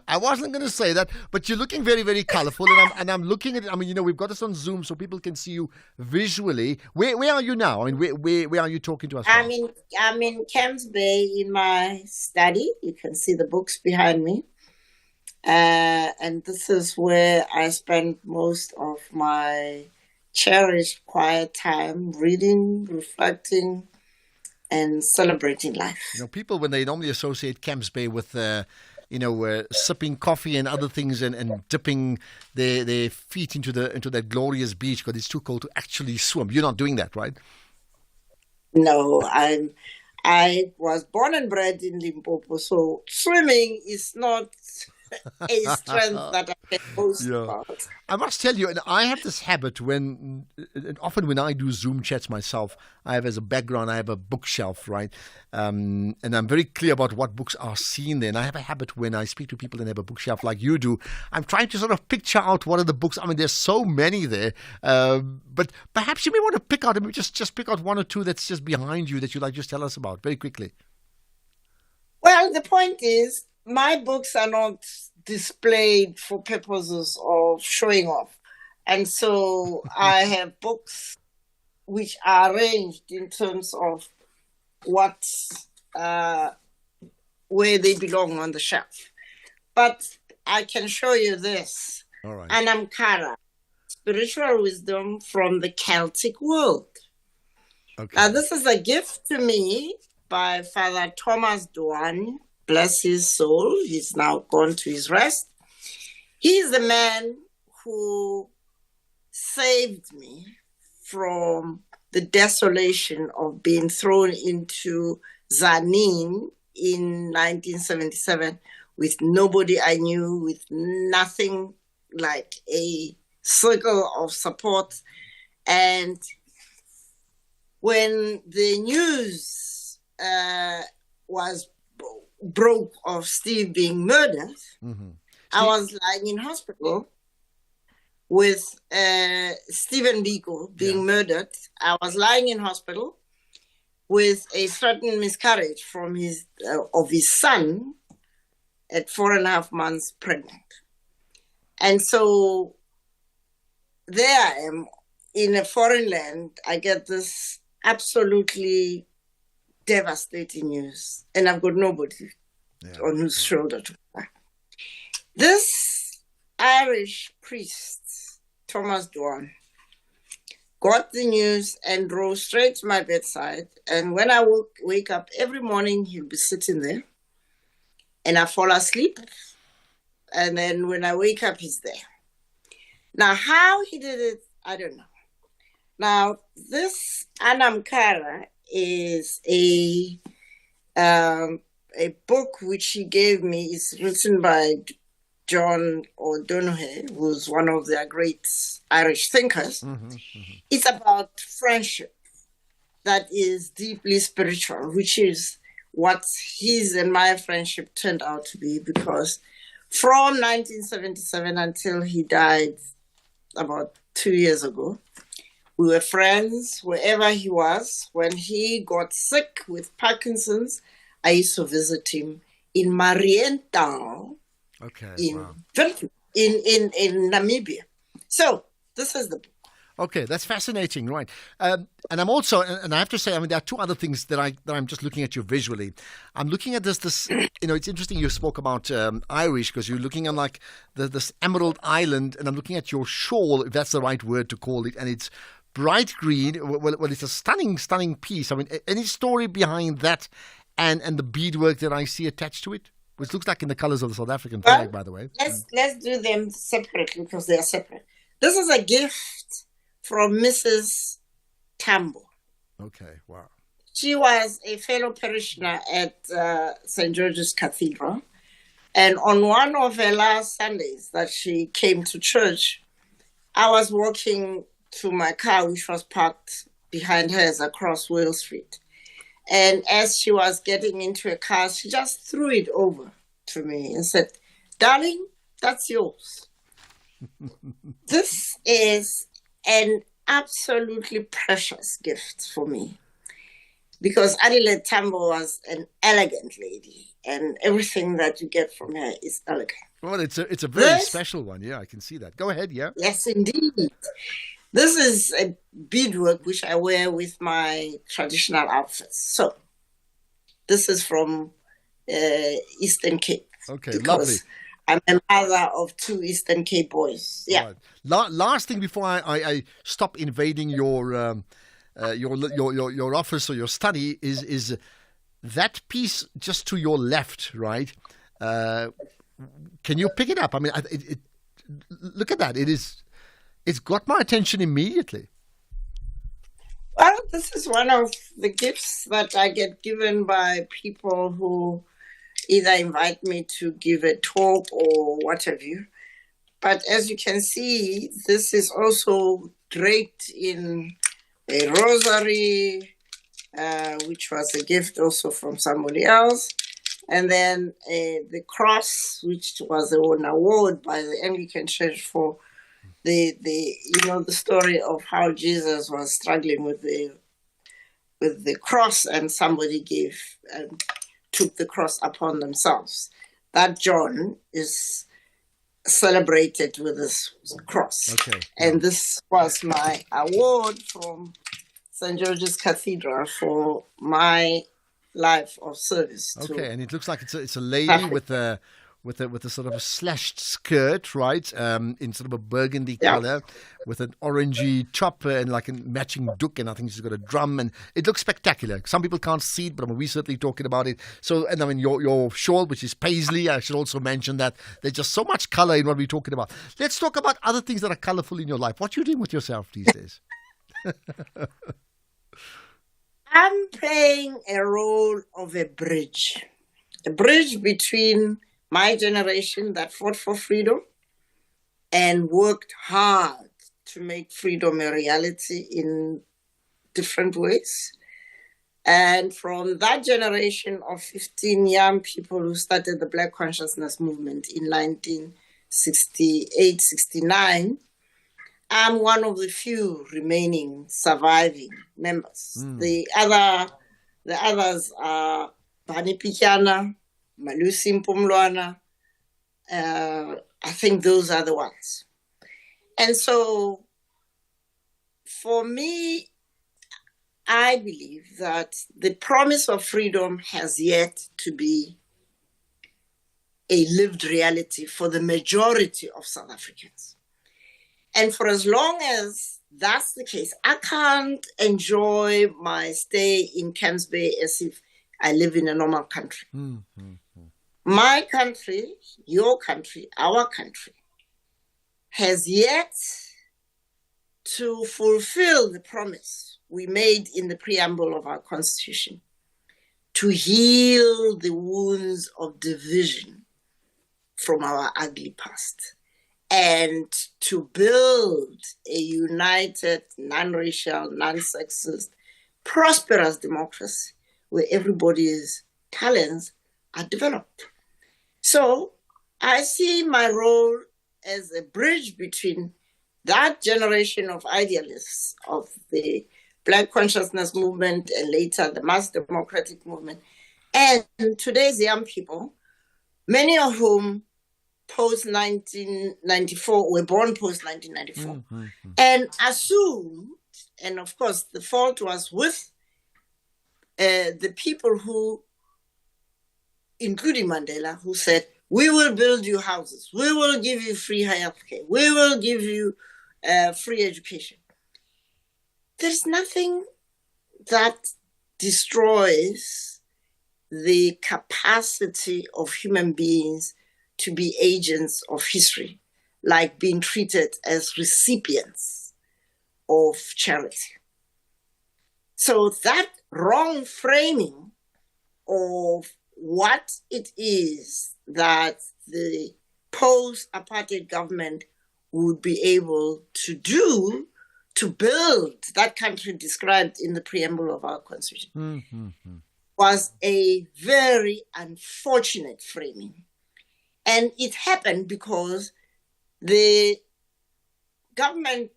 I wasn't going to say that, but you're looking very, very colorful. And I'm looking at it. I mean, we've got this on Zoom so people can see you visually. Where are you now? I mean, where are you talking to us from? I'm in Camps Bay in my study. You can see the books behind me. And this is where I spend most of my cherished quiet time reading, reflecting, and celebrating life. People, when they normally associate Camps Bay with sipping coffee and other things and dipping their feet into that glorious beach because it's too cold to actually swim. You're not doing that, right? No, I was born and bred in Limpopo, so swimming is not a strength that I can boast about. I must tell you, and I have this habit often when I do Zoom chats myself, I have as a background, I have a bookshelf, right? And I'm very clear about what books are seen there. And I have a habit when I speak to people and have a bookshelf like you do, I'm trying to sort of picture out what are the books. I mean, there's so many there. But perhaps you may want to pick out, just pick out one or two that's just behind you that you'd like to just tell us about very quickly. Well, the point is, my books are not displayed for purposes of showing off. And so I have books which are arranged in terms of where they belong on the shelf. But I can show you this. All right. Anamkara, spiritual wisdom from the Celtic world. Okay. Now, this is a gift to me by Father Thomas Duane. Bless his soul. He's now gone to his rest. He's the man who saved me from the desolation of being thrown into Zanin in 1977 with nobody I knew, with nothing like a circle of support. And when the news broke of Steve being murdered, I was lying in hospital with Stephen Biko being murdered. I was lying in hospital with a threatened miscarriage from his son at 4.5 months pregnant. And so there I am in a foreign land. I get this absolutely devastating news, and I've got nobody on whose shoulder to cry. This Irish priest, Thomas Duane, got the news and drove straight to my bedside. And when I wake up every morning, he'll be sitting there, and I fall asleep. And then when I wake up, he's there. Now, how he did it, I don't know. Now, this Anamkara is a book which he gave me. It's written by John O'Donoghue, who's one of their great Irish thinkers. It's about friendship that is deeply spiritual, which is what his and my friendship turned out to be, because from 1977 until he died about 2 years ago. We were friends wherever he was. When he got sick with Parkinson's, I used to visit him in Mariental, in Namibia. So this is the book. Okay, that's fascinating, right? And I'm also, and I have to say, I mean, there are two other things that I'm just looking at you visually. I'm looking at this. It's interesting. You spoke about Irish because you're looking at like this Emerald Island, and I'm looking at your shawl, if that's the right word to call it, and it's bright green. Well, it's a stunning piece. I mean, any story behind that, and the beadwork that I see attached to it, which looks like in the colors of the South African flag, by the way. Let's do them separately because they are separate. This is a gift from Mrs. Tambo. Okay, wow. She was a fellow parishioner at St. George's Cathedral. And on one of her last Sundays that she came to church, I was walking to my car, which was parked behind hers across Wales Street. And as she was getting into her car, she just threw it over to me and said, "Darling, that's yours." This is an absolutely precious gift for me because Adelaide Tambo was an elegant lady, and everything that you get from her is elegant. Well, it's a very special one. Yeah, I can see that. Go ahead. Yeah. Yes, indeed. This is a beadwork which I wear with my traditional outfits. So this is from Eastern Cape. Okay, lovely. I'm a mother of 2 Eastern Cape boys. Yeah. Right. Last thing before I stop invading your office or your study is that piece just to your left, right? Can you pick it up? I mean, look at that. It's got my attention immediately. Well, this is one of the gifts that I get given by people who either invite me to give a talk or what have you. But as you can see, this is also draped in a rosary, which was a gift also from somebody else. And then the cross, which was an award by the Anglican Church for the story of how Jesus was struggling with the cross, and somebody took the cross upon themselves. That John is celebrated with this cross. Okay. And this was my award from St. George's Cathedral for my life of service. Okay, and it looks like it's a lady with a sort of a slashed skirt, right? In sort of a burgundy color, with an orangey top and like a matching duck, and I think she's got a drum, and it looks spectacular. Some people can't see it, but we're certainly talking about it. So, and I mean your shawl, which is paisley. I should also mention that there's just so much color in what we're talking about. Let's talk about other things that are colorful in your life. What are you doing with yourself these days? I'm playing a role of a bridge between my generation that fought for freedom and worked hard to make freedom a reality in different ways. And from that generation of 15 young people who started the Black Consciousness Movement in 1968, 69, I'm one of the few remaining surviving members. The others are Bani Pichana, Malusi Mpumlwana. I think those are the ones. And so for me, I believe that the promise of freedom has yet to be a lived reality for the majority of South Africans. And for as long as that's the case, I can't enjoy my stay in Camps Bay as if I live in a normal country. My country, your country, our country, has yet to fulfill the promise we made in the preamble of our Constitution to heal the wounds of division from our ugly past and to build a united, non-racial, non-sexist, prosperous democracy where everybody's talents are developed. So I see my role as a bridge between that generation of idealists of the Black consciousness movement and later the mass democratic movement, and today's young people, many of whom post-1994 were born post-1994, and assumed, and of course the fault was with the people who, including Mandela, who said, we will build you houses, we will give you free health care, we will give you free education. There's nothing that destroys the capacity of human beings to be agents of history, like being treated as recipients of charity. So that wrong framing of what it is that the post-apartheid government would be able to do to build that country described in the preamble of our constitution was a very unfortunate framing. And it happened because the government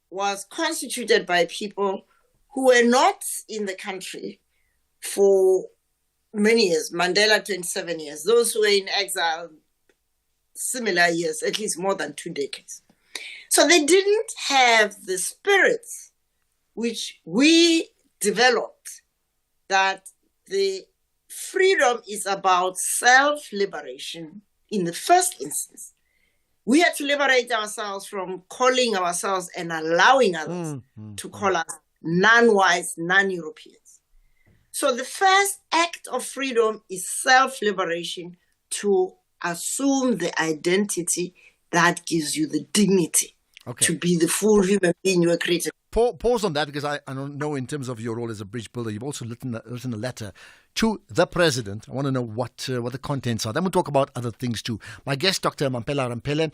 was constituted by people who were not in the country for many years. Mandela, 27 years. Those who were in exile, similar years, at least more than 2 decades. So they didn't have the spirit which we developed, that the freedom is about self-liberation in the first instance. We had to liberate ourselves from calling ourselves and allowing others to call us non-whites, non-Europeans. So the first act of freedom is self-liberation, to assume the identity that gives you the dignity to be the full human being you were created. Pause on that, because I don't know, in terms of your role as a bridge builder, you've also written a letter to the president. I want to know what the contents are. Then we'll talk about other things too. My guest, Dr. Mamphela Ramphele,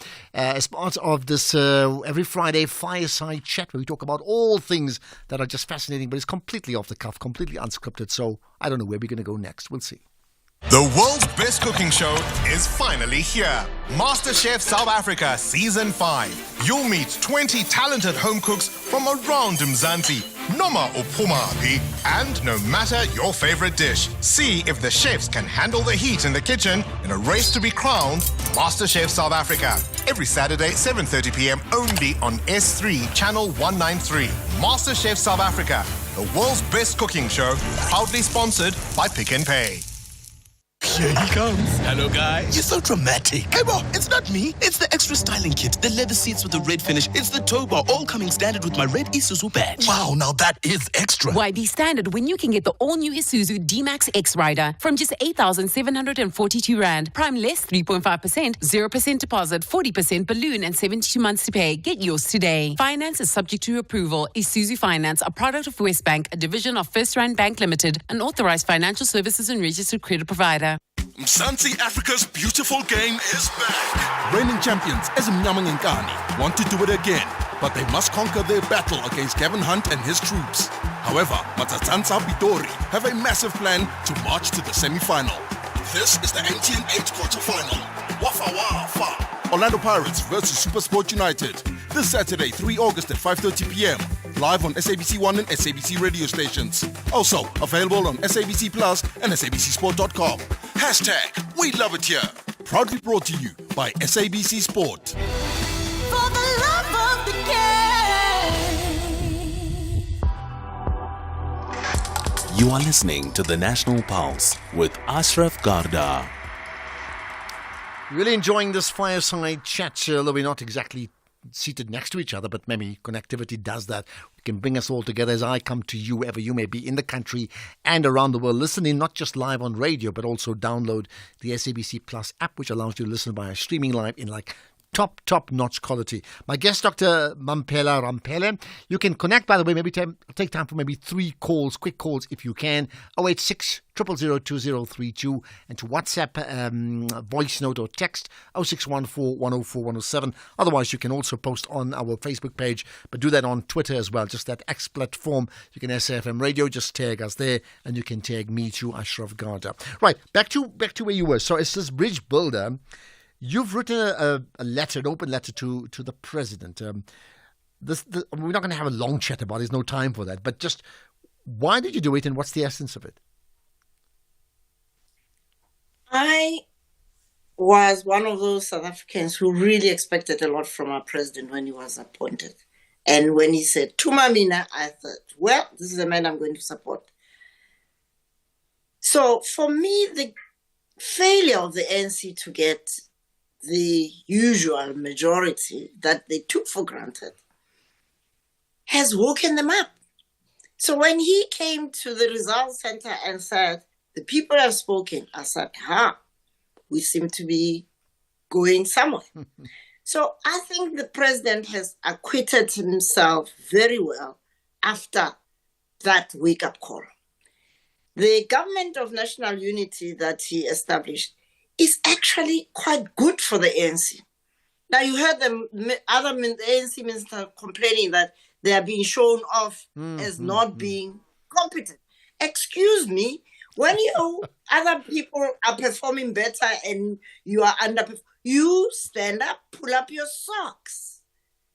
is part of this every Friday fireside chat where we talk about all things that are just fascinating, but it's completely off the cuff, completely unscripted. So I don't know where we're going to go next. We'll see. The world's best cooking show is finally here. MasterChef South Africa Season 5. You'll meet 20 talented home cooks from around Mzansi, noma uphumaphi, and no matter your favorite dish. See if the chefs can handle the heat in the kitchen in a race to be crowned MasterChef South Africa. Every Saturday, 7:30 p.m. only on S3 Channel 193. MasterChef South Africa, the world's best cooking show, proudly sponsored by Pick n Pay. Here he comes. Hello, guy. You're so dramatic. Hey, bro, it's not me. It's the extra styling kit. The leather seats with the red finish. It's the tow bar, all coming standard with my red Isuzu badge. Wow, now that is extra. Why be standard when you can get the all-new Isuzu D-Max X Rider from just 8,742 Rand. Prime less 3.5%, 0% deposit, 40% balloon, and 72 months to pay. Get yours today. Finance is subject to approval. Isuzu Finance, a product of Westbank, a division of First Rand Bank Limited, an authorized financial services and registered credit provider. Mzansi Africa's beautiful game is back. Reigning champions Ezimnyama Ngenkani want to do it again, but they must conquer their battle against Kevin Hunt and his troops. However, Matsatsansa Pitori have a massive plan to march to the semi-final. This is the MTN 8 quarter-final. Wafa Wafa. Orlando Pirates versus SuperSport United. This Saturday, 3 August at 5:30 p.m. Live on SABC 1 and SABC radio stations. Also available on SABC Plus and SABCSport.com. Hashtag We Love It Here. Proudly brought to you by SABC Sport. For the love of the game. You are listening to the National Pulse with Ashraf Garda. Really enjoying this fireside chat, although we're not exactly seated next to each other, but maybe connectivity does that. It can bring us all together as I come to you wherever you may be in the country and around the world, listening not just live on radio, but also download the SABC Plus app, which allows you to listen via streaming live in like top-notch quality. My guest, Dr. Mamphela Ramphele. You can connect, by the way, maybe take time for maybe 3 calls, quick calls if you can. 086 000 2032, and to WhatsApp, voice note or text 0614 104 107. Otherwise, you can also post on our Facebook page, but do that on Twitter as well. Just that X platform. You can SAFM Radio, just tag us there, and you can tag me too, Ashraf Garda. Right, back to where you were. So it's this bridge builder. You've written a letter, an open letter to the president. we're not going to have a long chat about it. There's no time for that. But just why did you do it, and what's the essence of it? I was one of those South Africans who really expected a lot from our president when he was appointed. And when he said, Tuma Mina, I thought, well, this is a man I'm going to support. So for me, the failure of the ANC to get the usual majority that they took for granted has woken them up. So when he came to the results center and said, the people have spoken, I said, we seem to be going somewhere. So I think the president has acquitted himself very well after that wake-up call. The government of national unity that he established is actually quite good for the ANC. Now, you heard the other ANC ministers complaining that they are being shown off as not being competent. Excuse me, when other people are performing better and you are underperforming, you stand up, pull up your socks.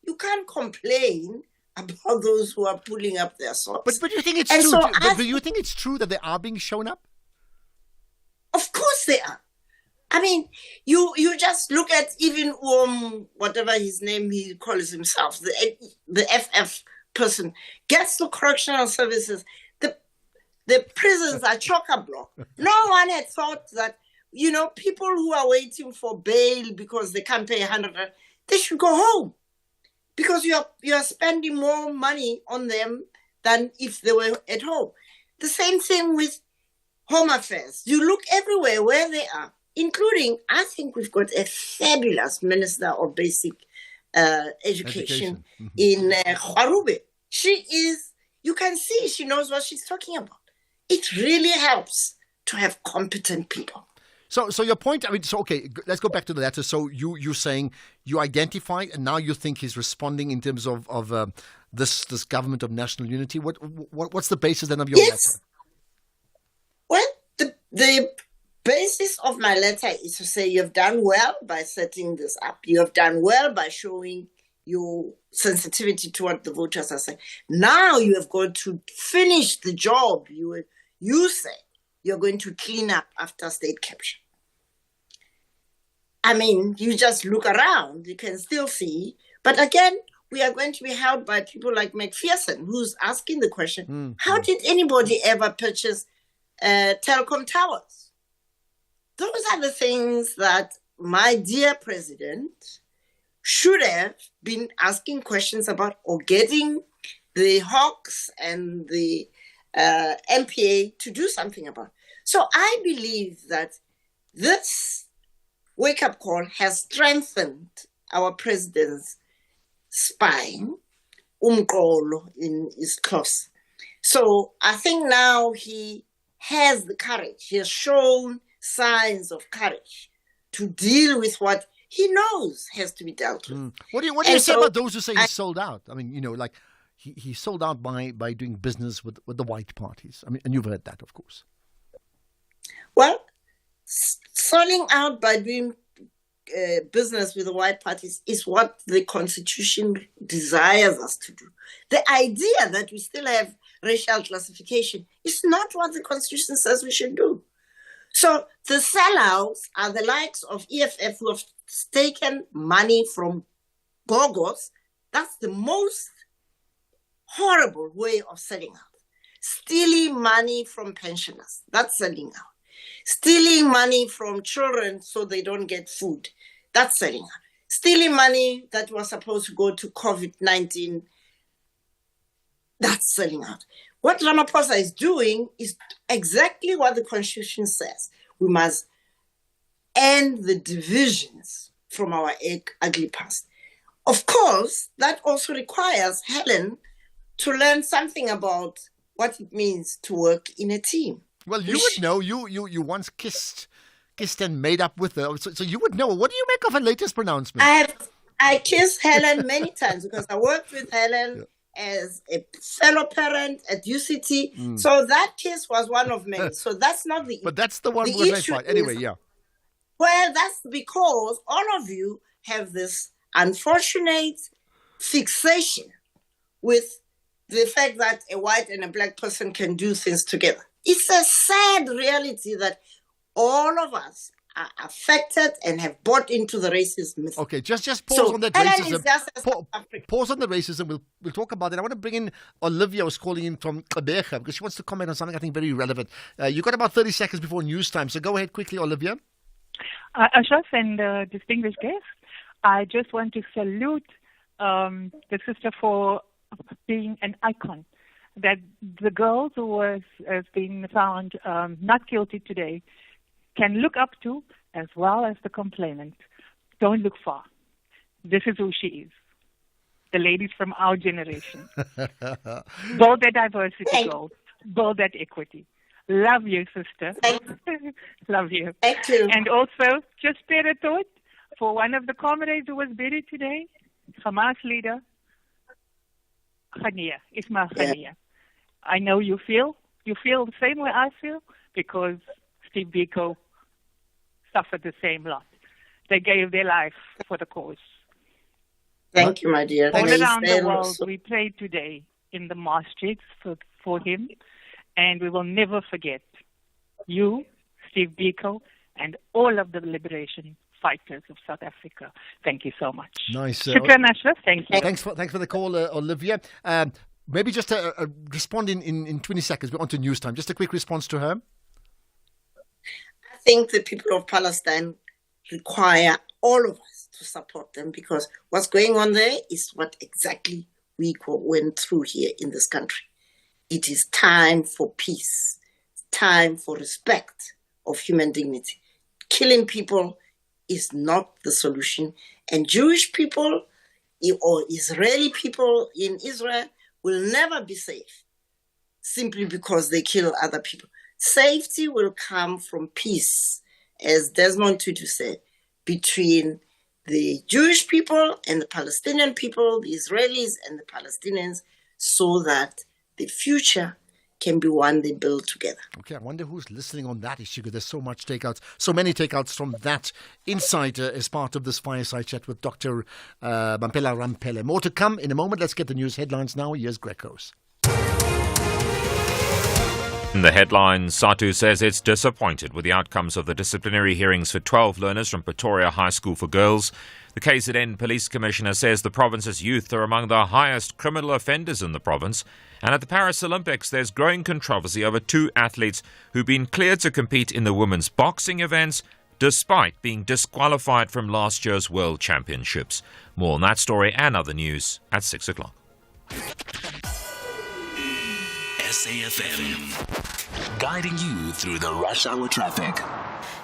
You can't complain about those who are pulling up their socks. But you think it's true? So do you think it's true that they are being shown up? Of course they are. I mean, you just look at even whatever his name he calls himself, the FF person, gets to correctional services. The prisons are chock-a-block. No one had thought that, people who are waiting for bail because they can't pay 100, they should go home. Because you are spending more money on them than if they were at home. The same thing with Home Affairs. You look everywhere where they are, including, I think we've got a fabulous Minister of Basic Education in Khwarube. She is, you can see she knows what she's talking about. It really helps to have competent people. So your point, okay, let's go back to the letter. So you're saying you identified and now you think he's responding in terms of this government of national unity. What's the basis then of your letter? Well, the basis of my letter is to say you have done well by setting this up. You have done well by showing your sensitivity to what the voters are saying. Now you have got to finish the job you say you're going to clean up after state capture. I mean, you just look around, you can still see. But again, we are going to be held by people like McPherson, who's asking the question, how did anybody ever purchase telecom towers? Those are the things that my dear president should have been asking questions about, or getting the Hawks and the MPA to do something about. So I believe that this wake-up call has strengthened our president's spine, umqolo in his close. So I think now he has the courage. He has shown signs of courage to deal with what he knows has to be dealt with. What do you say about those who say he sold out? I mean, like he sold out by doing business with the white parties. I mean, and you've heard that, of course. Well, selling out by doing business with the white parties is what the Constitution desires us to do. The idea that we still have racial classification is not what the Constitution says we should do. So the sellouts are the likes of EFF who have taken money from Gogos. That's the most horrible way of selling out. Stealing money from pensioners, that's selling out. Stealing money from children so they don't get food, that's selling out. Stealing money that was supposed to go to COVID-19, that's selling out. What Ramaphosa is doing is exactly what the Constitution says. We must end the divisions from our ugly past. Of course, that also requires Helen to learn something about what it means to work in a team. Well, you would know. You once kissed and made up with her, so you would know. What do you make of her latest pronouncement? I kissed Helen many times because I worked with Helen as a fellow parent at UCT. So that kiss was one of many. So that's not the. But that's the one we're right. Anyway, yeah. Well, that's because all of you have this unfortunate fixation with the fact that a white and a black person can do things together. It's a sad reality that all of us are affected and have bought into the racism myth. Okay, just pause on that Ellen racism. is just a South African. Pause on the racism. We'll talk about it. I want to bring in Olivia, who's calling in from Gqeberha, because she wants to comment on something I think very relevant. You've got about 30 seconds before news time, so go ahead quickly, Olivia. Ashraf and distinguished guests, I just want to salute the sister for being an icon. That the girls who has been found not guilty today can look up to, as well as the complainant. Don't look far. This is who she is. The ladies from our generation. Build that diversity goal. Build that equity. Love you, sister. Love you. Thank you. And also, just spare a thought for one of the comrades who was buried today, Hamas leader, Ismail Khania. I know you feel the same way I feel, because Steve Biko suffered the same lot. They gave their life for the cause. Thank you, my dear. All around the world, we pray today in the masjids for him, and we will never forget you, Steve Biko, and all of the liberation fighters of South Africa. Thank you so much. Nice. Shukran, Ashraf. Thank you. Thanks for the call, Olivia. Maybe just a respond in 20 seconds. We're on to news time. Just a quick response to her. I think the people of Palestine require all of us to support them, because what's going on there is what exactly we went through here in this country. It is time for peace, time for respect of human dignity. Killing people is not the solution, and Jewish people or Israeli people in Israel will never be safe simply because they kill other people. Safety will come from peace, as Desmond Tutu said, between the Jewish people and the Palestinian people, the Israelis and the Palestinians, so that the future can be one they build together. Okay, I wonder who's listening on that issue, because there's so many takeouts from that insight as part of this fireside chat with Dr. Mampela Rampele. More to come in a moment. Let's get the news headlines now. Here's Greg Rose. In the headlines, SATU says it's disappointed with the outcomes of the disciplinary hearings for 12 learners from Pretoria High School for Girls. The KZN Police Commissioner says the province's youth are among the highest criminal offenders in the province. And at the Paris Olympics, there's growing controversy over two athletes who've been cleared to compete in the women's boxing events despite being disqualified from last year's World Championships. More on that story and other news at 6 o'clock. SAFM, guiding you through the rush hour traffic.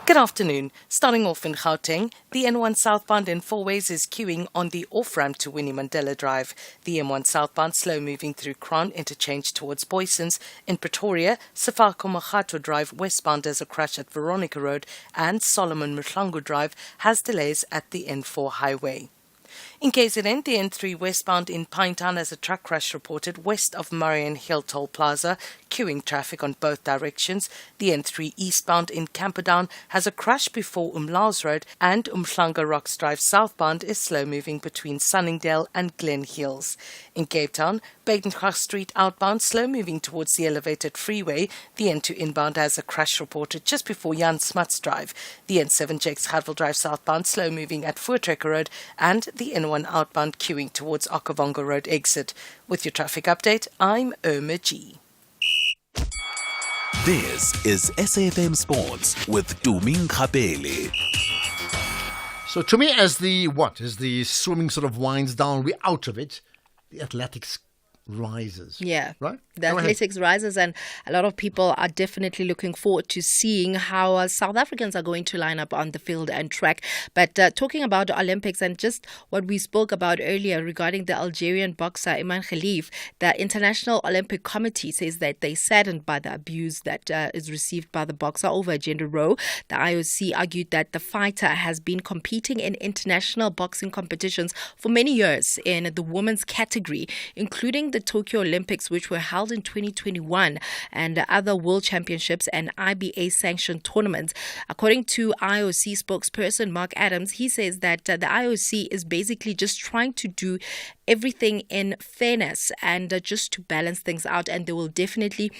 Good afternoon. Starting off in Gauteng, the N1 southbound in Fourways is queuing on the off-ramp to Winnie Mandela Drive. The M1 southbound slow moving through Crown interchange towards Boysons. In Pretoria, Sefako Makgato Drive westbound has a crash at Veronica Road, and Solomon Mhlangu Drive has delays at the N4 highway. In KZN, the N3 westbound in Pinetown has a truck crash reported west of Marion Hill Toll Plaza, queuing traffic on both directions. The N3 eastbound in Camperdown has a crash before Umlaws Road, and Umhlanga Rocks Drive southbound is slow moving between Sunningdale and Glen Hills. In Cape Town, Badengracht Street outbound slow moving towards the elevated freeway. The N2 inbound has a crash reported just before Jan Smuts Drive. The N7 Jakes Hadwell Drive southbound slow moving at Voortrekker Road, and the N1 outbound queuing towards Okavango Road exit. With your traffic update, I'm Irma G. This is SAFM Sports with Tuming Khapele. So to me, as the swimming sort of winds down, we're out of it, the athletics rises. Yeah. Right? The athletics rises, and a lot of people are definitely looking forward to seeing how South Africans are going to line up on the field and track. But talking about the Olympics and just what we spoke about earlier regarding the Algerian boxer Iman Khalif, the International Olympic Committee says that they saddened by the abuse that is received by the boxer over a gender role. The IOC argued that the fighter has been competing in international boxing competitions for many years in the women's category, including the Tokyo Olympics, which were held in 2021, and other World Championships and IBA-sanctioned tournaments. According to IOC spokesperson Mark Adams, he says that the IOC is basically just trying to do everything in fairness and just to balance things out, and they will definitely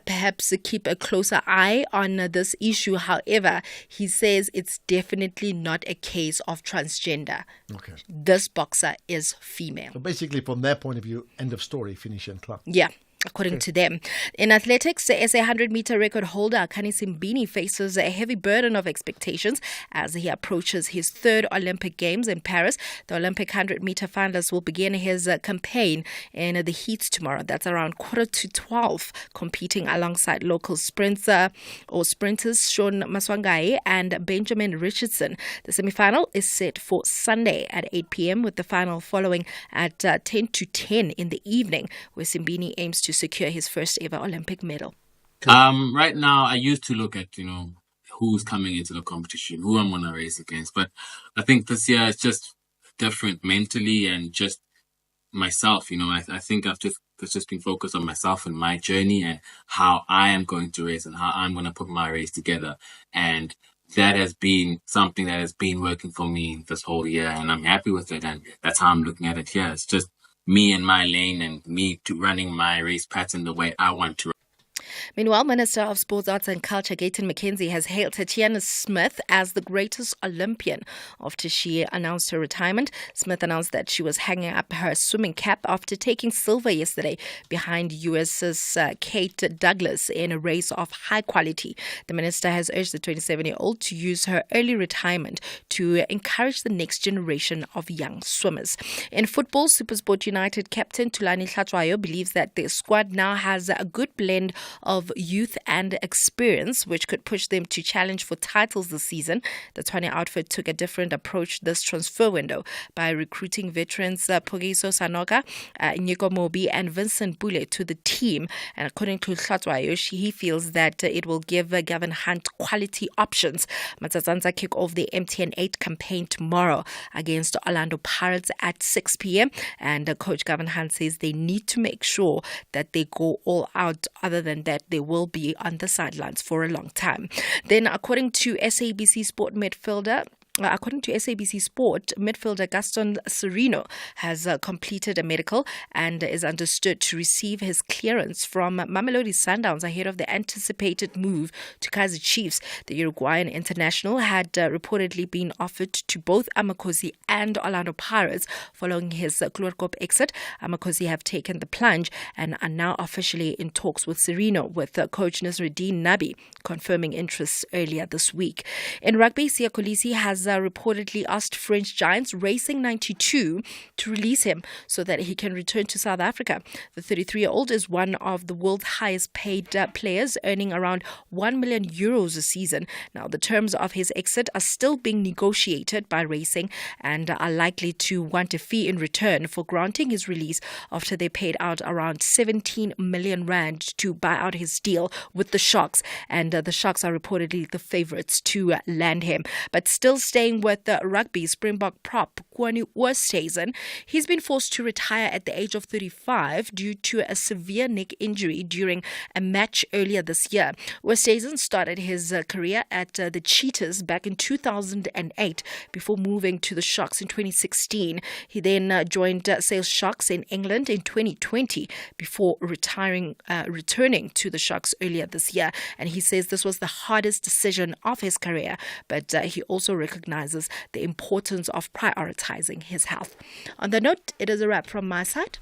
perhaps keep a closer eye on this issue. However, he says it's definitely not a case of transgender. Okay. This boxer is female. So basically, from their point of view, end of story, finish and club. Yeah. According to them. In athletics, the SA 100-meter record holder Akani Simbini faces a heavy burden of expectations as he approaches his third Olympic Games in Paris. The Olympic 100-meter finalist will begin his campaign in the heats tomorrow. That's around 11:45, competing alongside local sprinters Sean Maswangai and Benjamin Richardson. The semi-final is set for Sunday at 8 p.m. with the final following at 10 to 10 in the evening, where Simbini aims to secure his first ever Olympic medal. Right now, I used to look at, who's coming into the competition, who I'm going to race against. But I think this year it's just different mentally and just myself. I think I've just been focused on myself and my journey and how I am going to race and how I'm going to put my race together. And that has been something that has been working for me this whole year, and I'm happy with it. And that's how I'm looking at it here. It's just me and my lane and me running my race pattern the way I want to. Meanwhile, Minister of Sports, Arts and Culture, Gayton McKenzie, has hailed Tatiana Smith as the greatest Olympian after she announced her retirement. Smith announced that she was hanging up her swimming cap after taking silver yesterday behind US's Kate Douglas in a race of high quality. The minister has urged the 27-year-old to use her early retirement to encourage the next generation of young swimmers. In football, SuperSport United captain Thulani Hlatshwayo believes that their squad now has a good blend of youth and experience, which could push them to challenge for titles this season. The Tshwane outfit took a different approach this transfer window by recruiting veterans Pogiso Sanoka, Nyiko Mobi and Vincent Bule to the team. And according to Hlatshwayo, he feels that it will give Gavin Hunt quality options. Matsatsanza kick off the MTN 8 campaign tomorrow against Orlando Pirates at 6 p.m. And Coach Gavin Hunt says they need to make sure that they go all out. Other than that, they will be on the sidelines for a long time. Then, according to SABC Sport midfielder Gaston Serino has completed a medical and is understood to receive his clearance from Mamelodi Sundowns ahead of the anticipated move to Kaizer Chiefs. The Uruguayan international had reportedly been offered to both Amakosi and Orlando Pirates following his Kloorkop exit. Amakosi have taken the plunge and are now officially in talks with Serino, with coach Nasruddin Nabi confirming interest earlier this week. In rugby, Siya Kolisi has reportedly asked French giants Racing 92 to release him so that he can return to South Africa. The 33-year-old is one of the world's highest paid players, earning around €1 million a season. Now, the terms of his exit are still being negotiated by Racing and are likely to want a fee in return for granting his release after they paid out around 17 million rand to buy out his deal with the Sharks. And the Sharks are reportedly the favourites to land him. But still staying with the rugby, Springbok prop Kwani Oosthuizen, he's been forced to retire at the age of 35 due to a severe neck injury during a match earlier this year. Oosthuizen started his career at the Cheetahs back in 2008 before moving to the Sharks in 2016. He then joined Sales Sharks in England in 2020 before returning to the Sharks earlier this year. And he says this was the hardest decision of his career, but he also recognizes the importance of prioritizing his health. On the note, it is a wrap from my side.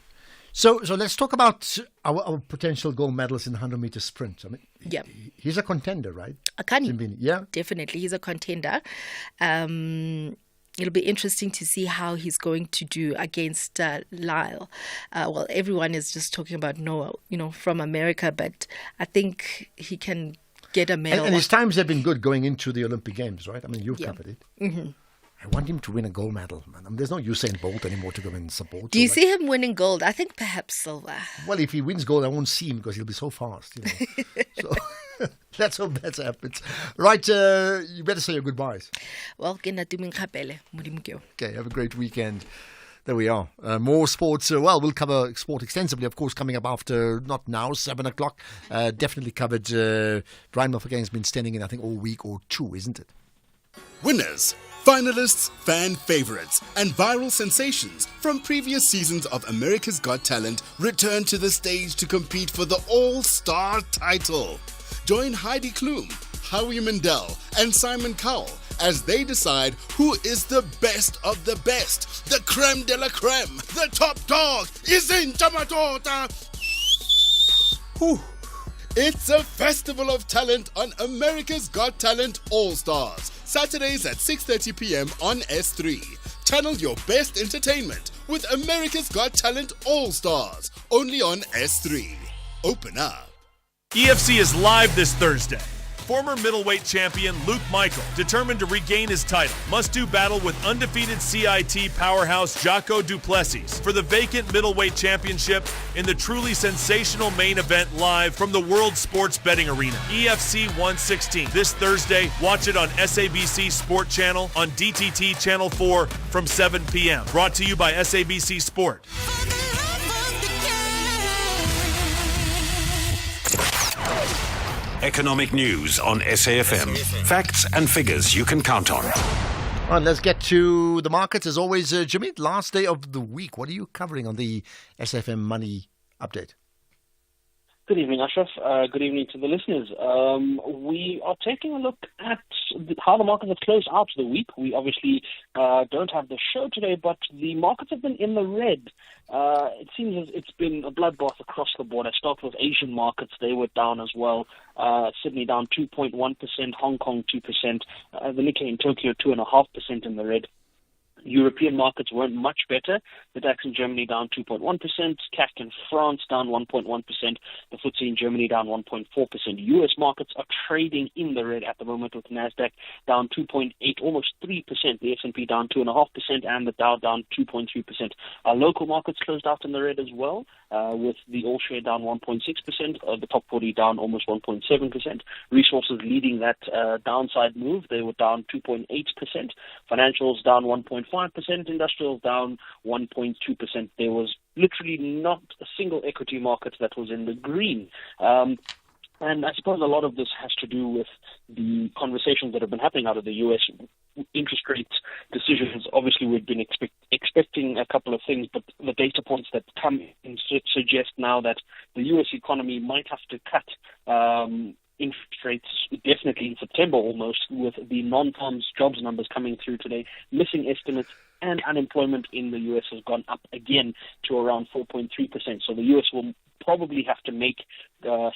So let's talk about our potential gold medalist in the 100-meter sprint. I mean, yeah, he's a contender, right? Akani, yeah, definitely, he's a contender. It'll be interesting to see how he's going to do against Lyle. Well, everyone is just talking about Noah, from America, but I think he can get a medal. And his times have been good going into the Olympic Games, right? I mean, you've covered it. Mm-hmm. I want him to win a gold medal, man. I mean, there's no Usain Bolt anymore to go and support. Do you see him winning gold? I think perhaps silver. Well, if he wins gold, I won't see him because he'll be so fast. So let's hope that happens. Right, you better say your goodbyes. Well, okay, have a great weekend. There we are. More sports. We'll cover sport extensively, of course, coming up after, not now, 7 o'clock. Definitely covered. Brian Moffagang has been standing in, I think, all week or two, isn't it? Winners, finalists, fan favorites, and viral sensations from previous seasons of America's Got Talent return to the stage to compete for the All-Star title. Join Heidi Klum, Howie Mandel, and Simon Cowell as they decide who is the best of the best. The creme de la creme, the top dog, is in Tamatota. It's a festival of talent on America's Got Talent All-Stars. Saturdays at 6:30 p.m. on S3. Channel your best entertainment with America's Got Talent All-Stars. Only on S3. Open up. EFC is live this Thursday. Former middleweight champion Luke Michael, determined to regain his title, must do battle with undefeated CIT powerhouse Jocko Duplessis for the vacant middleweight championship in the truly sensational main event live from the World Sports Betting Arena. EFC 116 this Thursday. Watch it on SABC Sport Channel on DTT Channel 4 from 7 p.m. Brought to you by SABC Sport. Economic news on SAFM. Facts and figures you can count on. All right, let's get to the markets. As always, Jimmy, last day of the week. What are you covering on the SAFM Money Update? Good evening, Ashraf. Good evening to the listeners. We are taking a look at how the markets have closed out the week. We obviously don't have the show today, but the markets have been in the red. It seems as it's been a bloodbath across the board. I start with Asian markets. They were down as well. Sydney down 2.1%, Hong Kong 2%, the Nikkei in Tokyo 2.5% in the red. European markets weren't much better. The DAX in Germany down 2.1%, CAC in France down 1.1%, the FTSE in Germany down 1.4%. US markets are trading in the red at the moment, with NASDAQ down 2.8, almost 3%, the S&P down 2.5%, and the Dow down 2.3%. Our local markets closed out in the red as well, with the all-share down 1.6%, the top 40 down almost 1.7%. Resources leading that downside move, they were down 2.8%. Financials down 1.5%, industrials down 1.2%. There was literally not a single equity market that was in the green. And I suppose a lot of this has to do with the conversations that have been happening out of the U.S. interest rate decisions. Obviously, we've been expecting a couple of things, but the data points that come in suggest now that the U.S. economy might have to cut interest rates definitely in September almost, with the non-farms jobs numbers coming through today, missing estimates, and unemployment in the U.S. has gone up again to around 4.3%. So the U.S. will probably have to make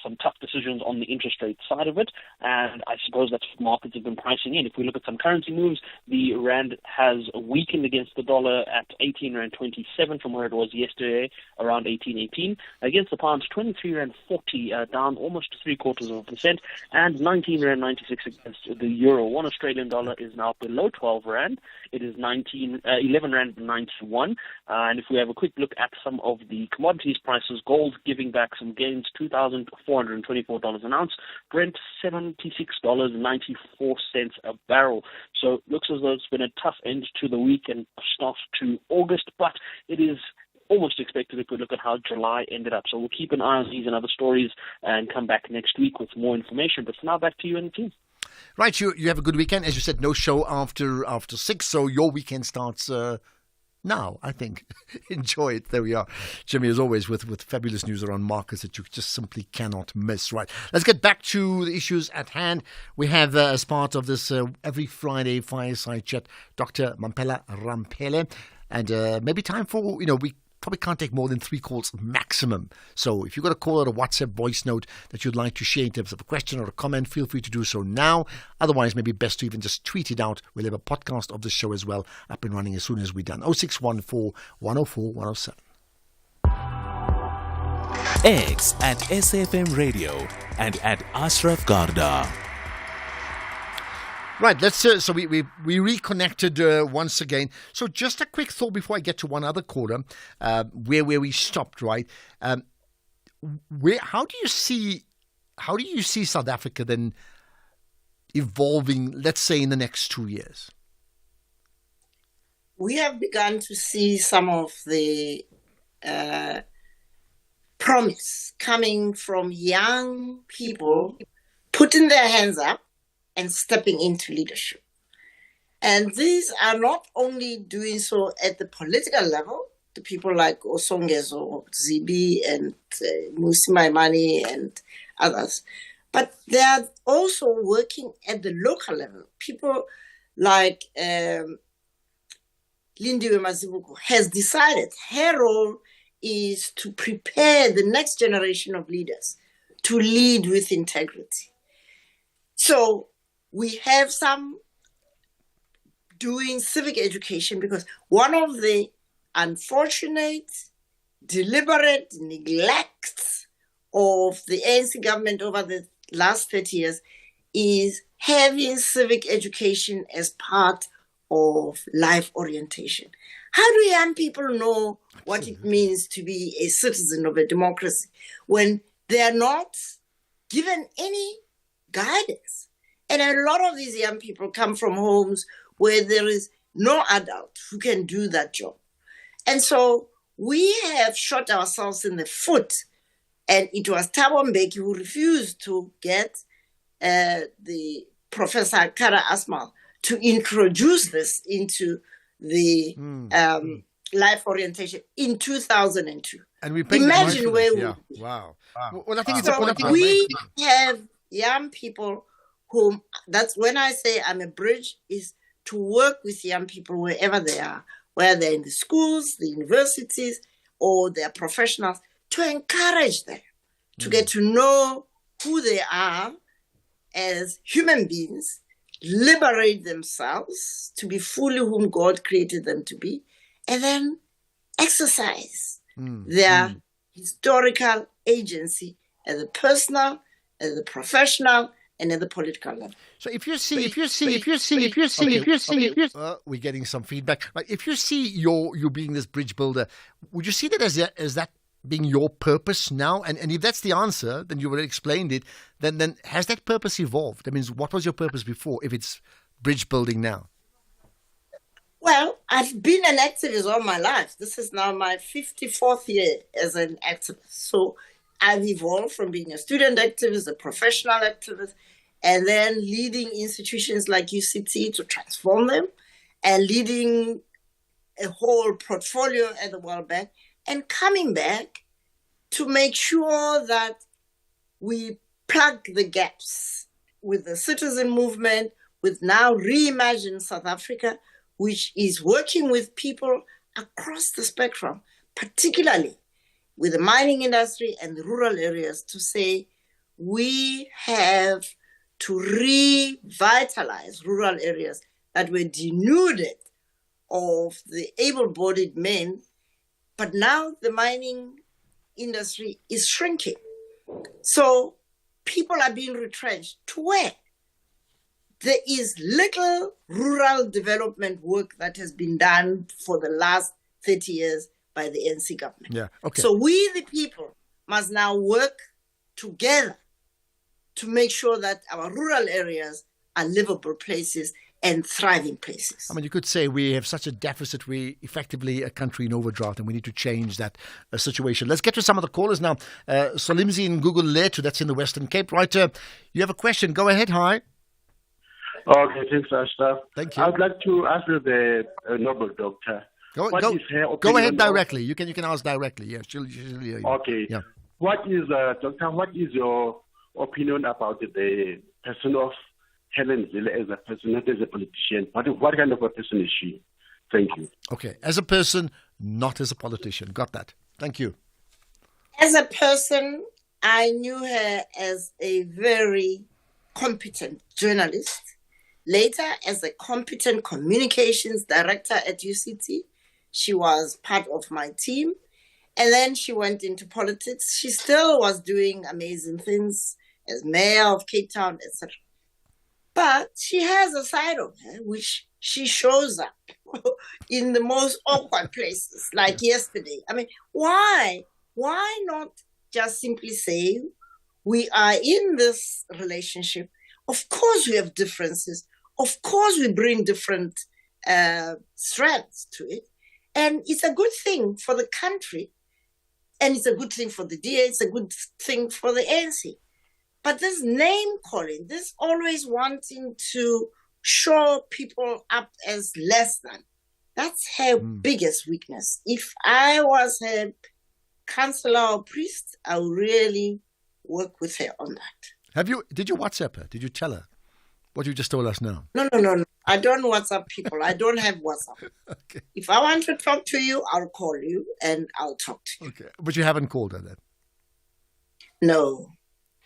some tough decisions on the interest rate side of it, and I suppose that's what markets have been pricing in. If we look at some currency moves, the rand has weakened against the dollar at 18 rand 27 from where it was yesterday, around 18.18. Against the pound, 23 rand 40, down almost 0.75%, and 19 rand 96 against the euro. 1 Australian dollar is now below 12 rand. It is 11 rand 91. And if we have a quick look at some of the commodities prices, gold giving back some gains, $2,424 an ounce. Brent, $76.94 a barrel. So it looks as though it's been a tough end to the week and start to August, but it is almost expected if we look at how July ended up. So we'll keep an eye on these and other stories and come back next week with more information. But for now, back to you and the team. Right, you have a good weekend. As you said, no show after 6, so your weekend starts now, I think. Enjoy it. There we are. Jimmy, as always, with fabulous news around markets that you just simply cannot miss. Right. Let's get back to the issues at hand. We have, as part of this every Friday fireside chat, Dr. Mampela Rampele. And maybe time for, we probably can't take more than 3 calls maximum. So if you've got a call or a WhatsApp voice note that you'd like to share in terms of a question or a comment, feel free to do so now. Otherwise, maybe best to even just tweet it out. We'll have a podcast of the show as well up and running as soon as we're done. 0614 104 107. X at SAFM Radio and at Ashraf Garda. Right, let's. So we reconnected once again. So just a quick thought before I get to one other caller, where we stopped. Right, how do you see South Africa then evolving? Let's say in the next 2 years. we have begun to see some of the promise coming from young people putting their hands up and stepping into leadership. And these are not only doing so at the political level, the people like Osongezo, Zibi, and Musi Maimani and others, but they are also working at the local level. People like Lindiwe Mazibuko has decided her role is to prepare the next generation of leaders to lead with integrity. So we have some doing civic education, because one of the unfortunate, deliberate neglect of the ANC government over the last 30 years is having civic education as part of life orientation. How do young people know what it means to be a citizen of a democracy when they are not given any guidance? And a lot of these young people come from homes where there is no adult who can do that job. And so we have shot ourselves in the foot. And it was Thabo Mbeki who refused to get the Professor Kara Asmal to introduce this into the life orientation in 2002. And we imagine where we Wow. Well, I think it's a point. We have young people whom, that's when I say I'm a bridge, is to work with young people wherever they are, whether they're in the schools, the universities, or they're professionals, to encourage them to get to know who they are as human beings, liberate themselves to be fully whom God created them to be, and then exercise their historical agency at the personal, at the professional, and at the political level. So if you see, we're getting some feedback. Like if you see you being this bridge builder, would you see that as that being your purpose now? And if that's the answer, then you already explained it. Then has that purpose evolved? I mean, what was your purpose before? If it's bridge building now. Well, I've been an activist all my life. This is now my 54th year as an activist. So I've evolved from being a student activist, a professional activist, and then leading institutions like UCT to transform them, and leading a whole portfolio at the World Bank, and coming back to make sure that we plug the gaps with the citizen movement, with now Reimagine South Africa, which is working with people across the spectrum, particularly with the mining industry and the rural areas, to say we have to revitalize rural areas that were denuded of the able-bodied men. But now the mining industry is shrinking. So people are being retrenched. To where? There is little rural development work that has been done for the last 30 years by the ANC government. Yeah. Okay. So we, the people, must now work together to make sure that our rural areas are livable places and thriving places. I mean, you could say we have such a deficit, we effectively a country in overdraft, and we need to change that situation. Let's get to some of the callers now. Solimzi in Google Letu, that's in the Western Cape. Right, you have a question. Go ahead. Hi. Okay, thanks, Ashraf. Thank you. I would like to ask you the noble doctor. Go ahead directly. You can ask directly. Yeah, she'll hear you. Okay. Yeah. What is doctor? What is your opinion about the person of Helen Zille as a person, not as a politician? What kind of a person is she? Thank you. Okay, as a person, not as a politician. Got that. Thank you. As a person, I knew her as a very competent journalist. Later, as a competent communications director at UCT, she was part of my team. And then she went into politics. She still was doing amazing things as mayor of Cape Town, etc. But she has a side of her which she shows up in the most awkward places, like yesterday. I mean, why? Why not just simply say, we are in this relationship. Of course we have differences. Of course we bring different strands to it. And it's a good thing for the country, and it's a good thing for the DA, it's a good thing for the ANC. But this name calling, this always wanting to show people up as less than, that's her biggest weakness. If I was a councillor or priest, I would really work with her on that. Did you WhatsApp her? Did you tell her what you just told us now? No. I don't WhatsApp people. I don't have WhatsApp. Okay. If I want to talk to you, I'll call you and I'll talk to you. Okay. But you haven't called her then? No.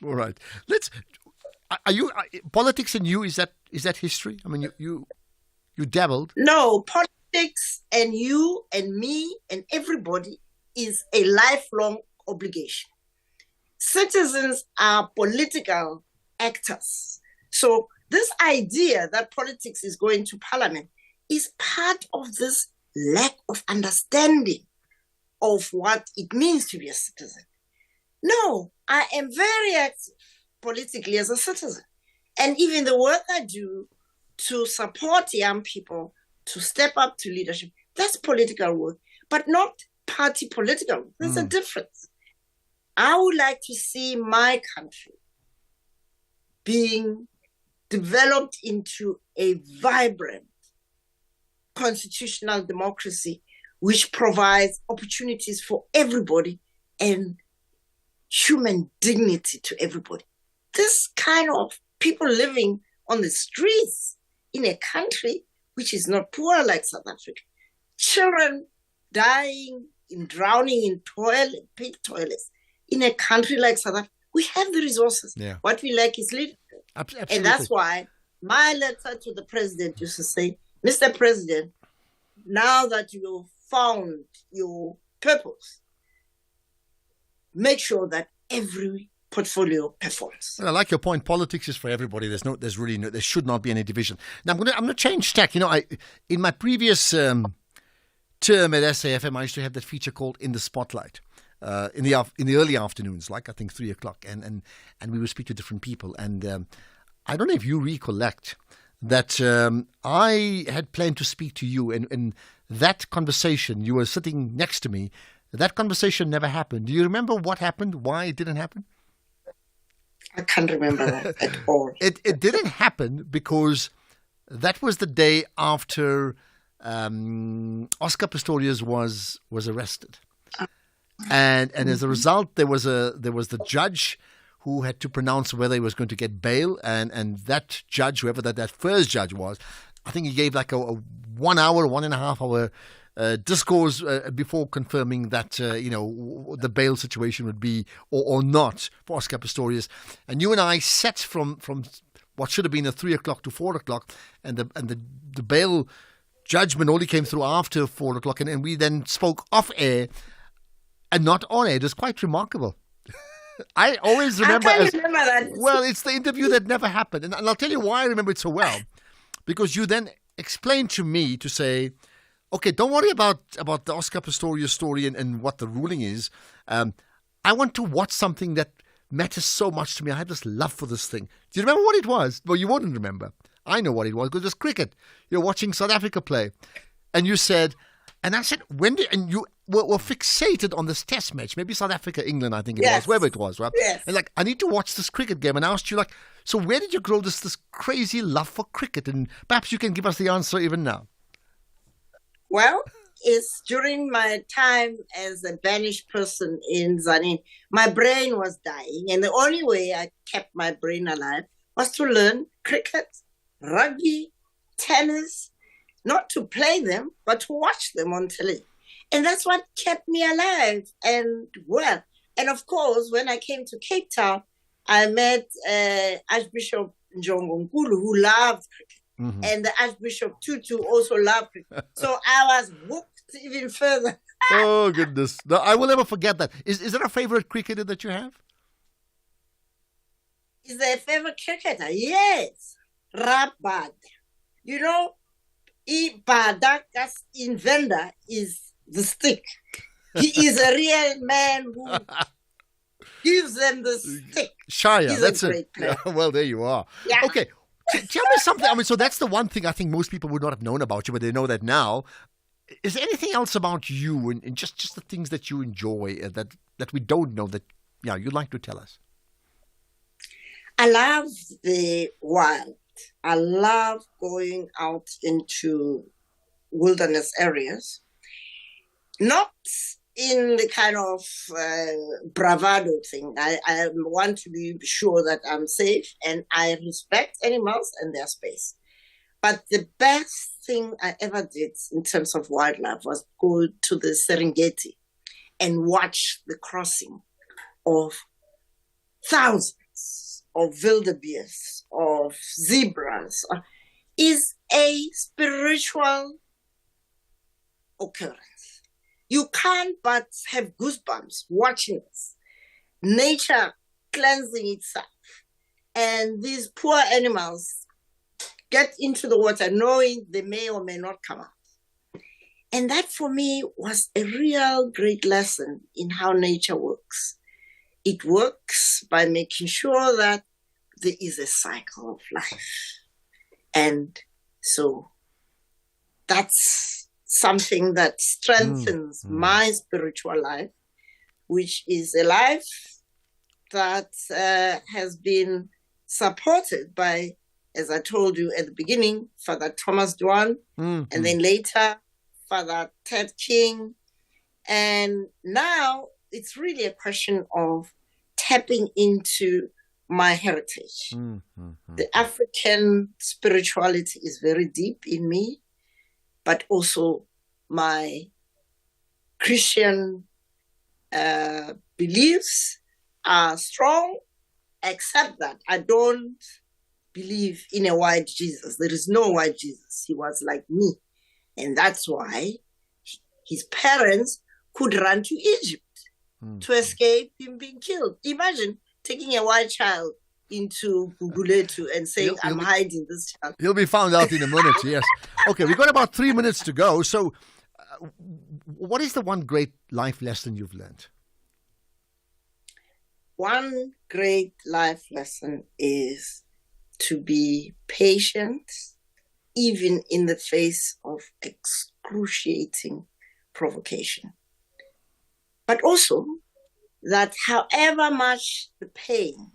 All right. Politics and you, is that history? I mean, you dabbled. No, politics and you and me and everybody is a lifelong obligation. Citizens are political actors. So this idea that politics is going to parliament is part of this lack of understanding of what it means to be a citizen. No, I am very active politically as a citizen. And even the work I do to support young people to step up to leadership, that's political work, but not party political work. There's a difference. I would like to see my country being developed into a vibrant constitutional democracy which provides opportunities for everybody and human dignity to everybody. This kind of people living on the streets in a country which is not poor like South Africa, children dying in drowning in pit toilets in a country like South Africa, we have the resources. Yeah. What we lack is leadership. Absolutely. And that's why my letter to the president used to say, Mr. President, now that you found your purpose, make sure that every portfolio performs. Well, I like your point. Politics is for everybody. There should not be any division. Now I'm going to change tack. In my previous term at SAFM, I used to have that feature called In the Spotlight. In the early afternoons, like I think 3:00, and we would speak to different people. And I don't know if you recollect that I had planned to speak to you, and that conversation, you were sitting next to me. That conversation never happened. Do you remember what happened? Why it didn't happen? I can't remember that at all. It didn't happen because that was the day after Oscar Pistorius was arrested. And as a result, there was the judge who had to pronounce whether he was going to get bail, and that judge, whoever that first judge was, I think he gave like a 1 hour, 1.5 hour discourse before confirming that the bail situation would be or not for Oscar Pistorius. And you and I sat from what should have been 3:00 to 4:00, and the bail judgment only came through after 4:00, and we then spoke off air. And not on it. It was quite remarkable. I always remember. Remember that. Well, it's the interview that never happened. And I'll tell you why I remember it so well. Because you then explained to me to say, okay, don't worry about the Oscar Pistorius story and what the ruling is. I want to watch something that matters so much to me. I have this love for this thing. Do you remember what it was? Well, you wouldn't remember. I know what it was because it was cricket. You're watching South Africa play. And you said, and I said, and you were fixated on this test match, maybe South Africa, England, I think it was, wherever it was, right? Yes. And I need to watch this cricket game. And I asked you, so where did you grow this crazy love for cricket? And perhaps you can give us the answer even now. Well, it's during my time as a banished person in Zanin. My brain was dying, and the only way I kept my brain alive was to learn cricket, rugby, tennis, not to play them, but to watch them on television. And that's what kept me alive and well. And of course, when I came to Cape Town, I met Archbishop Njongo Nkulu, who loved cricket. Mm-hmm. And the Archbishop Tutu also loved cricket. So I was hooked even further. Oh, goodness. No, I will never forget that. Is there a favorite cricketer that you have? Is there a favorite cricketer? Yes. Rabad. Bada's inventor is the stick. He is a real man who gives them the stick. Shire, He's that's a great player. Yeah, well, there you are. Yeah. Okay, Tell me something. I mean, so that's the one thing I think most people would not have known about you, but they know that now. Is there anything else about you and just the things that you enjoy that we don't know that you'd like to tell us? I love the wild. I love going out into wilderness areas, not in the kind of bravado thing. I want to be sure that I'm safe, and I respect animals and their space. But the best thing I ever did in terms of wildlife was go to the Serengeti and watch the crossing of thousands of wildebeest, of zebras. Is a spiritual occurrence. You can't but have goosebumps watching this. Nature cleansing itself. And these poor animals get into the water knowing they may or may not come out. And that for me was a real great lesson in how nature works. It works by making sure that there is a cycle of life. And so that's something that strengthens my spiritual life, which is a life that has been supported by, as I told you at the beginning, Father Thomas Dwan, and then later Father Ted King. And now it's really a question of tapping into my heritage. The African spirituality is very deep in me, but also my Christian beliefs are strong, except that I don't believe in a white Jesus. There is no white Jesus. He was like me. And that's why his parents could run to Egypt to escape him being killed. Imagine taking a white child into Guguletu and saying, I'm hiding this child. He'll be found out in a minute, yes. Okay, we've got about 3 minutes to go. So what is the one great life lesson you've learned? One great life lesson is to be patient, even in the face of excruciating provocation. But also that however much the pain,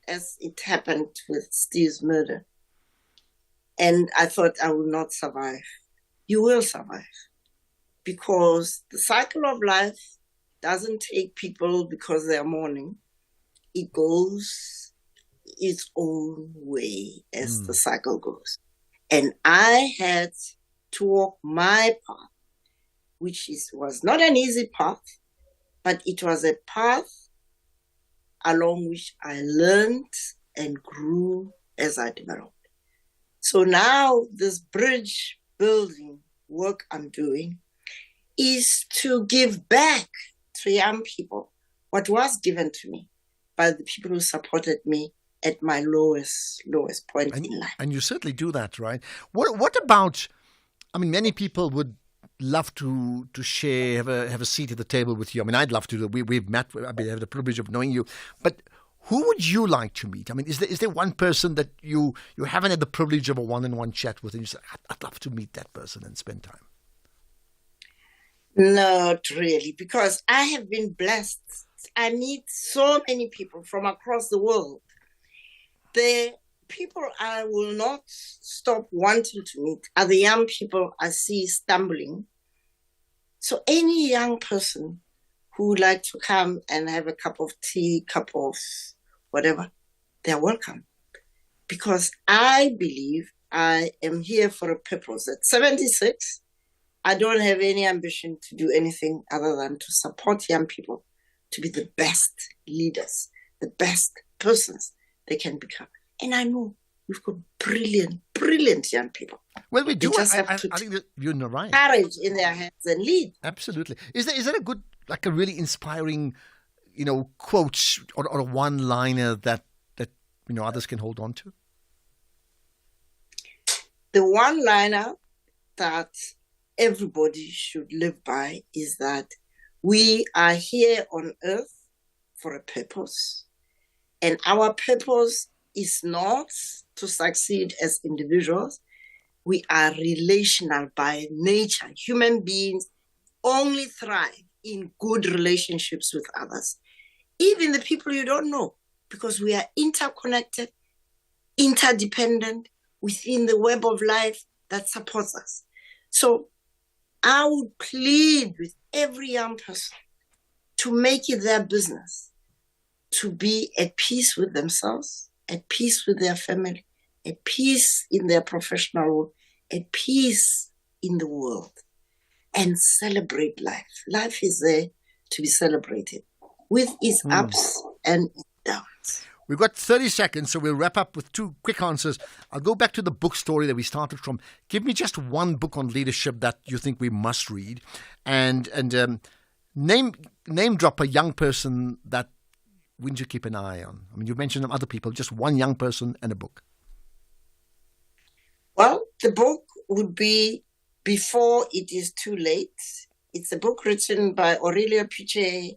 as it happened with Steve's murder, and I thought I will not survive, you will survive. Because the cycle of life doesn't take people because they're mourning. It goes its own way as the cycle goes. And I had to walk my path, which was not an easy path, but it was a path along which I learned and grew as I developed. So now this bridge building work I'm doing is to give back to young people what was given to me by the people who supported me at my lowest point in life. And you certainly do that, right? What about, I mean, many people would love to share, have a seat at the table with you. I mean, I'd love to. We've met, I have the privilege of knowing you. But who would you like to meet? I mean, is there one person that you haven't had the privilege of a one-on-one chat with and you say, I'd love to meet that person and spend time? Not really, because I have been blessed. I meet so many people from across the world. The people I will not stop wanting to meet are the young people I see stumbling. So any young person who would like to come and have a cup of tea, cup of whatever, they're welcome. Because I believe I am here for a purpose. At 76, I don't have any ambition to do anything other than to support young people to be the best leaders, the best persons they can become. And I know we've got brilliant, brilliant young people. Well, we do. They just have I to think that you're right. courage in their hands and lead. Absolutely. Is that a good, like a really inspiring, quote or a one-liner that others can hold on to? The one-liner that everybody should live by is that we are here on earth for a purpose. And our purpose is not to succeed as individuals. We are relational by nature. Human beings only thrive in good relationships with others, even the people you don't know, because we are interconnected, interdependent within the web of life that supports us. So I would plead with every young person to make it their business to be at peace with themselves, at peace with their family, at peace in their professional world, at peace in the world, and celebrate life. Life is there to be celebrated with its ups and its downs. We've got 30 seconds, so we'll wrap up with two quick answers. I'll go back to the book story that we started from. Give me just one book on leadership that you think we must read, and name drop a young person that we need to keep an eye on. I mean, you mentioned some other people, just one young person and a book. Well, the book would be Before It Is Too Late. It's a book written by Aurelio Piche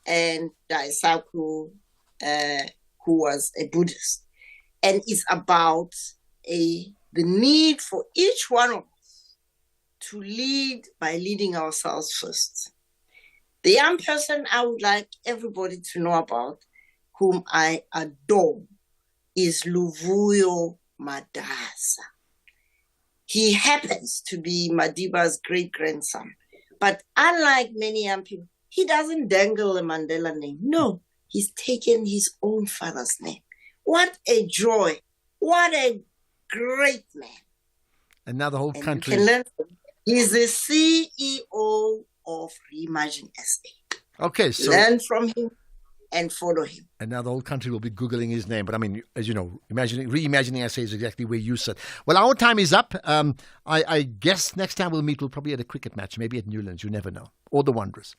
and Daisaku, who was a Buddhist. And it's about the need for each one of us to lead by leading ourselves first. The young person I would like everybody to know about, whom I adore, is Luvuyo Madasa. He happens to be Madiba's great-grandson. But unlike many young people, he doesn't dangle the Mandela name. No, he's taken his own father's name. What a joy. What a great man. And now the whole country. You can learn from him. He's the CEO of Reimagine SA. Okay, so learn from him and follow him. And now the whole country will be Googling his name. But I mean, as you know, reimagining SA is exactly where you sit. Well, our time is up. I guess next time we'll meet, we'll probably at a cricket match, maybe at Newlands. You never know. Or the Wanderers.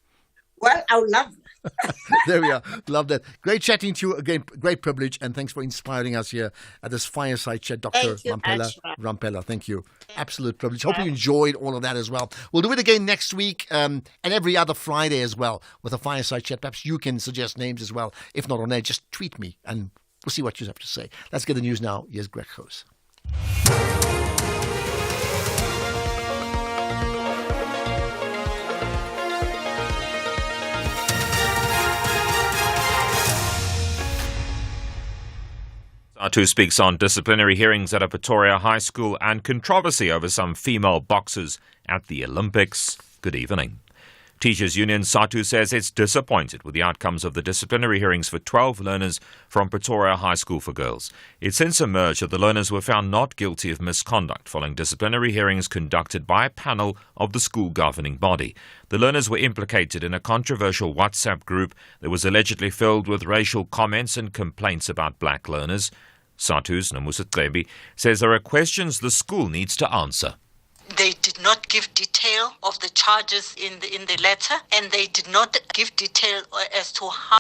Well, I would love that. There we are. Love that. Great chatting to you again. Great privilege. And thanks for inspiring us here at this fireside chat, Dr. Rampela. Thank you. Absolute privilege. Hope you enjoyed all of that as well. We'll do it again next week and every other Friday as well with a fireside chat. Perhaps you can suggest names as well. If not on air, just tweet me and we'll see what you have to say. Let's get the news now. Here's Greg Hoos. SATU speaks on disciplinary hearings at a Pretoria high school and controversy over some female boxers at the Olympics. Good evening. Teachers Union SATU says it's disappointed with the outcomes of the disciplinary hearings for 12 learners from Pretoria High School for Girls. It's since emerged that the learners were found not guilty of misconduct following disciplinary hearings conducted by a panel of the school governing body. The learners were implicated in a controversial WhatsApp group that was allegedly filled with racial comments and complaints about black learners. SATU's Namusa Trebi says there are questions the school needs to answer. They did not give detail of the charges in the letter, and they did not give detail as to how